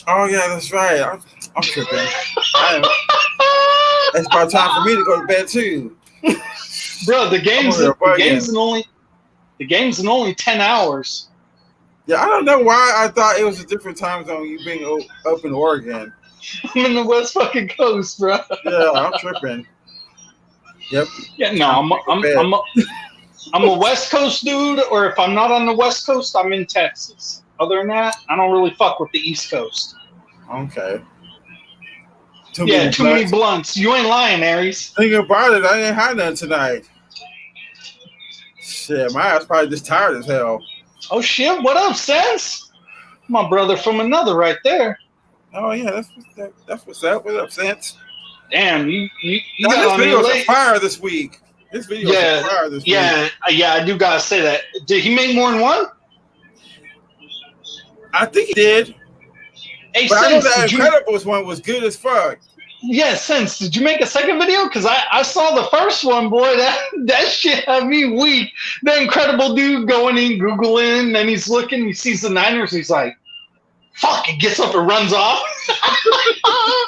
Oh yeah, that's right. I'm tripping. It's about time for me to go to bed too. Bro, the game's in only 10 hours. Yeah, I don't know why I thought it was a different time zone. You being up in Oregon. I'm in the West fucking Coast, bro. Yeah, I'm tripping. Yep. Yeah, no, I'm a West Coast dude, or if I'm not on the West Coast, I'm in Texas. Other than that, I don't really fuck with the East Coast. Okay. Too many blunts. You ain't lying, Aries. Think about it, I ain't had none tonight. Shit, my ass probably just tired as hell. Oh shit! What up, Sense? My brother from another, right there. Oh yeah, that's what's up. What up, Sense? Damn, you got this on video's on fire this week. This video is on fire this week. Yeah, I do gotta say that. Did he make more than one? I think he did. Hey, but Sense, I know the Incredibles one was good as fuck. Yeah, Sense, did you make a second video? Because I saw the first one, boy. That shit had me weak. The Incredible dude going in, Googling, then he's looking, he sees the Niners, he's like, fuck, he gets up and runs off.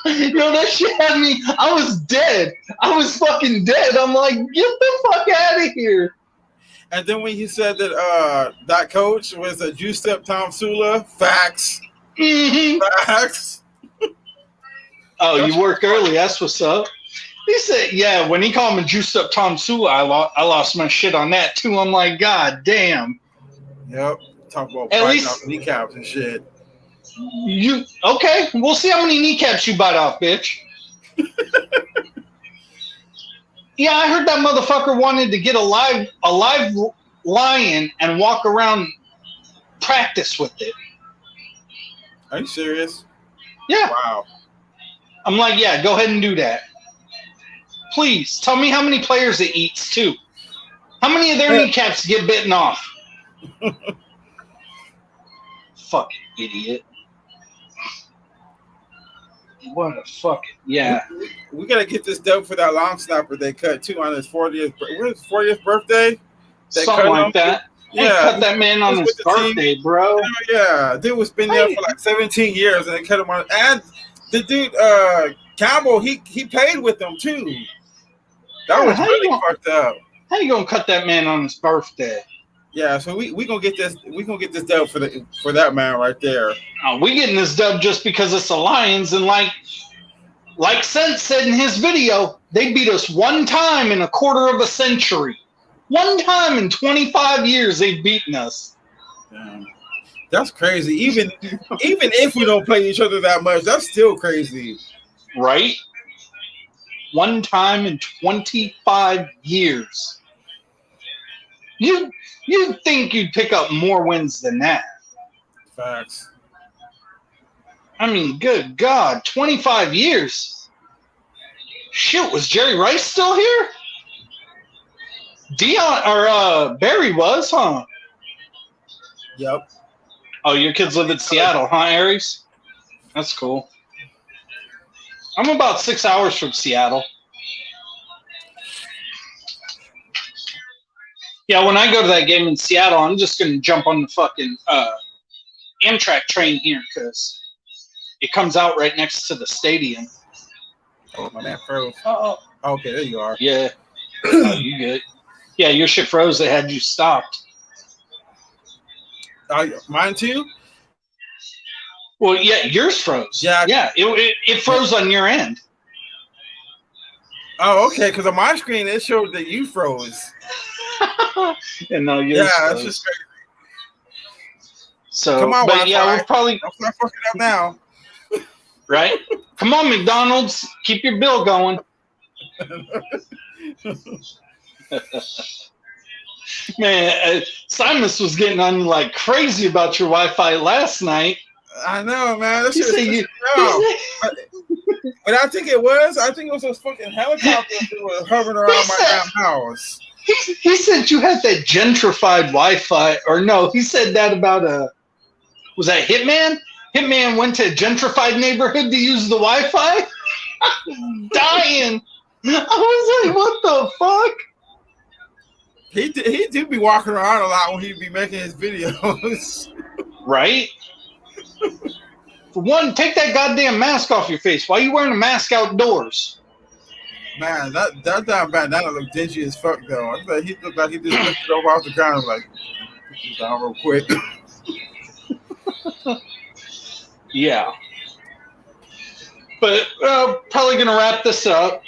Yo, that shit had me, I was dead. I was fucking dead. I'm like, get the fuck out of here. And then when you said that that coach was a juiced up Tom Sula, facts. Mm-hmm. Facts. Oh, you work early. That's what's up. He said, yeah, when he called me juiced up Tom Sula, I lost my shit on that too. I'm like, God damn. Yep. Talk about at biting least off kneecaps and shit. You okay? We'll see how many kneecaps you bite off, bitch. Yeah, I heard that motherfucker wanted to get a live lion and walk around, practice with it. Are you serious? Yeah. Wow. I'm like, yeah, go ahead and do that. Please tell me how many players it eats too. How many of their kneecaps get bitten off? Fucking idiot. What a fucking We gotta get this done for that long snapper they cut too on his 40th birthday. Something like that. Yeah, cut that man on his birthday, bro. Yeah, dude was been there for like 17 years, and they cut him on. And the dude, Campbell, he paid with them too. That was really fucked up. How you gonna cut that man on his birthday? Yeah, so we gonna get this dub for that man right there. Oh, we getting this dub just because it's the Lions, and like Sense said in his video, they beat us one time in a quarter of a century. One time in 25 years they've beaten us. Damn. That's crazy. Even if we don't play each other that much, that's still crazy. Right? One time in 25 years. You'd think you'd pick up more wins than that. Facts. I mean, good God, 25 years. Shit, was Jerry Rice still here? Barry was, huh? Yep. Oh, your kids live in Seattle, huh, Aries? That's cool. I'm about 6 hours from Seattle. Yeah, when I go to that game in Seattle, I'm just going to jump on the fucking Amtrak train here because it comes out right next to the stadium. Oh, my man froze. Oh. Okay, there you are. Yeah. Oh, you good. Yeah, your shit froze. They had you stopped. Mine too? Well, yeah, yours froze. Yeah. Yeah, it froze on your end. Oh, okay, because on my screen, it showed that you froze. And no, yours froze. That's just crazy. So, come on, but Wi-Fi. yeah, we're probably... Don't start fucking up now. Right? Come on, McDonald's. Keep your bill going. Man, Simus was getting on you like crazy about your Wi-Fi last night. I know, man. That He shit said was you, but I think it was those fucking helicopters that were hovering around my damn house. He said you had that gentrified Wi-Fi, or no, he said that about was that Hitman? Hitman went to a gentrified neighborhood to use the Wi-Fi? Dying. I was like, what the fuck? He do be walking around a lot when he'd be making his videos. Right? For one, take that goddamn mask off your face. Why are you wearing a mask outdoors? Man, that damn bandana looked dingy as fuck, though. I thought he looked like he just lifted over off the ground like, put this down real quick. Yeah. But probably going to wrap this up.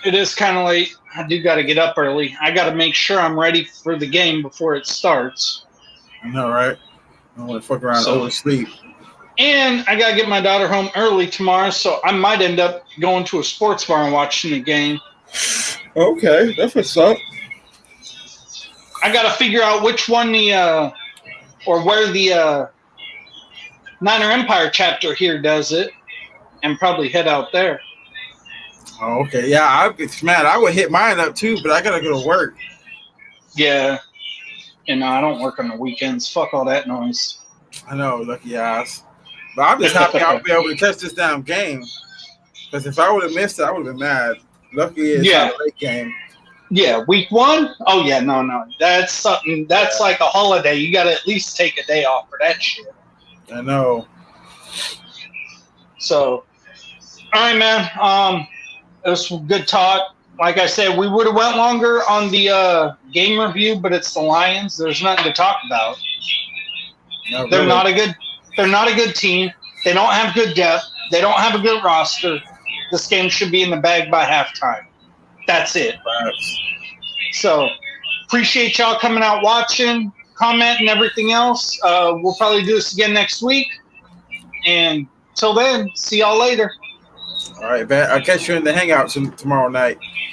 It is kind of late. I do got to get up early. I got to make sure I'm ready for the game before it starts. I know, right? I don't want to fuck around and oversleep. And I got to get my daughter home early tomorrow, so I might end up going to a sports bar and watching the game. Okay, that's what's up. I got to figure out which one where the Niner Empire chapter here does it, and probably head out there. Oh, okay. Yeah, I would hit mine up too, but I gotta go to work. Yeah. And I don't work on the weekends. Fuck all that noise. I know, lucky ass. But I'm just happy I'll be able to catch this damn game. Because if I would have missed it, I would have been mad. Lucky it's not a late game. Yeah, week 1? Oh, yeah, no. That's something. That's like a holiday. You got to at least take a day off for that shit. I know. So, all right, man. It was some good talk. Like I said, we would have went longer on the game review, but it's the Lions. There's nothing to talk about. They're not a good team. They don't have good depth. They don't have a good roster. This game should be in the bag by halftime. That's it. So, appreciate y'all coming out watching. comment, and everything else. We'll probably do this again next week. And till then, see y'all later. All right, man. I'll catch you in the Hangouts tomorrow night.